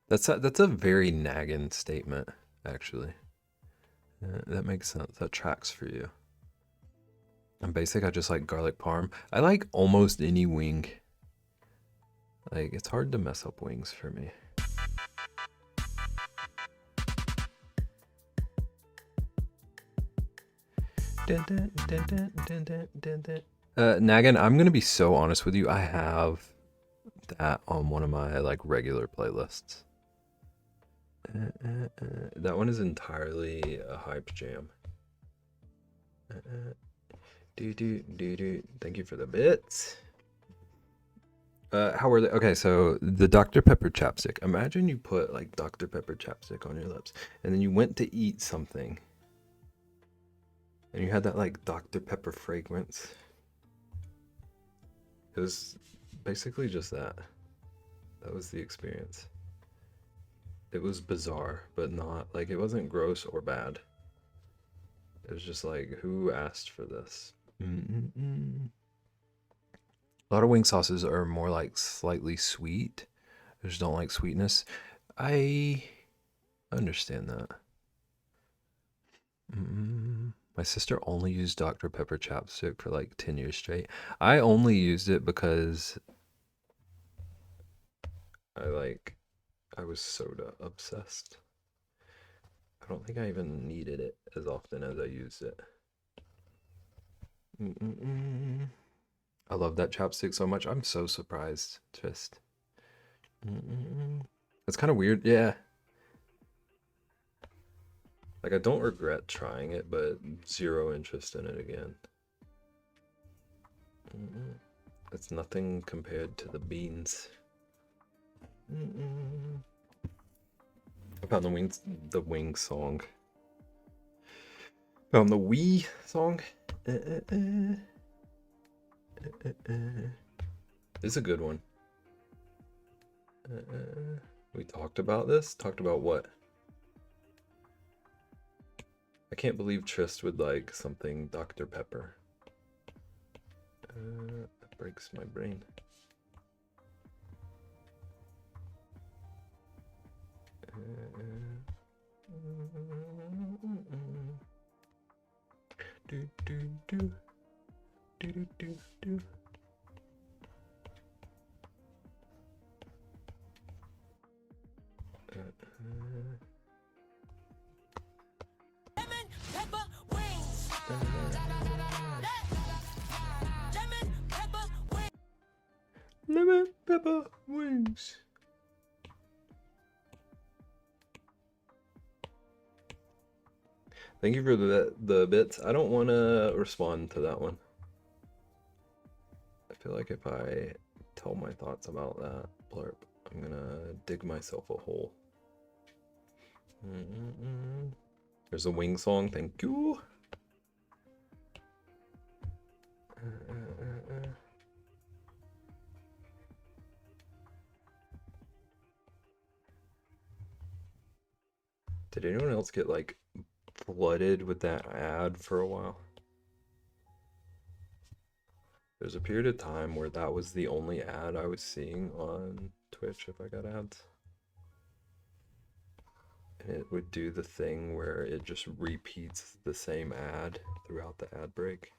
Speaker 1: That's a very nagging statement, actually. That makes sense. That tracks for you. I'm basic. I just like garlic parm. I like almost any wing. Like it's hard to mess up wings for me. Nagan, I'm gonna be so honest with you. I have that on one of my like regular playlists. That one is entirely a hype jam. Thank you for the bits. How are they? Okay, so the Dr. Pepper chapstick. Imagine you put like Dr. Pepper chapstick on your lips, and then you went to eat something, and you had that like Dr. Pepper fragrance. It was basically just that. That was the experience. It was bizarre, but not like it wasn't gross or bad. It was just like, who asked for this? A lot of wing sauces are more like slightly sweet. I just don't like sweetness. I understand that. My sister only used Dr. Pepper chapstick for like 10 years straight. I only used it because I was soda obsessed. I don't think I even needed it as often as I used it. I love that chapstick so much. I'm so surprised. Just. It's kind of weird. Yeah. Like, I don't regret trying it, but zero interest in it again. It's nothing compared to the beans. I found the wing song. Found the Wii song. It's a good one. We talked about this? Talked about what? I can't believe Trist would like something Dr. Pepper. That breaks my brain. Do do do do do do do.
Speaker 2: Lemon pepper wings. Lemon pepper wings.
Speaker 1: Lemon pepper wings. Thank you for the bits. I don't want to respond to that one. I feel like if I tell my thoughts about that blurb, I'm gonna dig myself a hole. There's a wing song. Thank you. Did anyone else get like flooded with that ad for a while? There's a period of time where that was the only ad I was seeing on Twitch if I got ads. And it would do the thing where it just repeats the same ad throughout the ad break.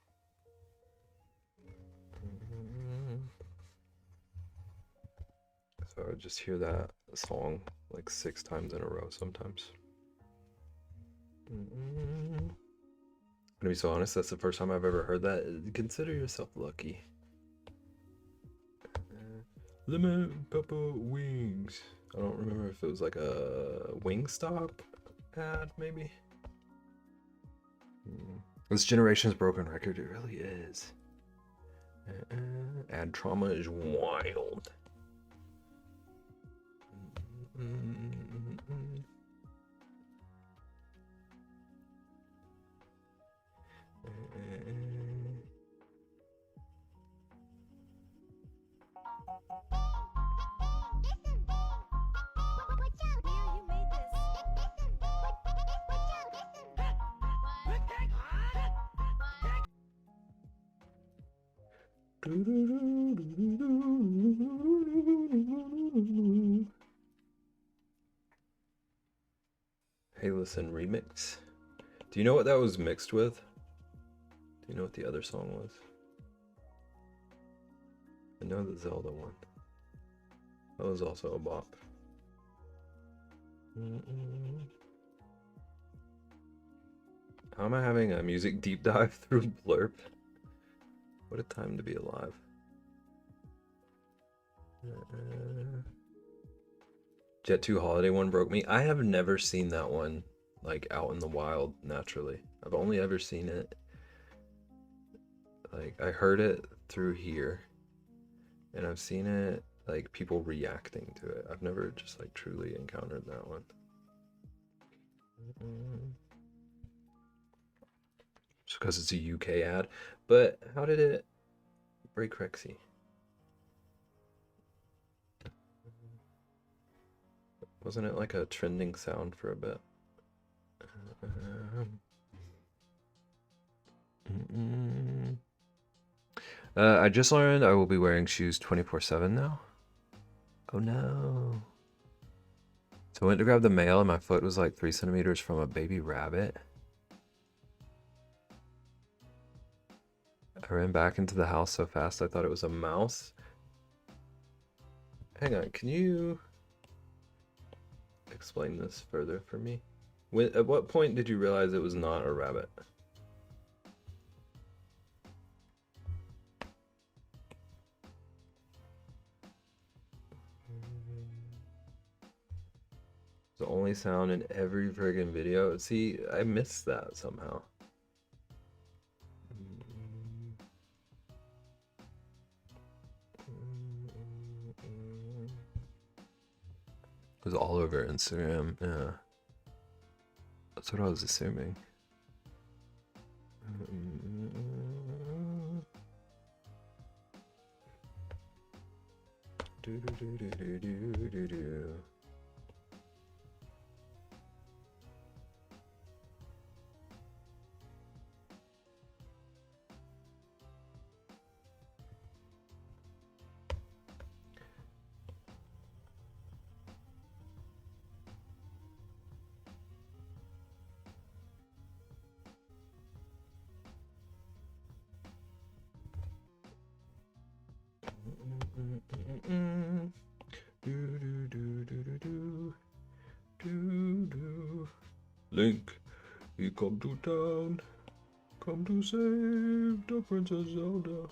Speaker 1: So I would just hear that song like 6 times in a row sometimes. I'm gonna be so honest, that's the first time I've ever heard that. Consider yourself lucky. Lemon pepper wings. I don't remember if it was like a Wingstop ad, maybe. This generation's broken record, it really is. Ad trauma is wild. Hey, listen, remix. Do you know what that was mixed with? Do you know what the other song was? I know the Zelda one. That was also a bop. How am I having a music deep dive through Blurb? What a time to be alive. Jet 2 Holiday one broke me. I have never seen that one like out in the wild naturally. I've only ever seen it like I heard it through here and I've seen it like people reacting to it. I've never just like truly encountered that one. Just because it's a UK ad. But how did it break Rexy? Wasn't it like a trending sound for a bit? I just learned I will be wearing shoes 24/7 now. Oh no. So I went to grab the mail and my foot was like 3 centimeters from a baby rabbit. I ran back into the house so fast I thought it was a mouse. Hang on, can you explain this further for me? At what point did you realize it was not a rabbit? The only sound in every friggin' video. See, I missed that somehow. It was all over Instagram, yeah. That's what I was assuming. Do, do, do, do, do, do. Do, do. Link, you come to town. Come to save the Princess Zelda.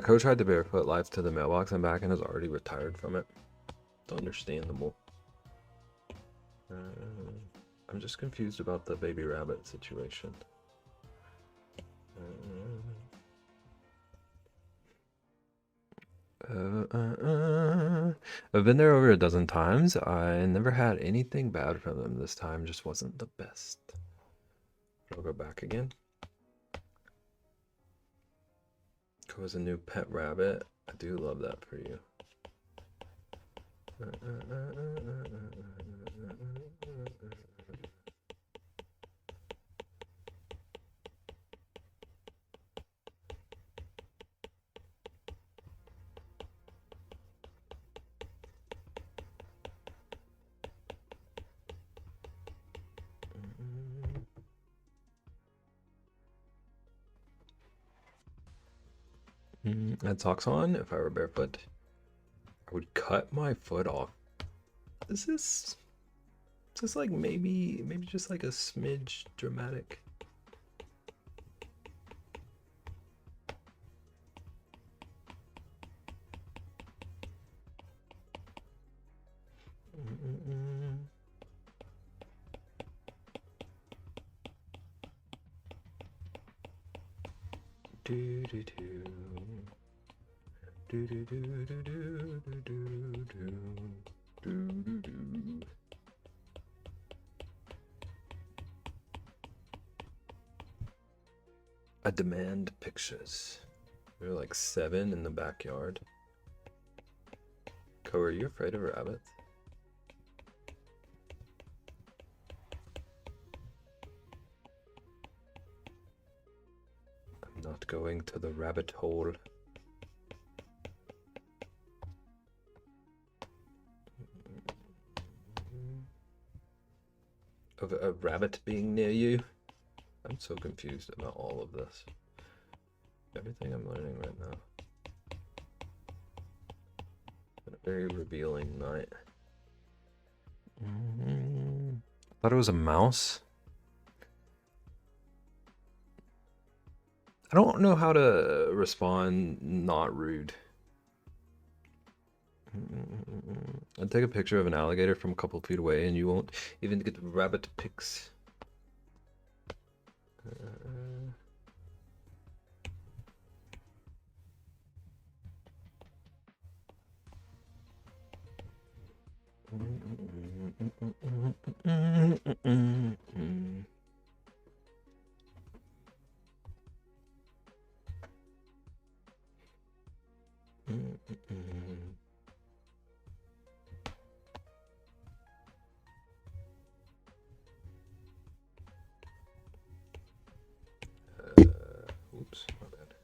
Speaker 1: Coach tried to barefoot life to the mailbox and back and is already retired from it. It's understandable. I'm just confused about the baby rabbit situation. I've been there over a dozen times. I never had anything bad from them. This time just wasn't the best. I'll go back again. Was a new pet rabbit. I do love that for you. I had socks on. If I were barefoot, I would cut my foot off. Is this like maybe just like a smidge dramatic? Do do do. Do do do do do do do do do do. I demand pictures. There are like 7 in the backyard. Co, are you afraid of rabbits? I'm not going to the rabbit hole. Of a rabbit being near you? I'm so confused about all of this. Everything I'm learning right now. Been a very revealing night. Thought it was a mouse. I don't know how to respond not rude. I'd take a picture of an alligator from a couple feet away and you won't even get rabbit pics. Oops, my bad.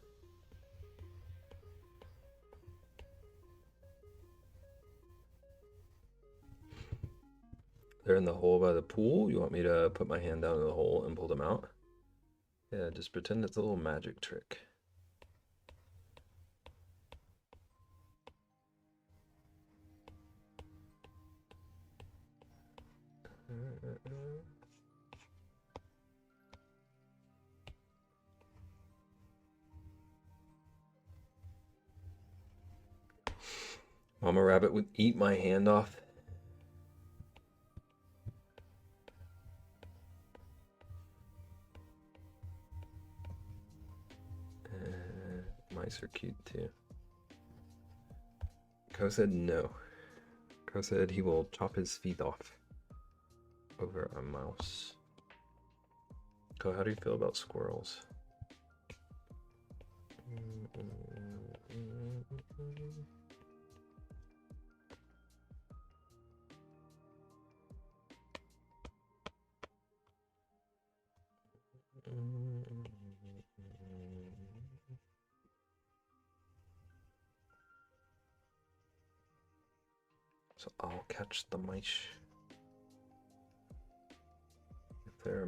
Speaker 1: They're in the hole by the pool. You want me to put my hand down in the hole and pull them out? Yeah, just pretend it's a little magic trick. Mama Rabbit would eat my hand off. Mice are cute too. Ko said no. Ko said he will chop his feet off over a mouse. Ko, how do you feel about squirrels? So I'll catch the mice. If there are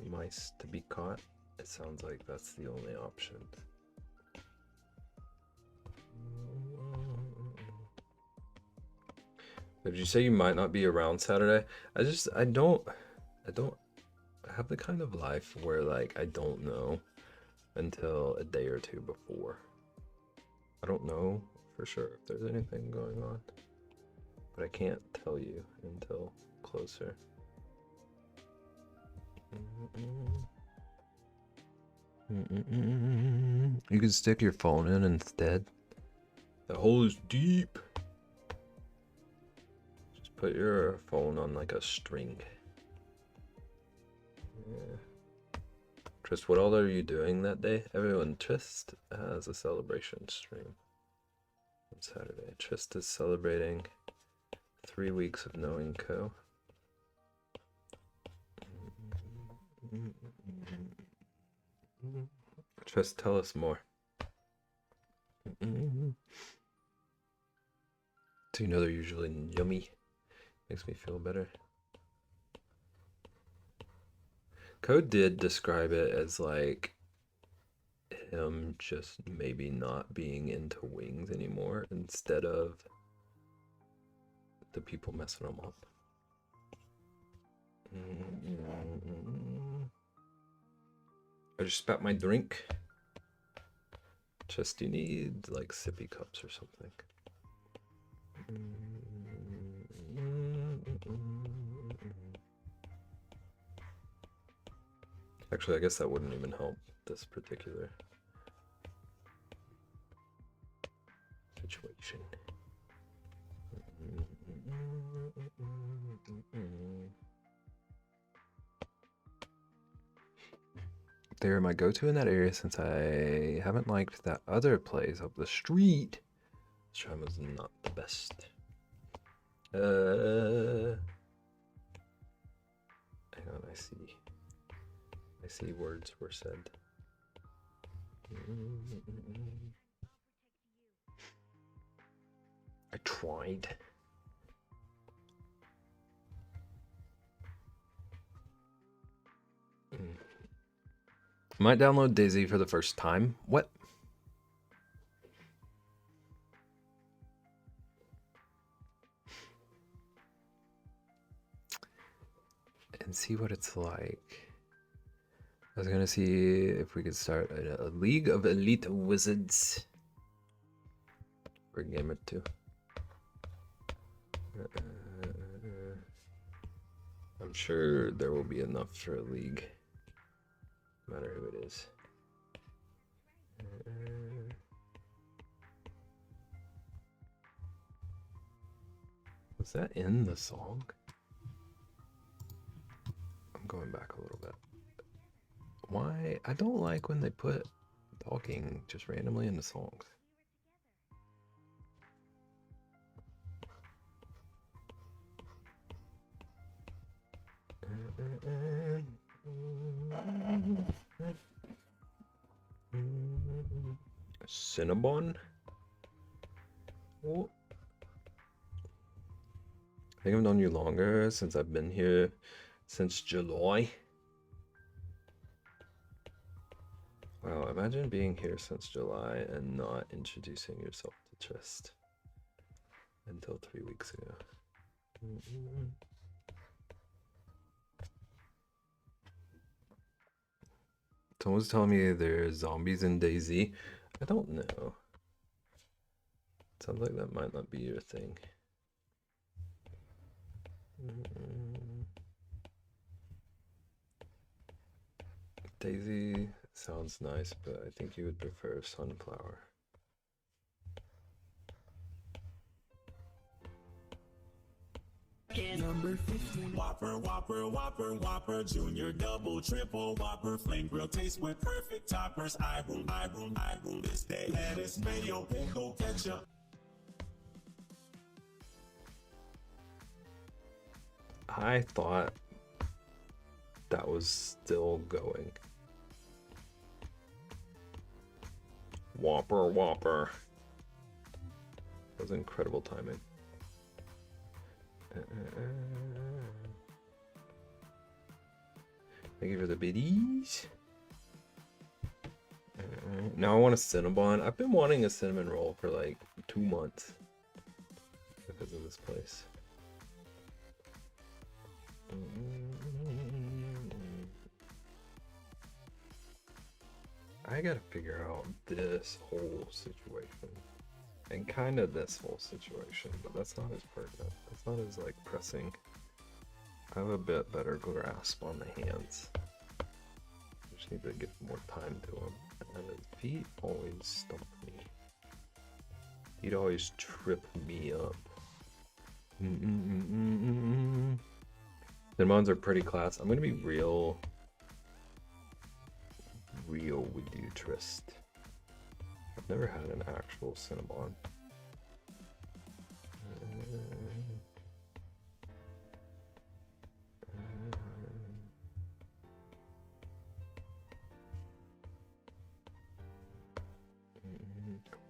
Speaker 1: mice to be caught, it sounds like that's the only option. Did you say you might not be around Saturday? I don't have the kind of life where like I don't know until a day or two before. I don't know for sure if there's anything going on, but I can't tell you until closer. You can stick your phone in instead. The hole is deep. Just put your phone on like a string. Yeah. Trist, what all are you doing that day? Everyone, Trist has a celebration stream on Saturday. Trist is celebrating 3 weeks of knowing Co. Trist, tell us more. Do you know they're usually yummy? Makes me feel better. Code did describe it as like him just maybe not being into wings anymore instead of the people messing him up. I just spat my drink. Just you need like sippy cups or something. Actually, I guess that wouldn't even help this particular situation. They're my go-to in that area since I haven't liked that other place up the street. This time was not the best. Hang on, I see words were said. I tried. Might download Daisy for the first time. What? And see what it's like. I was gonna see if we could start a League of Elite Wizards for a game or two. I'm sure there will be enough for a league, no matter who it is. Was that in the song? I'm going back a little bit. Why? I don't like when they put talking just randomly into songs. Cinnabon? Oh. I think I've known you longer since I've been here since July. Wow, imagine being here since July and not introducing yourself to Trist until 3 weeks ago. Someone's telling me there's zombies in DayZ. I don't know. Sounds like that might not be your thing. Daisy sounds nice, but I think you would prefer Sunflower.
Speaker 3: Number 15, Whopper, Whopper, Whopper, Whopper, Junior, Double, Triple, Whopper, Flame Grill, taste with perfect toppers. I rule this day. Lettuce, mayo, pickle, ketchup.
Speaker 1: I thought that was still going. Whopper, Whopper. That was incredible timing. Thank you for the biddies. Now I want a Cinnabon. I've been wanting a cinnamon roll for like 2 months because of this place. I gotta figure out this whole situation. And kind of this whole situation, but that's not as pertinent. That's not as like pressing. I have a bit better grasp on the hands. Just need to give more time to them. And his feet always stump me. He'd always trip me up. Cinnamons are pretty class. I'm gonna be real with you, Trist. I've never had an actual Cinnabon.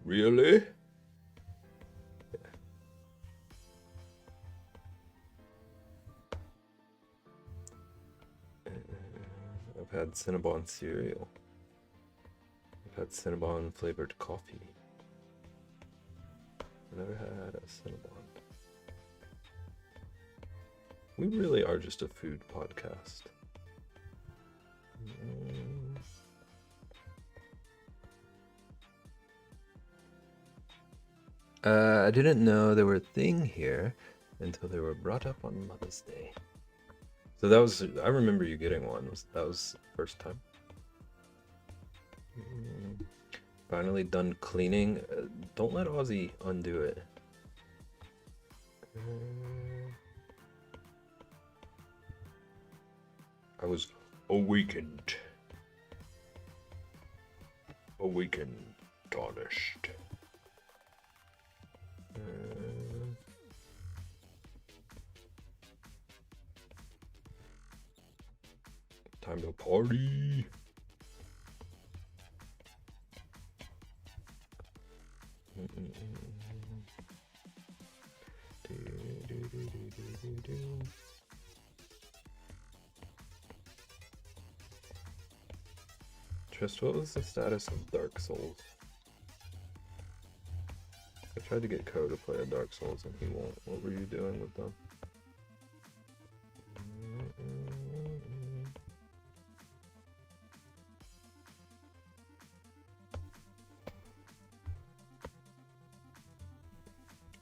Speaker 1: Really? I've had Cinnabon cereal. I've had Cinnabon flavored coffee. I've never had a Cinnabon. We really are just a food podcast. I didn't know they were a thing here until they were brought up on Mother's Day. So that was, I remember you getting one. That was the first time. Finally done cleaning. Don't let Ozzy undo it. I was awakened. Tarnished. Time to party. Trist, what was the status of Dark Souls? I tried to get Ko to play a Dark Souls and he won't. What were you doing with them?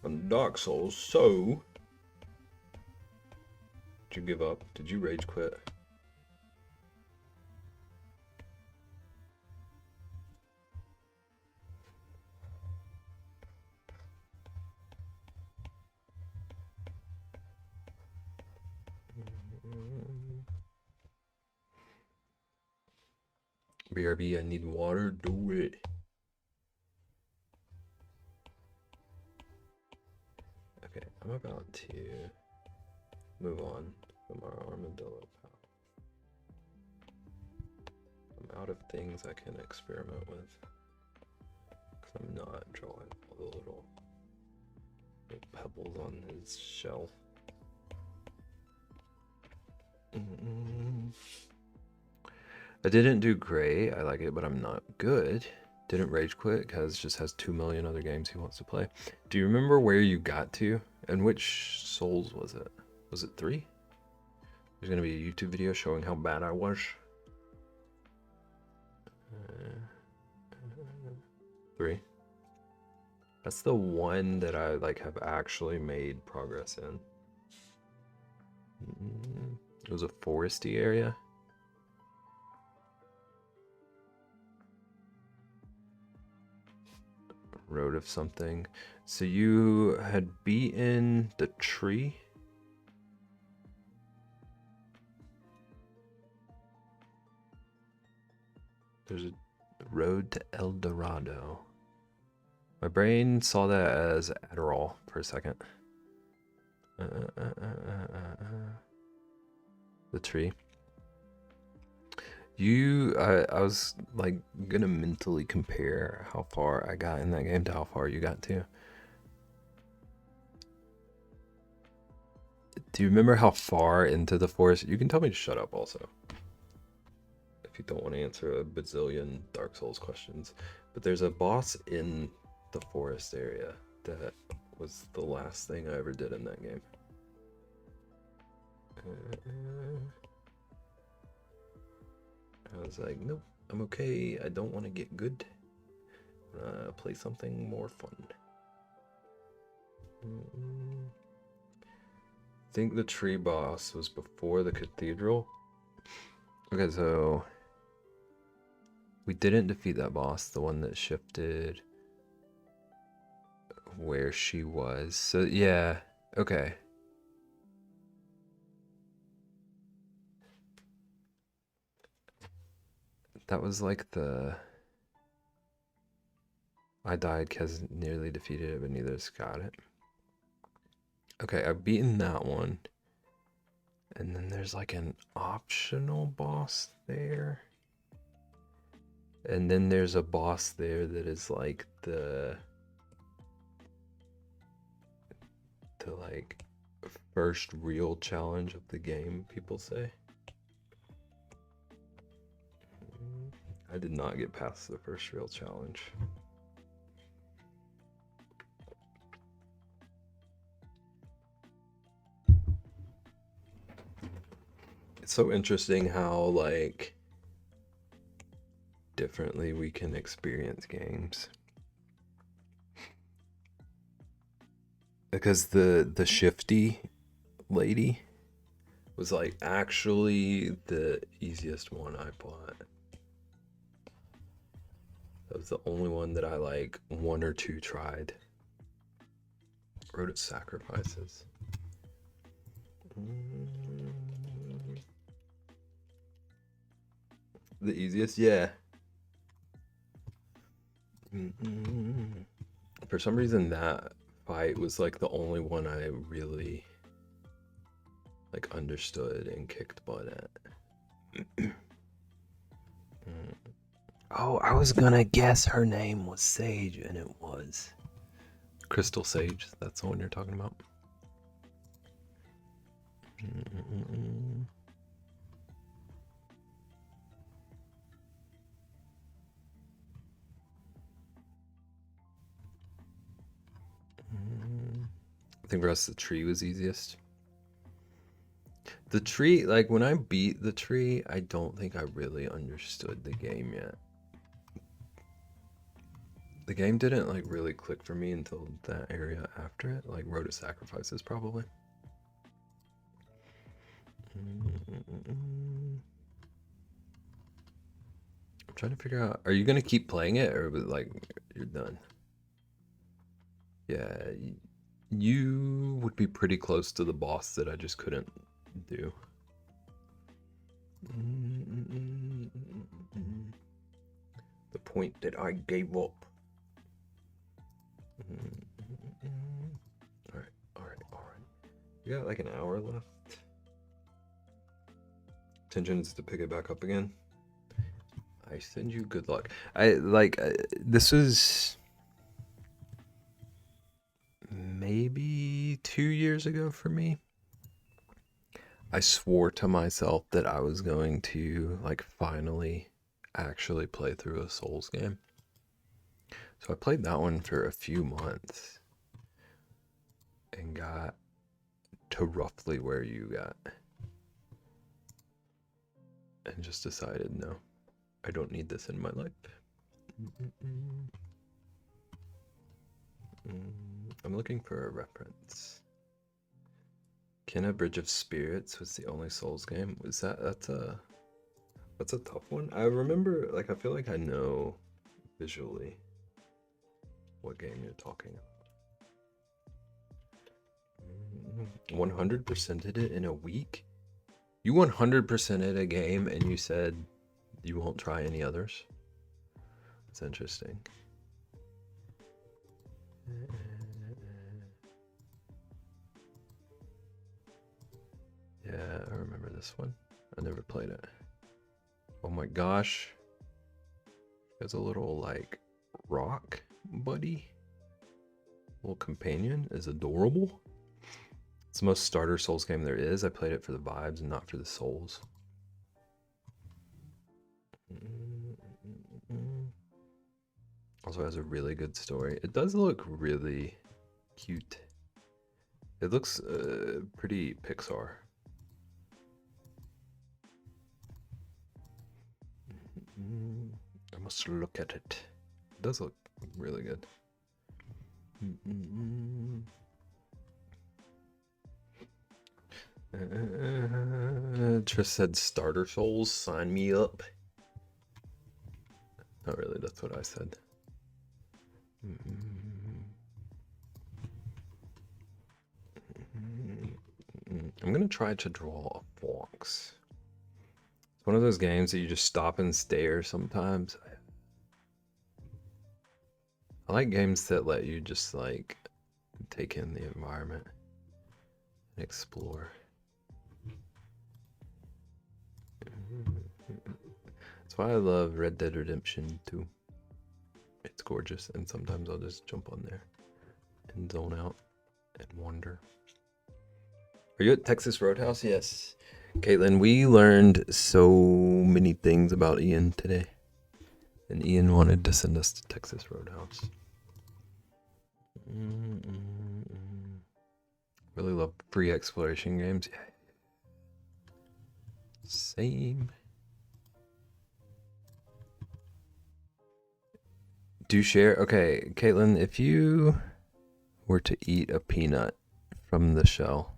Speaker 1: On Dark Souls, so... Did you give up? Did you rage quit? BRB, I need water, do it. Okay, I'm about to move on from our armadillo pal. I'm out of things I can experiment with. Because I'm not drawing all the little pebbles on his shell. I didn't do great. I like it, but I'm not good. Didn't rage quit because it just has 2 million other games he wants to play. Do you remember where you got to? And which Souls was it? Was it 3? There's going to be a YouTube video showing how bad I was. 3. That's the one that I like have actually made progress in. It was a foresty area. Road of something. So you had beaten the tree? There's a road to El Dorado. My brain saw that as Adderall for a second. The tree. I was like gonna mentally compare how far I got in that game to how far you got to. Do you remember how far into the forest? You can tell me to shut up also, if you don't want to answer a bazillion Dark Souls questions. But there's a boss in the forest area that was the last thing I ever did in that game. I was like, nope, I'm okay. I don't want to get good. Play something more fun. I think the tree boss was before the cathedral. Okay, so we didn't defeat that boss, the one that shifted where she was. So yeah, okay. That was like the... I died because nearly defeated it, but neither has got it. Okay, I've beaten that one. And then there's like an optional boss there. And then there's a boss there that is like the like first real challenge of the game, people say. I did not get past the first real challenge. It's so interesting how like differently we can experience games. Because the shifty lady was like actually the easiest one I bought. That was the only one that I like 1 or 2 tried. Road of Sacrifices. The easiest? Yeah. For some reason that fight was like the only one I really like understood and kicked butt at. Oh, I was gonna guess her name was Sage, and it was Crystal Sage. That's the one you're talking about. I think for us the tree was easiest. The tree, like when I beat the tree, I don't think I really understood the game yet. The game didn't like really click for me until that area after it, like Road of Sacrifices probably. I'm trying to figure out, are you gonna keep playing it or like you're done? Yeah, you would be pretty close to the boss that I just couldn't do. The point that I gave up. Alright. We got like an hour left. Intentions to pick it back up again. I send you good luck. This was maybe 2 years ago for me. I swore to myself that I was going to like finally actually play through a Souls game. So I played that one for a few months and got to roughly where you got. And just decided, no, I don't need this in my life. I'm looking for a reference. Kena Bridge of Spirits was the only Souls game. Was that's a tough one. I remember, like, I feel like I know visually what game you're talking about. 100%ed it in a week? You 100%ed a game and you said you won't try any others? That's interesting. Yeah, I remember this one. I never played it. Oh my gosh. There's a little like rock buddy. Little companion is adorable. It's the most starter Souls game there is. I played it for the vibes and not for the souls. Also has a really good story. It does look really cute. It looks pretty Pixar. I must look at it. It does look really good. Trish said starter souls, sign me up. Not really, that's what I said. I'm gonna try to draw a fox. It's one of those games that you just stop and stare sometimes. I like games that let you just like take in the environment and explore. That's why I love Red Dead Redemption 2. It's gorgeous, and sometimes I'll just jump on there and zone out and wander. Are you at Texas Roadhouse? Yes. Caitlin, we learned so many things about Ian today. And Ian wanted to send us to Texas Roadhouse. Really love free exploration games. Yeah. Same. Do share. Okay, Caitlin, if you were to eat a peanut from the shell,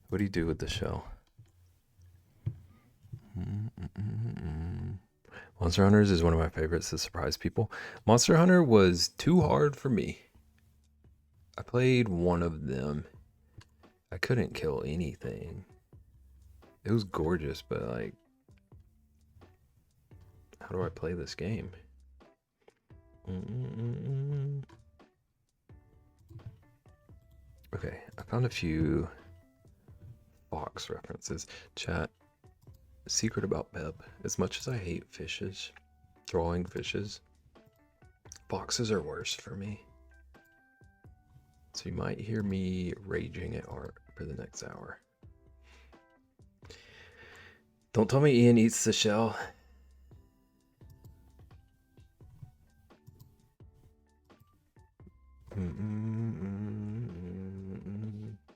Speaker 1: what do you do with the shell? Monster Hunters is one of my favorites to surprise people. Monster Hunter was too hard for me. I played one of them. I couldn't kill anything. It was gorgeous, but like, how do I play this game? Okay, I found a few Fox references. Chat, secret about Beb. As much as I hate fishes, drawing fishes, foxes are worse for me. So you might hear me raging at art for the next hour. Don't tell me Ian eats the shell. Do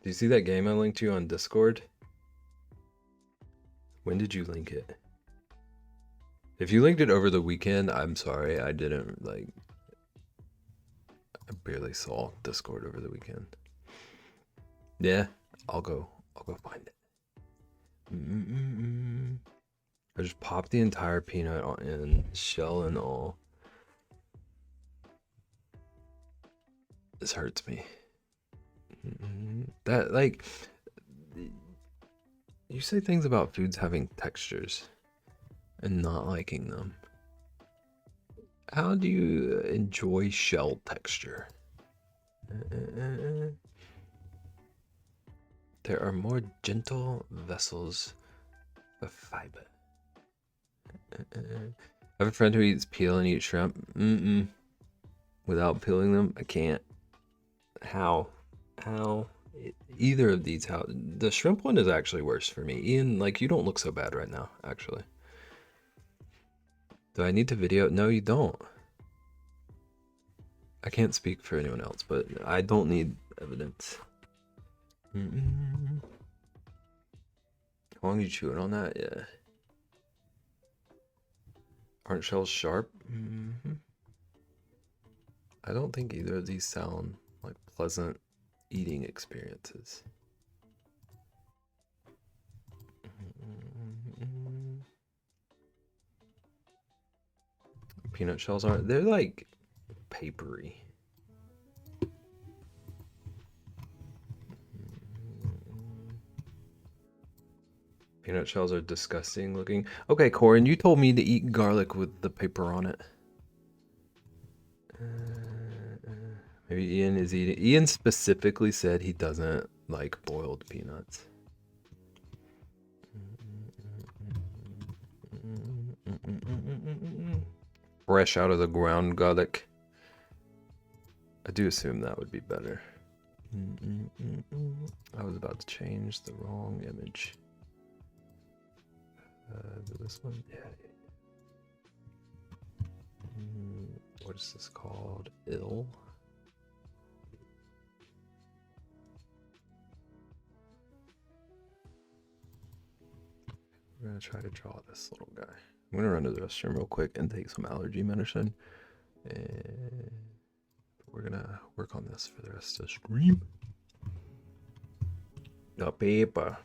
Speaker 1: you see that game I linked you on Discord? When did you link it? If you linked it over the weekend, I'm sorry. I didn't I barely saw Discord over the weekend. Yeah, I'll go find it. I just popped the entire peanut in, shell and all. This hurts me. That, like, you say things about foods having textures and not liking them. How do you enjoy shell texture? There are more gentle vessels of fiber. I have a friend who eats peel and eats shrimp. Without peeling them, I can't. How? Either of these, how? The shrimp one is actually worse for me. Ian, like, you don't look so bad right now, actually. Do I need to video? No, you don't. I can't speak for anyone else, but I don't need evidence. How long are you chewing on that? Yeah. Aren't shells sharp? I don't think either of these sound like pleasant eating experiences. Peanut shells aren't, they're like papery. Peanut shells are disgusting looking. Okay, Corin, you told me to eat garlic with the paper on it. Maybe Ian is eating. Ian specifically said he doesn't like boiled peanuts. Fresh out of the ground garlic. I do assume that would be better. I was about to change the wrong image. This one? Yeah. What is this called? Ill? We're gonna try to draw this little guy. I'm gonna run to the restroom real quick and take some allergy medicine. And we're gonna work on this for the rest of the stream. The paper.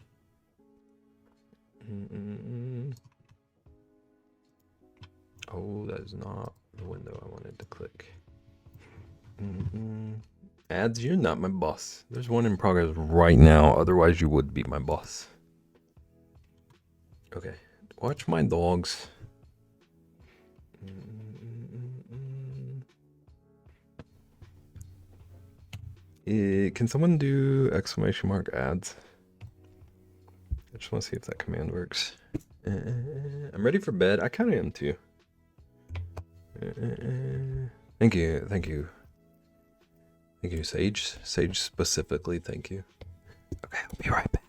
Speaker 1: Oh, that is not the window I wanted to click. Ads, you're not my boss. There's one in progress right now, otherwise you would be my boss. Okay, watch my dogs. Can someone do exclamation mark ads? I just want to see if that command works. I'm ready for bed. I kind of am too. Thank you, thank you. Thank you, Sage. Sage specifically, thank you. Okay, I'll be right back.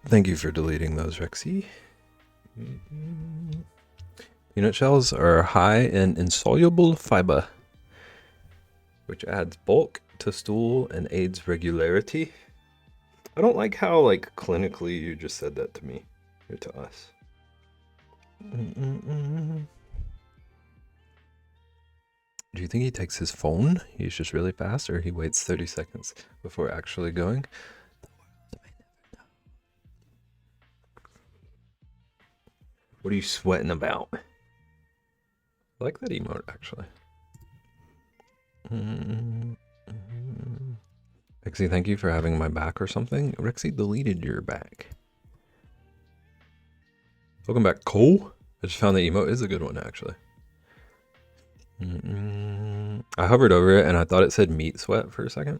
Speaker 1: Thank you for deleting those, Rexy. Peanut shells are high in insoluble fiber, which adds bulk to stool and aids regularity. I don't like how, like, clinically you just said that to me, or to us. Do you think he takes his phone? He's just really fast, or he waits 30 seconds before actually going? What are you sweating about? I like that emote, actually. Rexy, thank you for having my back or something. Rexy deleted your back. Welcome back, Cole. I just found the emote is a good one, actually. I hovered over it and I thought it said meat sweat for a second.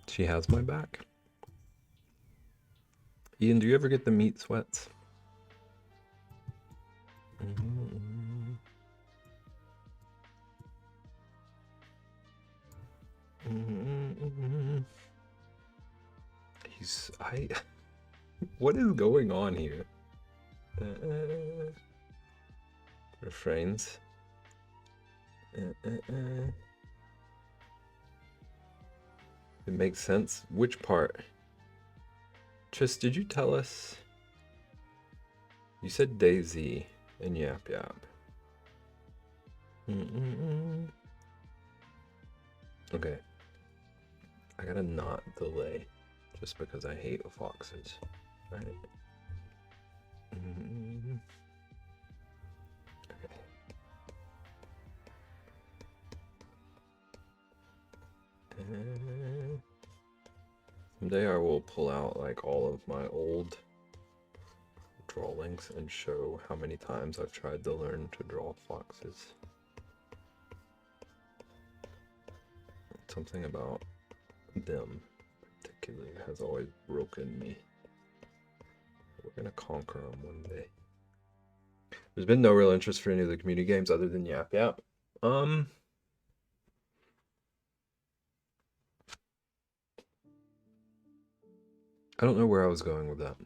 Speaker 1: She has my back. Ian, do you ever get the meat sweats? What is going on here? Refrains. It makes sense. Which part? Tris, did you tell us? You said Daisy and Yap Yap. Okay. I gotta not delay just because I hate foxes. Right? Okay. Someday I will pull out like all of my old drawings and show how many times I've tried to learn to draw foxes. Something about them particularly has always broken me. We're gonna conquer them one day. There's been no real interest for any of the community games other than Yap Yap. I don't know where I was going with that.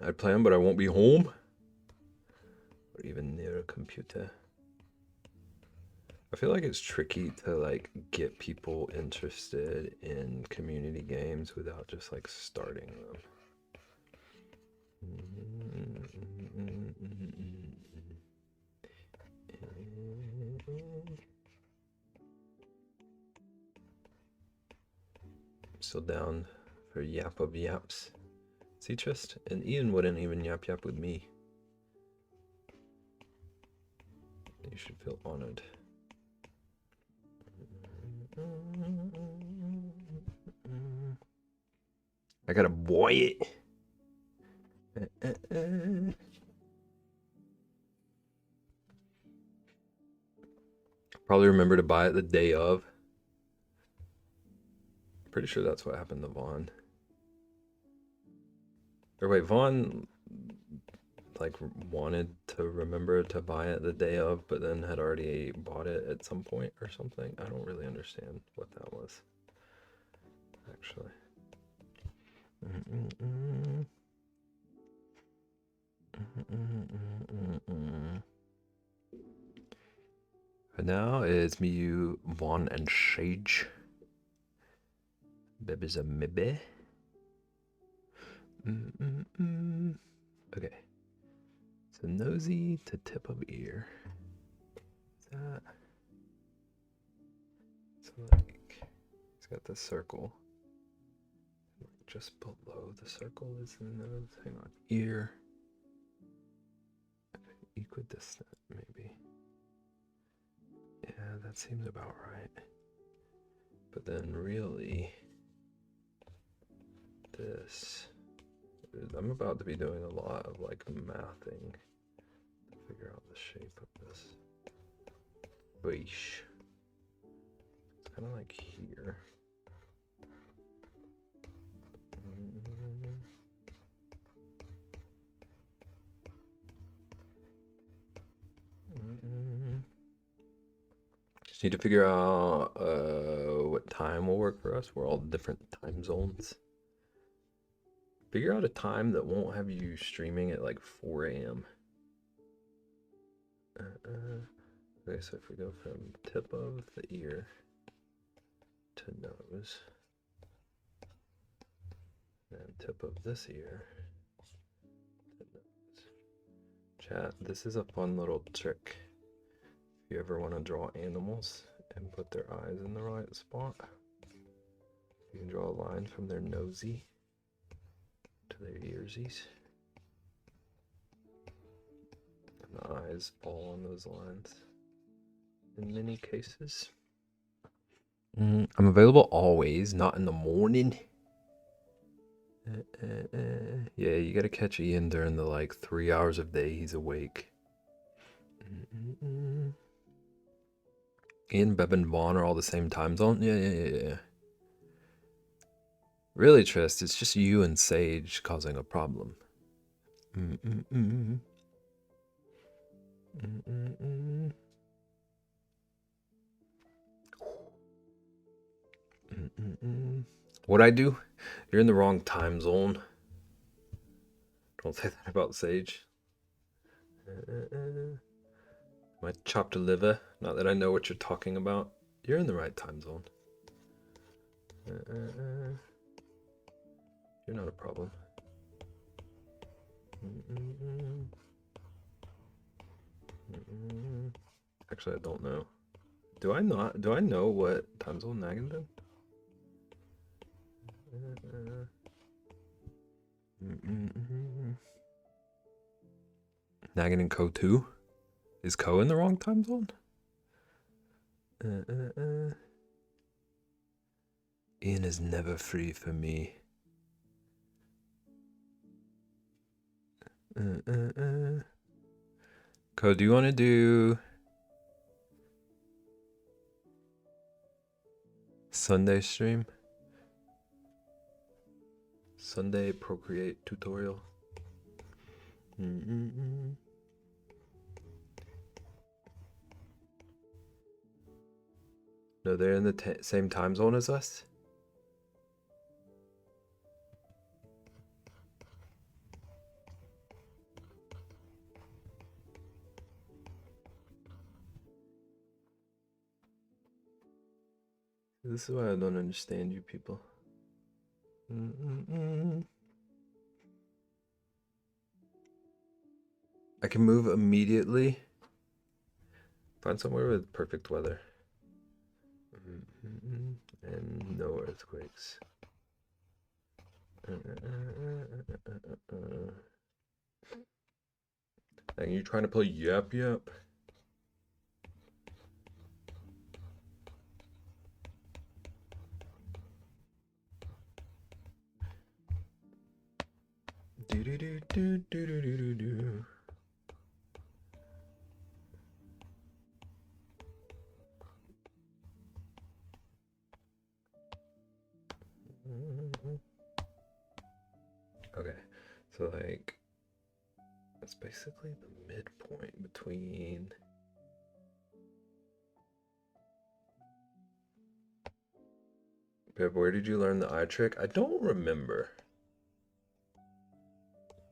Speaker 1: I'd play them, but I won't be home or even near a computer. I feel like it's tricky to like get people interested in community games without just like starting them. I'm still down for Yap of Yaps. See, Trist? And Ian wouldn't even Yap Yap with me. You should feel honored. I gotta boy it. Probably remember to buy it the day of. Pretty sure that's what happened to Vaughn. Or wait, Vaughn like wanted to remember to buy it the day of, but then had already bought it at some point or something. I don't really understand what that was, actually. And now it's me, you, Vaughn, and Sage. Baby's a maybe. Okay. So nosy to tip of ear. Is that? So like, it's got the circle. Just below the circle is the nose. Hang on. Ear. Equidistant, maybe. Yeah, that seems about right. But then really, this, I'm about to be doing a lot of like mathing to figure out the shape of this. Boosh. It's kind of like here. Just need to figure out what time will work for us. We're all different time zones. Figure out a time that won't have you streaming at like 4 a.m. Okay, so if we go from tip of the ear to nose, and tip of this ear to nose. Chat, this is a fun little trick. If you ever want to draw animals and put their eyes in the right spot, you can draw a line from their nosy to their earsies. And the eyes fall on those lines in many cases. I'm available always, not in the morning. Yeah, you gotta catch Ian during the like 3 hours of day he's awake. Ian, Beb, and Vaughn are all the same time zone? Yeah. Really, Trist, it's just you and Sage causing a problem. What'd I do? You're in the wrong time zone. Don't say that about Sage. My chopped liver. Not that I know what you're talking about. You're in the right time zone. You're not a problem. Actually, I don't know. Do I not? Do I know what time zone Nagin's in? Nagin and Ko 2? Is Ko in the wrong time zone? Ian is never free for me. Ko, do you want to do Sunday stream? Sunday Procreate tutorial. No, they're in the same time zone as us. This is why I don't understand you people. I can move immediately. Find somewhere with perfect weather. And no earthquakes. And you trying to play Yap Yap? Do do do do do do do do. Okay, so like it's basically the midpoint between Bib, where did you learn the eye trick? I don't remember.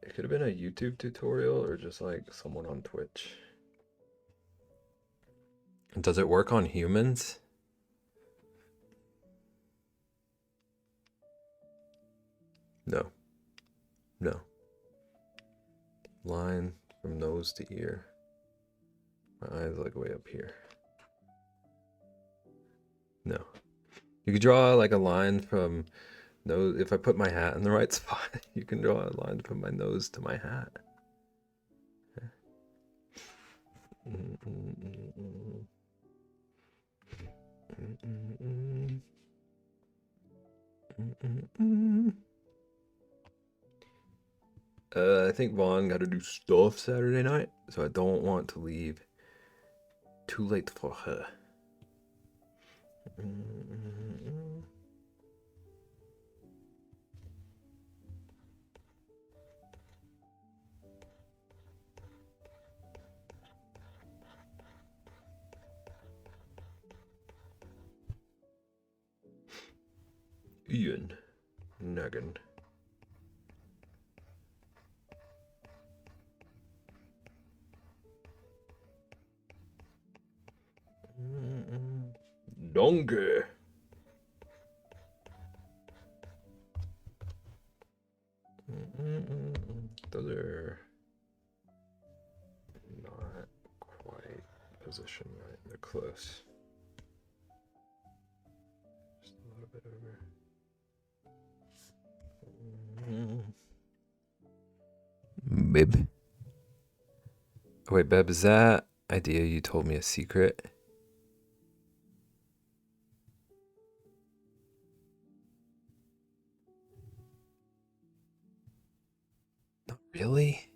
Speaker 1: It could have been a YouTube tutorial or just like someone on Twitch. Does it work on humans? No. No. Line from nose to ear. My eyes like way up here. No. You could draw like a line from nose. If I put my hat in the right spot, you can draw a line from my nose to my hat. I think Vaughn got to do stuff Saturday night, so I don't want to leave too late for her. Ian Nagin. Donkey. Those are not quite positioned right. They're close. Just a little bit over. Bib. Oh, wait, Beb, is that idea you told me a secret? Not really.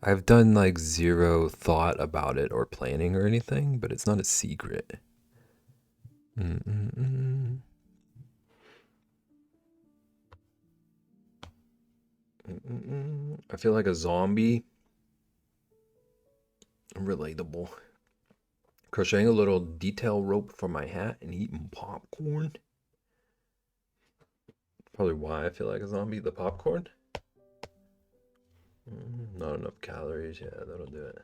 Speaker 1: I've done like zero thought about it or planning or anything, but it's not a secret. I feel like a zombie. Relatable. Crocheting a little detail rope for my hat and eating popcorn. Probably why I feel like a zombie. The popcorn. Not enough calories. Yeah, that'll do it.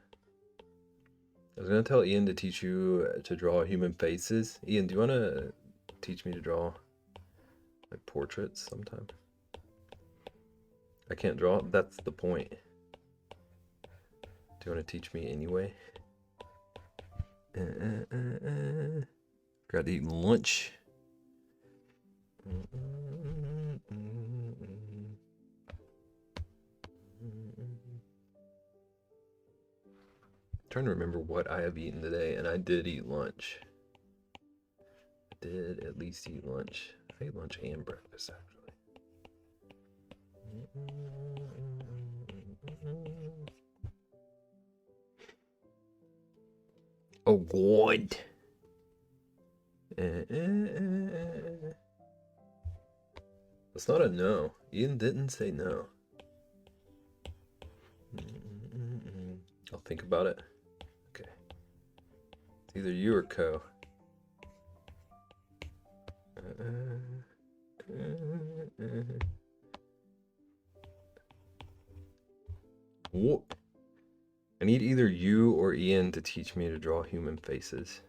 Speaker 1: I was gonna tell Ian to teach you to draw human faces. Ian, do you want to teach me to draw like portraits sometime? I can't draw. That's the point. Do you want to teach me anyway? Got to eat lunch. Trying to remember what I have eaten today, and I did eat lunch. I did at least eat lunch. I ate lunch and breakfast, actually. Oh, God. That's not a no. Ian didn't say no. I'll think about it. Okay. It's either you or Co. What? I need either you or Ian to teach me to draw human faces.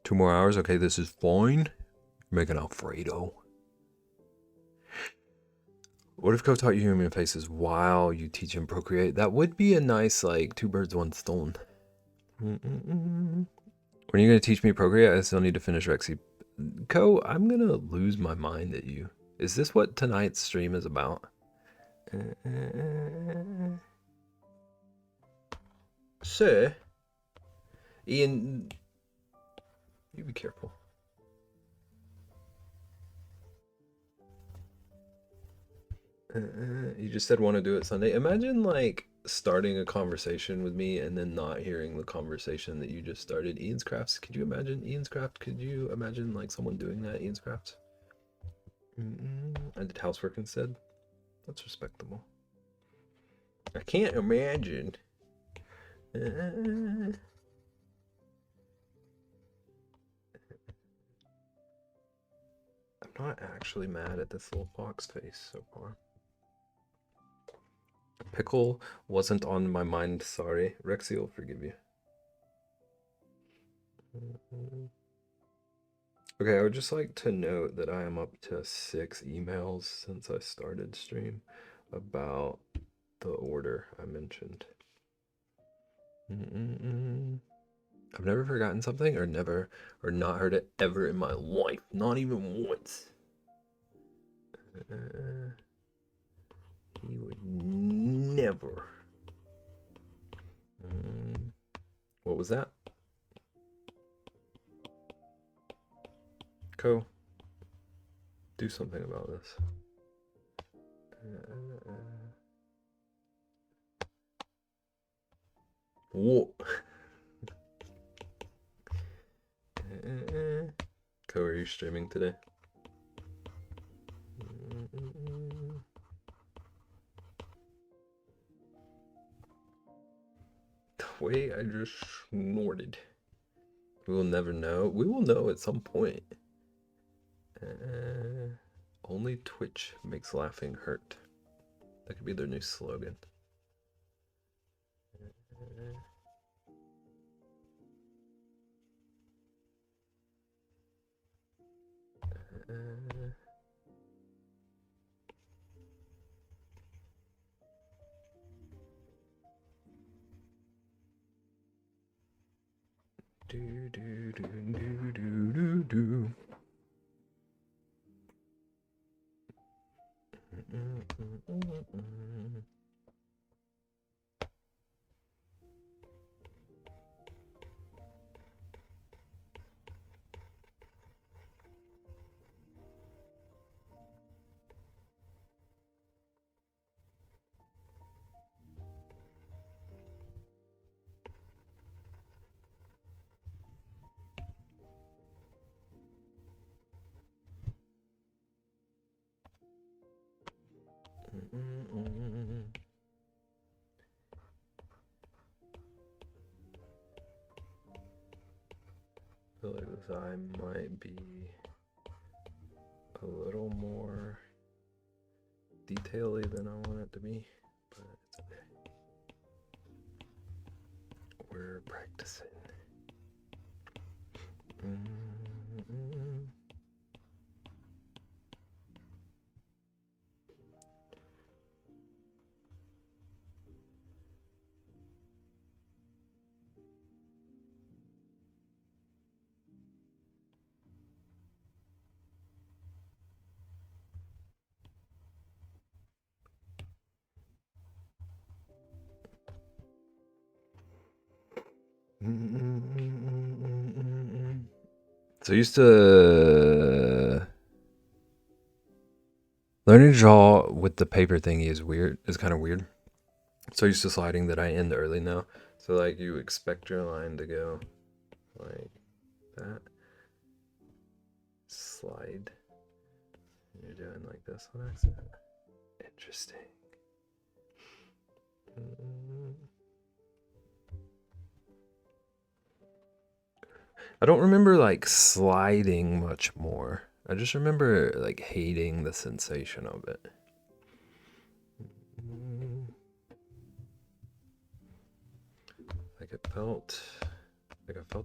Speaker 1: Two more hours? Okay, this is fine. Making Alfredo. What if Co taught you human faces while you teach him Procreate? That would be a nice, like, two birds, one stone. When are you going to teach me Procreate? I still need to finish Rexy. Co, I'm going to lose my mind at you. Is this what tonight's stream is about? Sir? Ian, you be careful. You just said want to do it Sunday. Imagine like starting a conversation with me and then not hearing the conversation that you just started. Ian's Crafts. Could you imagine Ian's Craft? Could you imagine like someone doing that? Ian's Crafts. I did housework instead. That's respectable. I can't imagine. I'm not actually mad at this little fox face so far. Pickle wasn't on my mind, sorry. Rexy will forgive you. Okay, I would just like to note that I am up to 6 emails since I started stream about the order I mentioned. I've never forgotten something or not heard it ever in my life. Not even once. He would never. What was that? Co, do something about this. Whoa. Co, are you streaming today? The way I just snorted. We will never know. We will know at some point. Only Twitch makes laughing hurt. That could be their new slogan. Do do do do do do do. I feel like this eye might be a little more detail-y than I want it to be, but it's okay. We're practicing. So I used to learning to draw with the paper thingy is weird. It's kind of weird. So used to sliding that I end early now. So like you expect your line to go like that. Slide. You're doing like this on accident. Interesting. I don't remember like sliding much more. I just remember like hating the sensation of it. Like I felt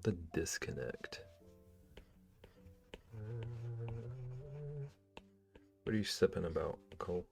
Speaker 1: the disconnect. What are you sipping about, Cole?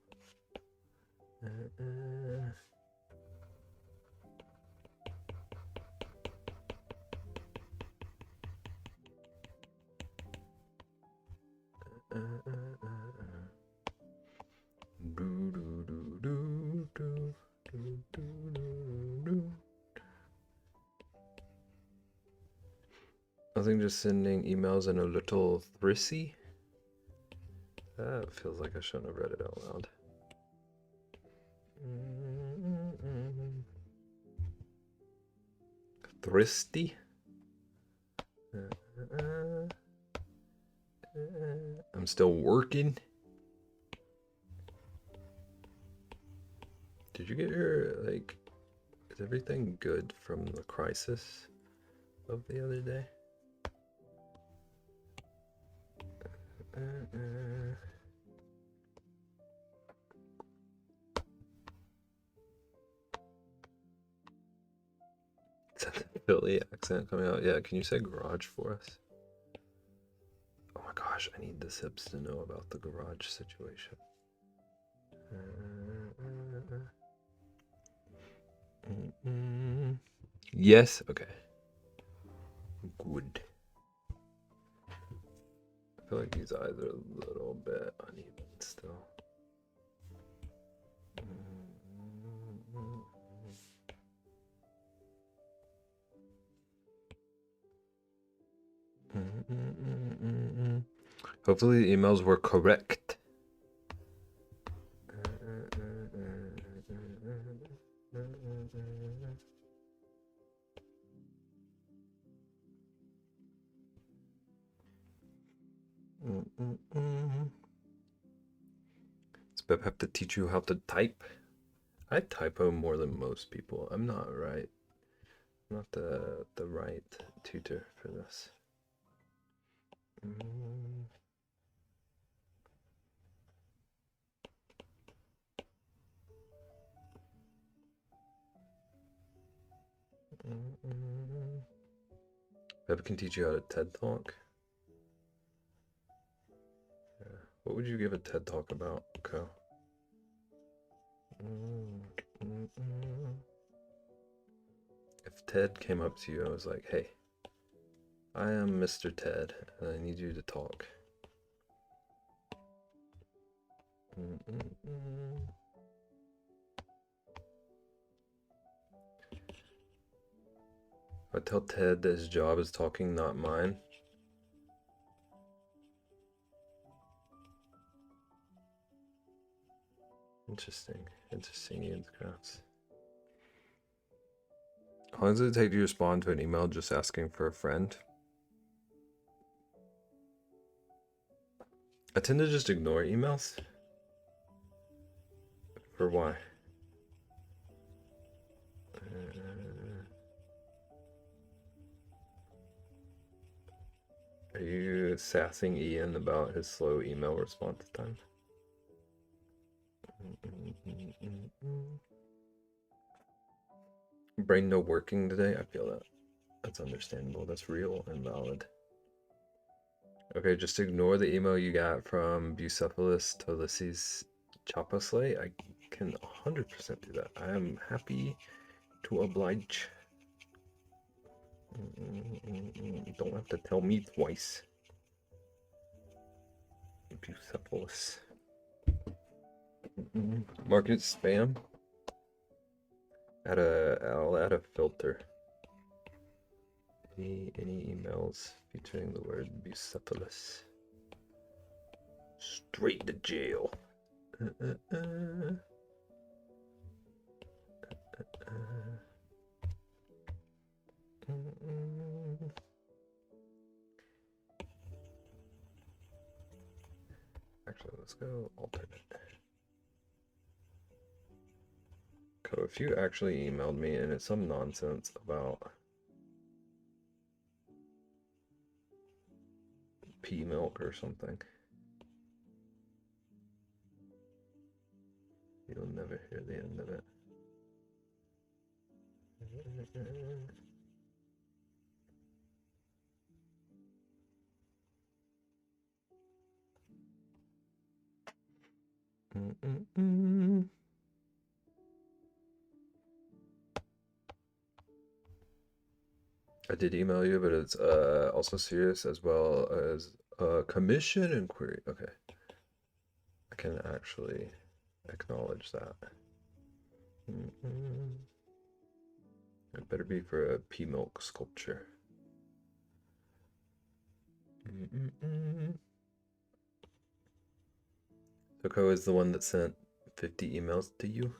Speaker 1: I think just sending emails in a little thrissy. That feels like I shouldn't have read it out loud. Thrifty. I'm still working. Did you get your, like, is everything good from the crisis of the other day? Is that the Philly accent coming out? Yeah, can you say garage for us? Oh my gosh, I need the Sips to know about the garage situation. Yes, okay. Good. I feel like these eyes are a little bit uneven still. Hopefully the emails were correct. Does Beb have to teach you how to type? I typo more than most people. I'm not right. I'm not the right tutor for this. Beb can teach you how to TED Talk. Yeah. What would you give a TED Talk about, Co? If Ted came up to you and was like, hey, I am Mr. Ted, and I need you to talk. I tell Ted that his job is talking, not mine. Interesting. Interesting, Ian's crafts. How long does it take to respond to an email just asking for a friend? I tend to just ignore emails. For why? Are you sassing Ian about his slow email response time? Brain no working today? I feel that. That's understandable. That's real and valid. Okay, just ignore the email you got from Bucephalus to Ulysses Chapaslay. I can 100% do that. I am happy to oblige. Don't have to tell me twice. Bucephalus. Mark it spam. I'll add a filter. Any emails featuring the word Bucephalus? Straight to jail. Actually, let's go alternate. So if you actually emailed me and it's some nonsense about pea milk or something, you'll never hear the end of it. I did email you, but it's also serious as well as commission inquiry. Okay, I can actually acknowledge that. It better be for a pea milk sculpture. Coco is the one that sent 50 emails to you.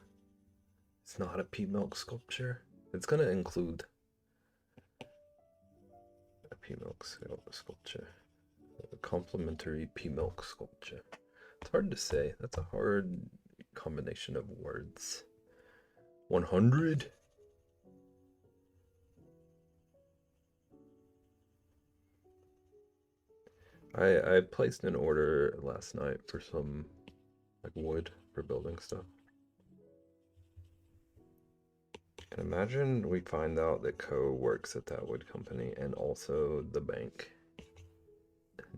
Speaker 1: It's not a pea milk sculpture. It's gonna include a pea milk sculpture. A complimentary pea milk sculpture. It's hard to say. That's a hard combination of words. 100? I placed an order last night for some like wood for building stuff. And imagine we find out that Co works at that wood company and also the bank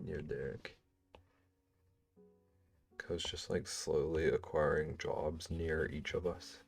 Speaker 1: near Derek. Co's just like slowly acquiring jobs near each of us.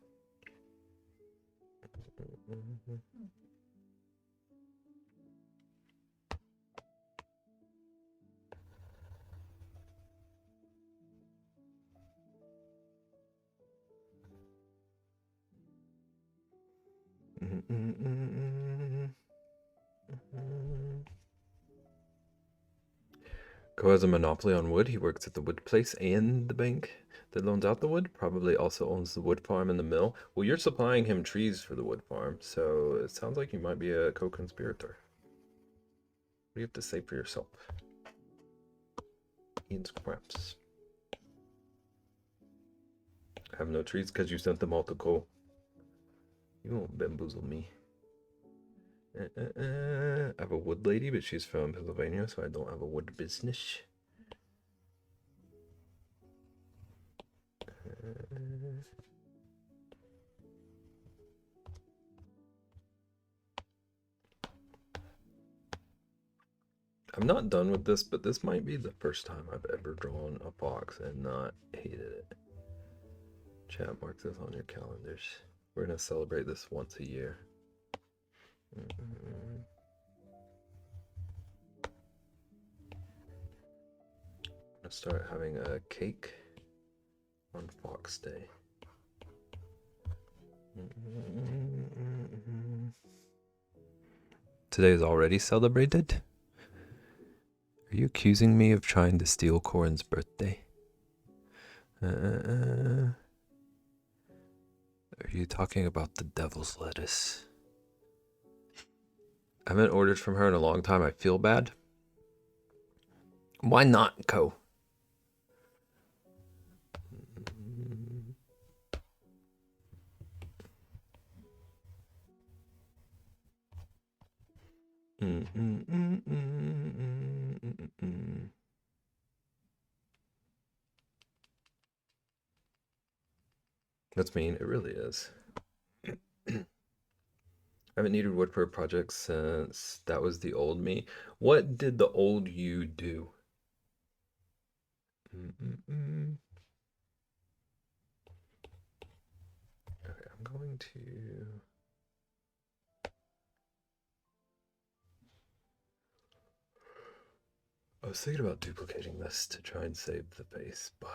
Speaker 1: Co has a monopoly on wood. He works at the wood place and the bank that loans out the wood. Probably also owns the wood farm and the mill. Well, you're supplying him trees for the wood farm, so it sounds like you might be a co-conspirator. What do you have to say for yourself? Ian's cramps. I have no trees because you sent them all to Co. You won't bamboozle me. I have a wood lady, but she's from Pennsylvania, so I don't have a wood business. I'm not done with this, but this might be the first time I've ever drawn a fox and not hated it. Chat, mark this on your calendars. We're gonna celebrate this once a year. I'm gonna start having a cake on Fox Day. Today is already celebrated? Are you accusing me of trying to steal Corin's birthday? Are you talking about the devil's lettuce? I haven't ordered from her in a long time. I feel bad. Why not, Co? That's mean. It really is. I haven't needed wood for a project since that was the old me. What did the old you do? Okay, I'm going to. I was thinking about duplicating this to try and save the face, but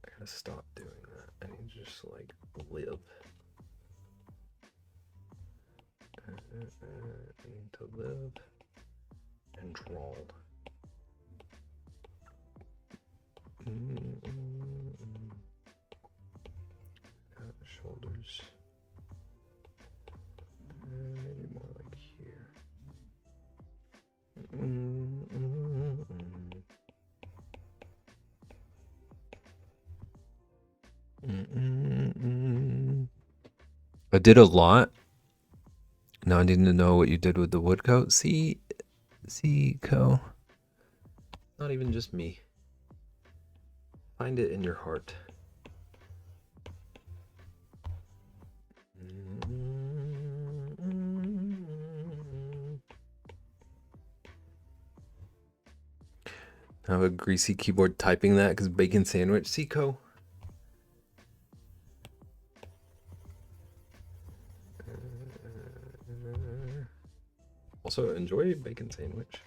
Speaker 1: I gotta stop doing that. I need to just like live. I need to live and draw. Shoulders. Maybe more like here. I did a lot. Now I need to know what you did with the wood coat. See, Co. Not even just me. Find it in your heart. I have a greasy keyboard typing that because bacon sandwich. See, Co. Also, enjoy bacon sandwich.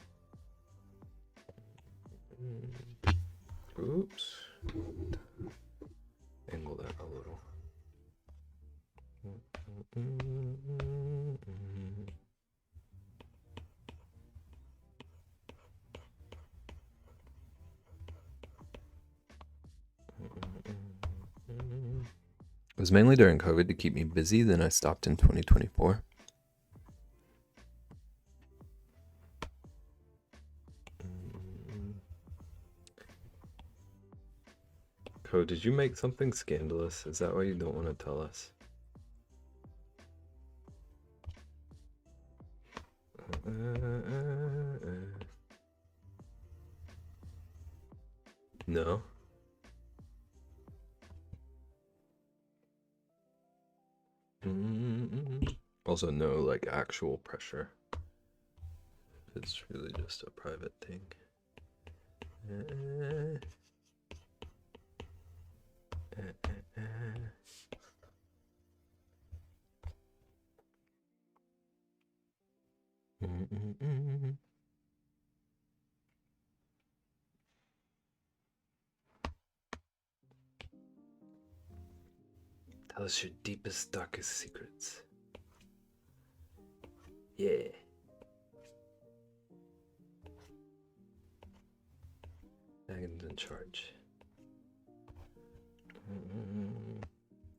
Speaker 1: Oops. Angle that a little. It was mainly during COVID to keep me busy, then I stopped in 2024. Co, did you make something scandalous? Is that why you don't want to tell us? No. Also, no, like actual pressure. It's really just a private thing. Tell us your deepest, darkest secrets. Yeah. Megan's in charge.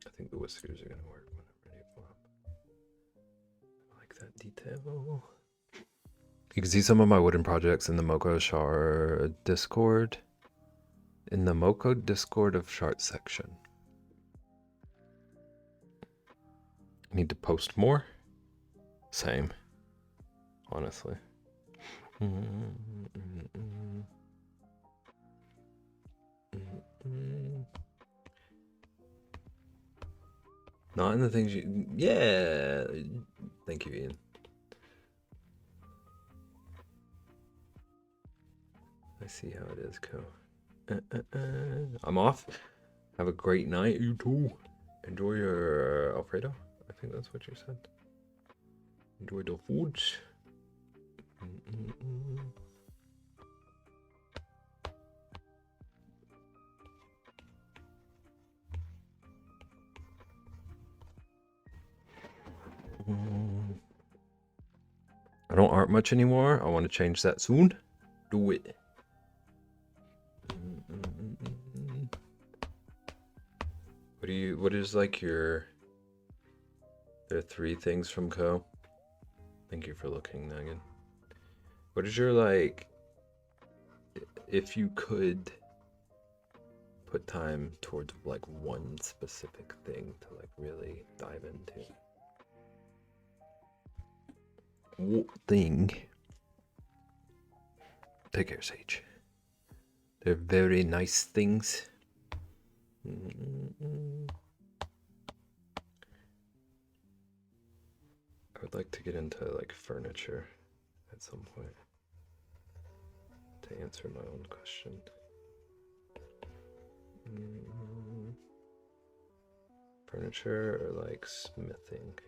Speaker 1: I think the whiskers are gonna work when I'm ready for them. I like that detail. You can see some of my wooden projects in the Moko Shard Discord. In the Moko Discord of Shard section. I need to post more. Same. Honestly. Not in the things you... Yeah! Thank you, Ian. I see how it is, Co. I'm off. Have a great night, you too. Enjoy your Alfredo. I think that's what you said. Enjoy the foods. I don't art much anymore. I want to change that soon. Do it. What is like your... There are 3 things from Co. Thank you for looking, Megan. What is your, like, if you could put time towards like one specific thing to like really dive into? What thing? Take care, Sage. They're very nice things. I would like to get into like furniture at some point to answer my own question. Furniture or like smithing,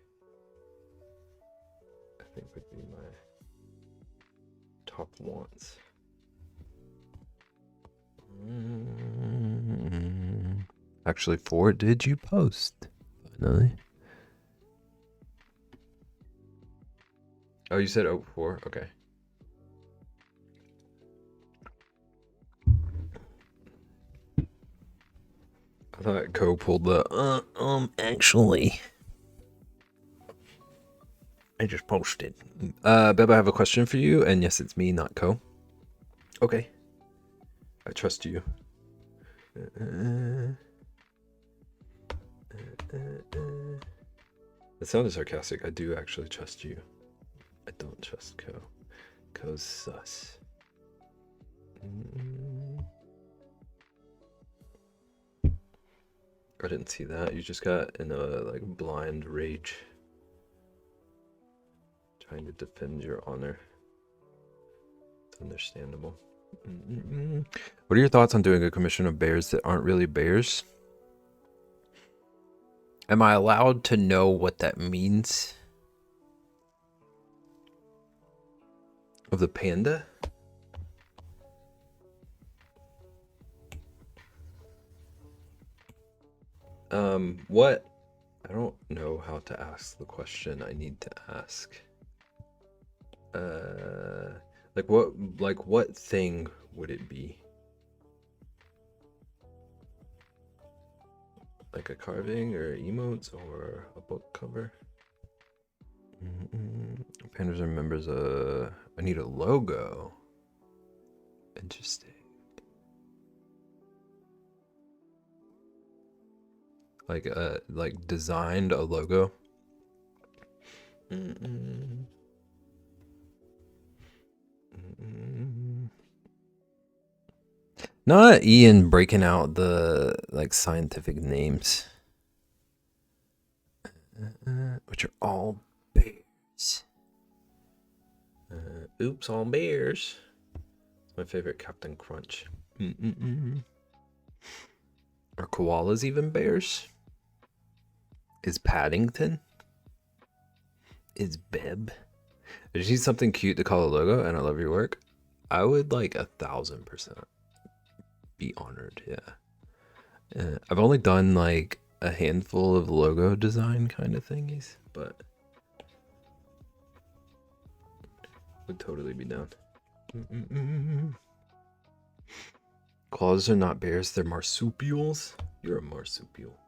Speaker 1: I think would be my top wants. Actually, 4 did you post? Finally. Oh, you said 4? Okay. I thought Co pulled the actually. I just posted. Beb, I have a question for you, and yes, it's me, not Co. Okay. I trust you. It sounded sarcastic. I do actually trust you. I don't trust Co. Co's sus. I didn't see that. You just got in a like blind rage. Trying to defend your honor. It's understandable. What are your thoughts on doing a commission of bears that aren't really bears? Am I allowed to know what that means? Of the panda? What? I don't know how to ask the question I need to ask. Like what thing would it be? Like a carving or emotes or a book cover? Pandas are members of... I need a logo. Interesting. Like designed a logo. Not Ian breaking out the like scientific names, which are all bears. Oops, all bears. It's my favorite Captain Crunch. Are koalas even bears? Is Paddington? Is Beb? If you see something cute to call a logo and I love your work, I would like 1,000% be honored. Yeah. I've only done like a handful of logo design kind of thingies, but would totally be down. Claws are not bears, they're marsupials. You're a marsupial.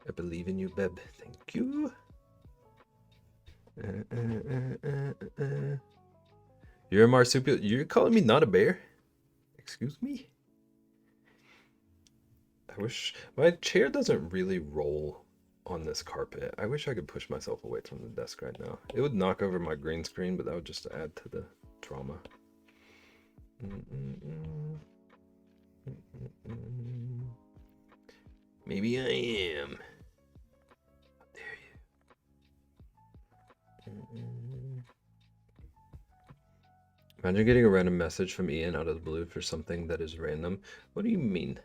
Speaker 1: I believe in you, Beb. Thank you. You're a marsupial. You're calling me not a bear? Excuse me? I wish... My chair doesn't really roll on this carpet. I wish I could push myself away from the desk right now. It would knock over my green screen, but that would just add to the drama. Maybe I am. How dare you? Imagine getting a random message from Ian out of the blue for something that is random. What do you mean?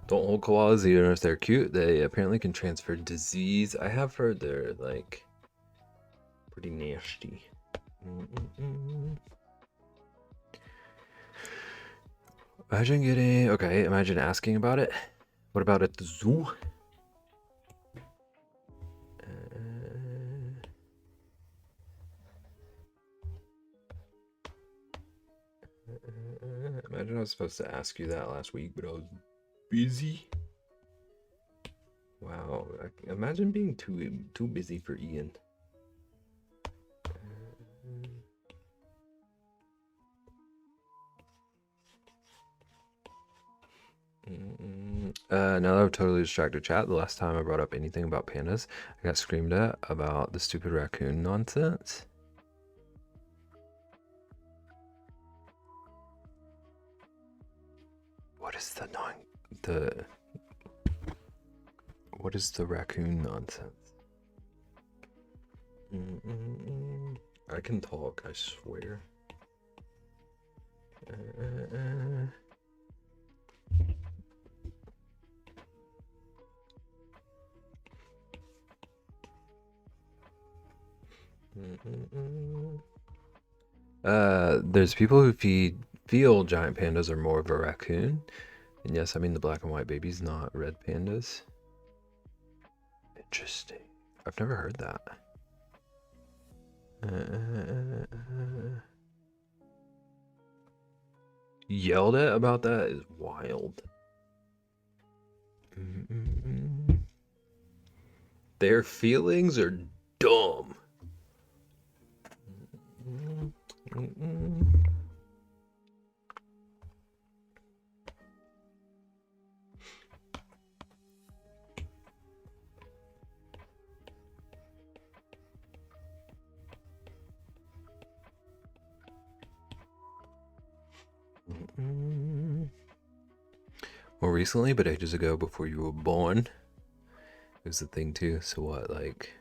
Speaker 1: Don't hold koalas even if they're cute. They apparently can transfer disease. I have heard they're like pretty nasty. Imagine getting... Okay, imagine asking about it. What about at the zoo? Imagine I was supposed to ask you that last week, but I was busy. Wow, imagine being too busy for Ian. Now that I've totally distracted chat, the last time I brought up anything about pandas, I got screamed at about the stupid raccoon nonsense. What is the the what is the raccoon nonsense? I can talk, I swear. There's people who feel giant pandas are more of a raccoon. And yes, I mean the black and white babies, not red pandas. Interesting. I've never heard that. Yelled at about that is wild. Their feelings are dumb. More recently, but ages ago before you were born, it was the thing too. So what, like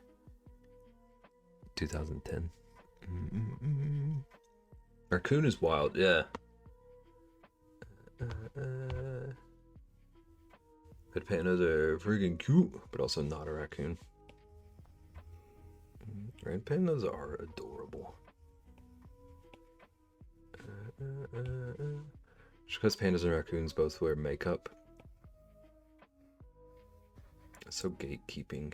Speaker 1: 2010? Raccoon is wild, yeah. Red pandas are freaking cute, but also not a raccoon. Red pandas are adorable. Just because pandas and raccoons both wear makeup. It's so gatekeeping.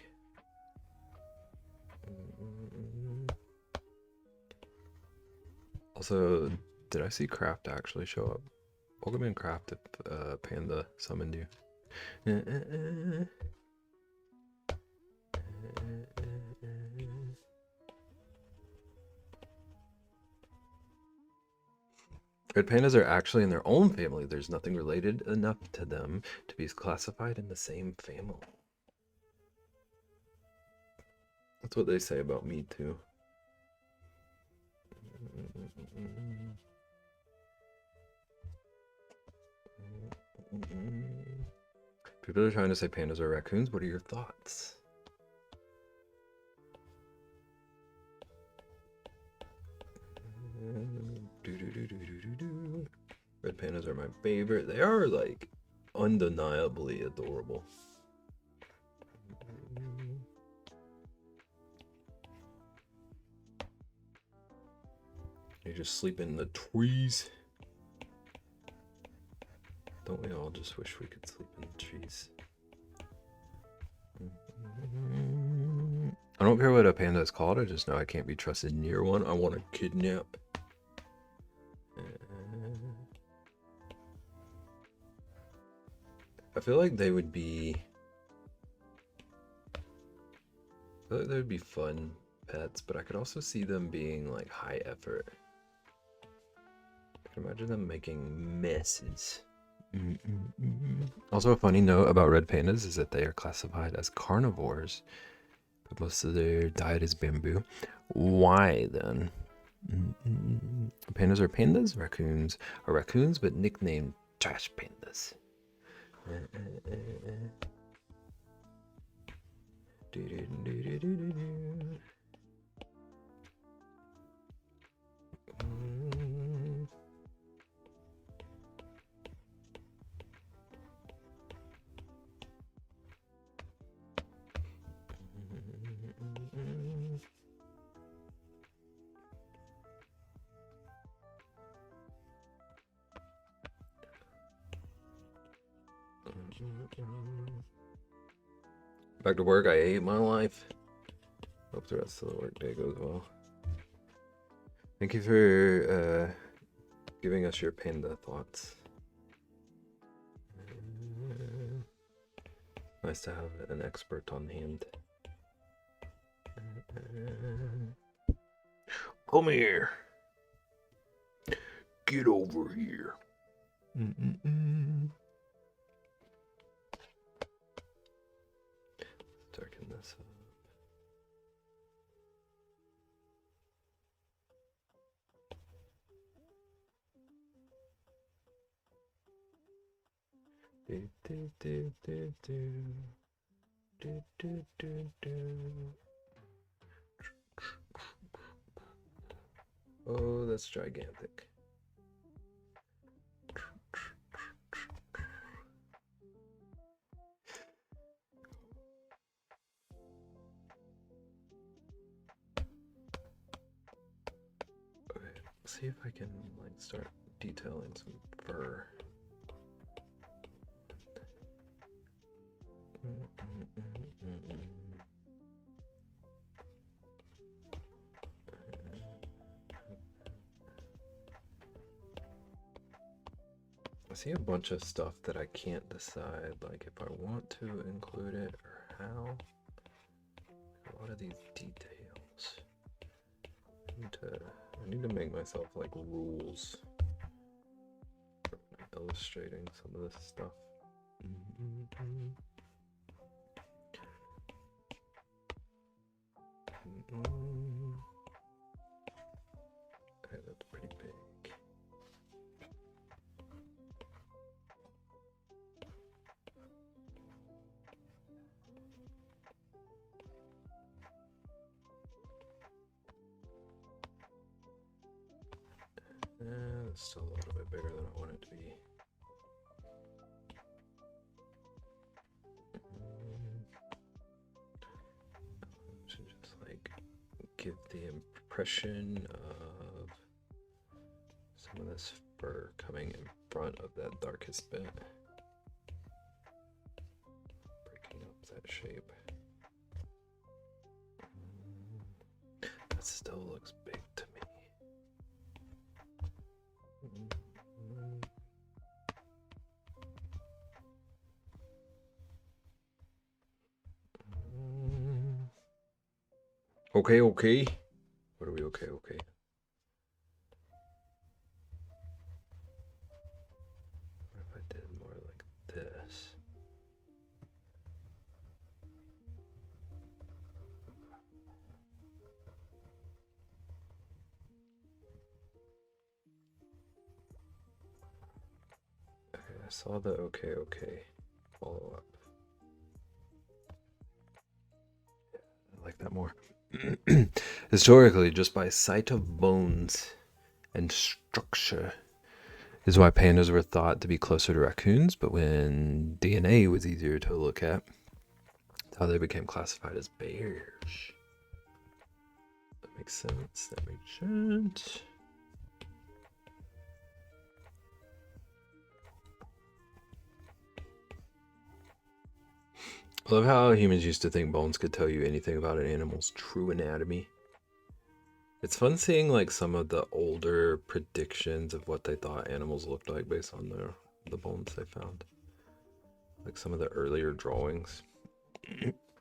Speaker 1: Also, did I see Craft actually show up? Welcome in, Craft, if Panda summoned you. Red pandas are actually in their own family. There's nothing related enough to them to be classified in the same family. That's what they say about me too. People are trying to say pandas are raccoons. What are your thoughts? Red pandas are my favorite. They are like undeniably adorable. They just sleep in the trees. Don't we all just wish we could sleep in the trees? I don't care what a panda is called. I just know I can't be trusted near one. I want to kidnap. I feel like they would be. I feel like they would be fun pets, but I could also see them being like high effort. I can imagine them making messes. Also, a funny note about red pandas is that they are classified as carnivores, but most of their diet is bamboo. Why then? Pandas are pandas, raccoons are raccoons, but nicknamed trash pandas. Back to work. I hate my life. Hope the rest of the workday goes well. Thank you for giving us your panda thoughts. Nice to have an expert on hand. Come here. Get over here. Darken this up. Do, do, do, do. Do, do, do, do. Oh, that's gigantic. Okay, let's see if I can like start detailing some fur. I see a bunch of stuff that I can't decide, like if I want to include it or how. A lot of these details. I need to make myself like rules for illustrating some of this stuff. Okay, that's pretty big. It's still a little bit bigger than I want it to be. Should just like give the impression of some of this fur coming in front of that darkest bit, breaking up that shape. That still looks big to me. Okay, okay. What are we okay? What if I did more like this? Okay, I saw the okay. Follow up. I like that more. Historically, just by sight of bones and structure is why pandas were thought to be closer to raccoons, but when DNA was easier to look at, how they became classified as bears. That makes sense. That makes sense. I love how humans used to think bones could tell you anything about an animal's true anatomy. It's fun seeing like some of the older predictions of what they thought animals looked like based on the bones they found. Like some of the earlier drawings.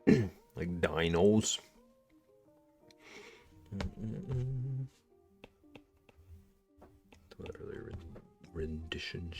Speaker 1: Like dinos. Some of the earlier renditions.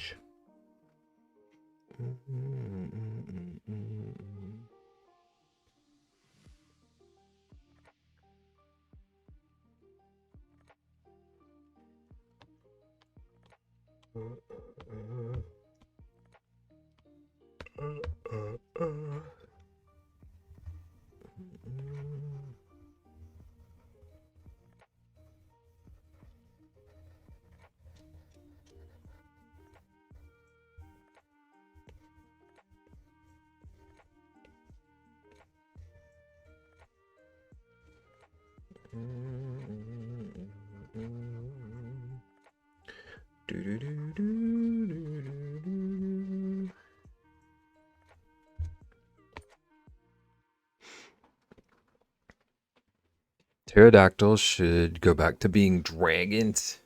Speaker 1: Pterodactyls should go back to being dragons.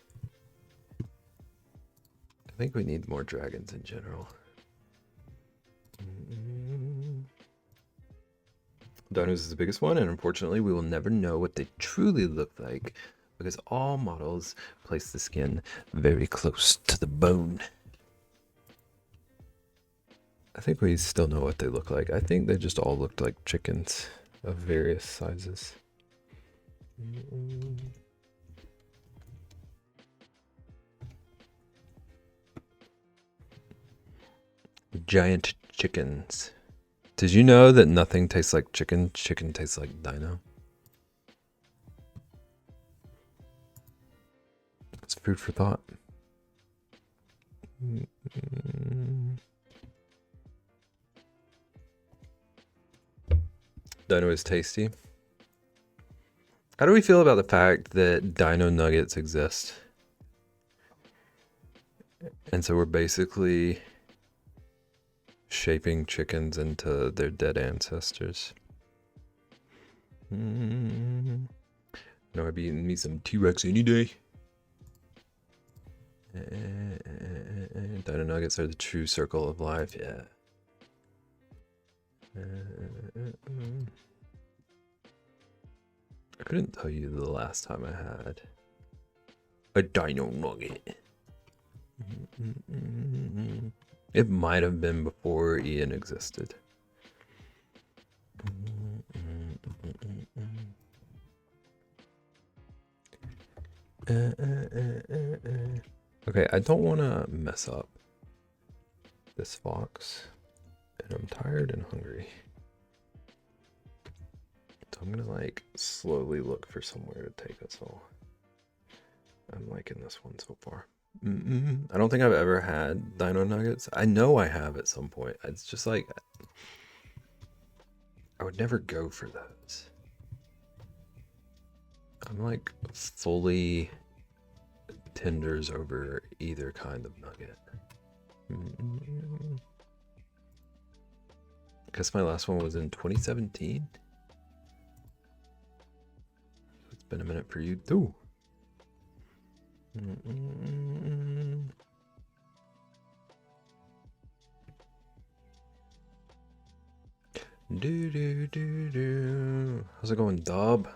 Speaker 1: I think we need more dragons in general. Dinos is the biggest one, and unfortunately we will never know what they truly look like because all models place the skin very close to the bone. I think we still know what they look like. I think they just all looked like chickens of various sizes. Giant chickens. Did you know that nothing tastes like chicken? Chicken tastes like dino. It's food for thought. Dino is tasty. How do we feel about the fact that dino nuggets exist? And so we're basically shaping chickens into their dead ancestors. No, I'd be eating me some T-Rex any day. Dino nuggets are the true circle of life, yeah. I couldn't tell you the last time I had a dino nugget. It might have been before Ian existed. Okay, I don't want to mess up this fox, and I'm tired and hungry. So I'm gonna like slowly look for somewhere to take us all. I'm liking this one so far. I don't think I've ever had dino nuggets. I know I have at some point. It's just like I would never go for those. I'm like fully tenders over either kind of nugget. I guess my last one was in 2017. It's been a minute for you too. How's it going, Dub?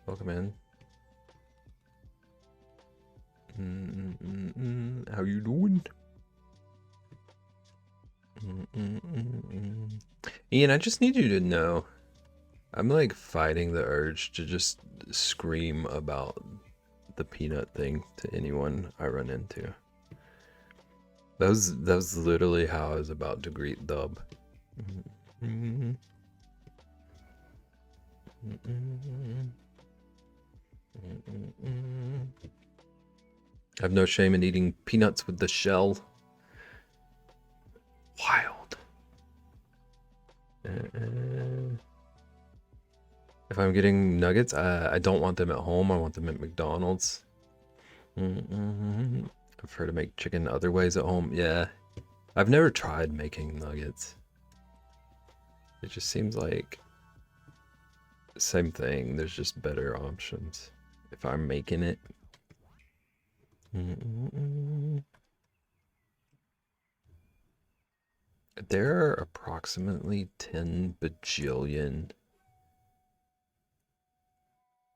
Speaker 1: Welcome in. How you doing? Ian, I just need you to know, I'm like fighting the urge to just scream about the peanut thing to anyone I run into. That was literally how I was about to greet Dub. I have no shame in eating peanuts with the shell. Wild. If I'm getting nuggets, I don't want them at home. I want them at McDonald's. I prefer to make chicken other ways at home. Yeah. I've never tried making nuggets. It just seems like same thing. There's just better options if I'm making it. There are approximately 10 bajillion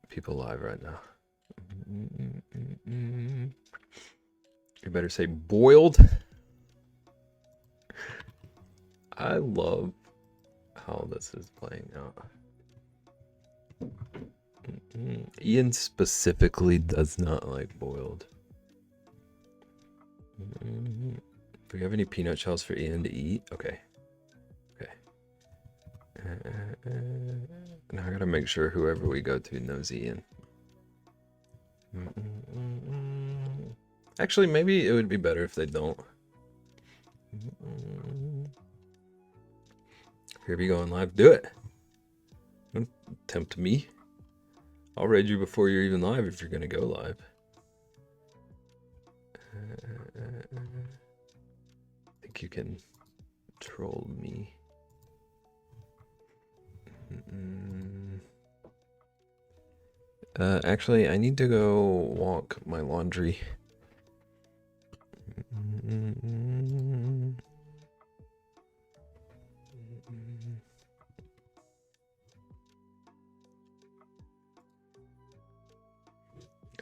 Speaker 1: people live right now. You better say boiled. I love how this is playing out. Ian specifically does not like boiled. Do we have any peanut shells for Ian to eat? Okay. Okay. Now I gotta make sure whoever we go to knows Ian. Actually, maybe it would be better if they don't. Here we go on live. Do it. Don't tempt me. I'll raid you before you're even live if you're gonna go live. I think you can troll me. Actually, I need to go walk my laundry.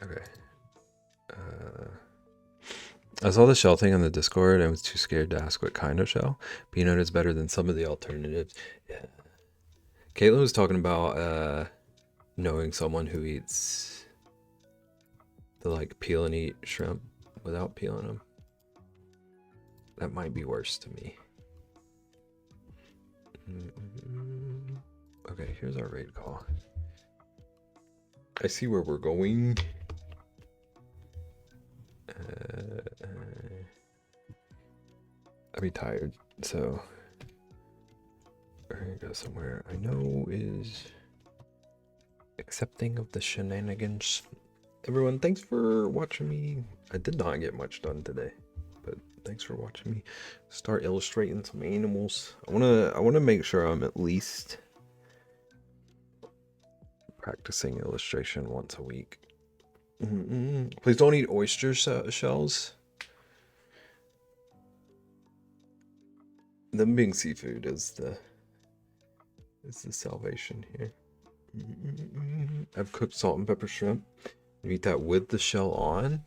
Speaker 1: Okay. I saw the shell thing on the Discord and was too scared to ask what kind of shell. Peanut is better than some of the alternatives. Yeah. Caitlin was talking about knowing someone who eats the like peel and eat shrimp without peeling them. That might be worse to me. Okay, here's our raid call. I see where we're going. I'll be tired, so we're gonna go somewhere I know is accepting of the shenanigans. Everyone, thanks for watching me. I did not get much done today, but thanks for watching me start illustrating some animals. I wanna make sure I'm at least practicing illustration once a week. Please don't eat oyster shells. Them being seafood is the salvation here. I've cooked salt and pepper shrimp. You eat that with the shell on.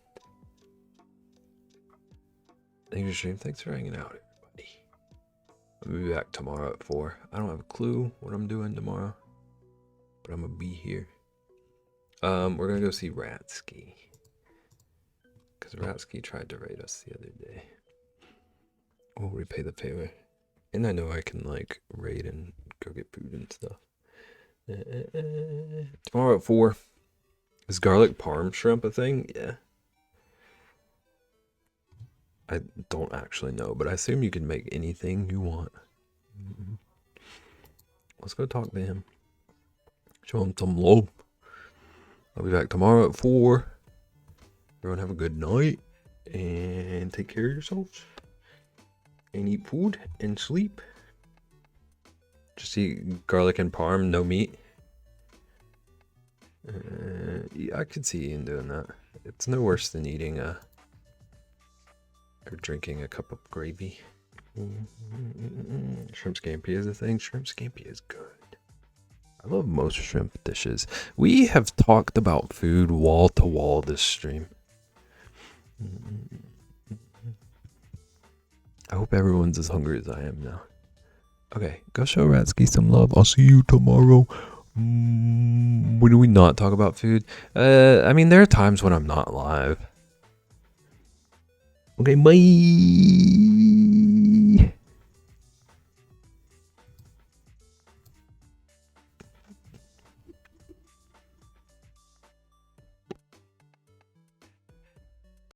Speaker 1: Thank you, stream. Thanks for hanging out, everybody. I'll be back tomorrow at 4. I don't have a clue what I'm doing tomorrow, but I'm gonna be here. We're gonna go see Ratsky, because Ratsky tried to raid us the other day. We'll repay the favor. And I know I can like raid and go get food and stuff. Tomorrow at 4. Is garlic parm shrimp a thing? Yeah. I don't actually know, but I assume you can make anything you want. Let's go talk to him. Show him some love. I'll be back tomorrow at 4. Everyone have a good night. And take care of yourselves. And eat food and sleep. Just eat garlic and parm, no meat. Yeah, I could see Ian doing that. It's no worse than eating or drinking a cup of gravy. Shrimp scampi is a thing. Shrimp scampi is good. I love most shrimp dishes. We have talked about food wall to wall this stream. I hope everyone's as hungry as I am now. Okay, go show Ratsky some love. I'll see you tomorrow. When do we not talk about food? I mean, there are times when I'm not live. Okay, bye.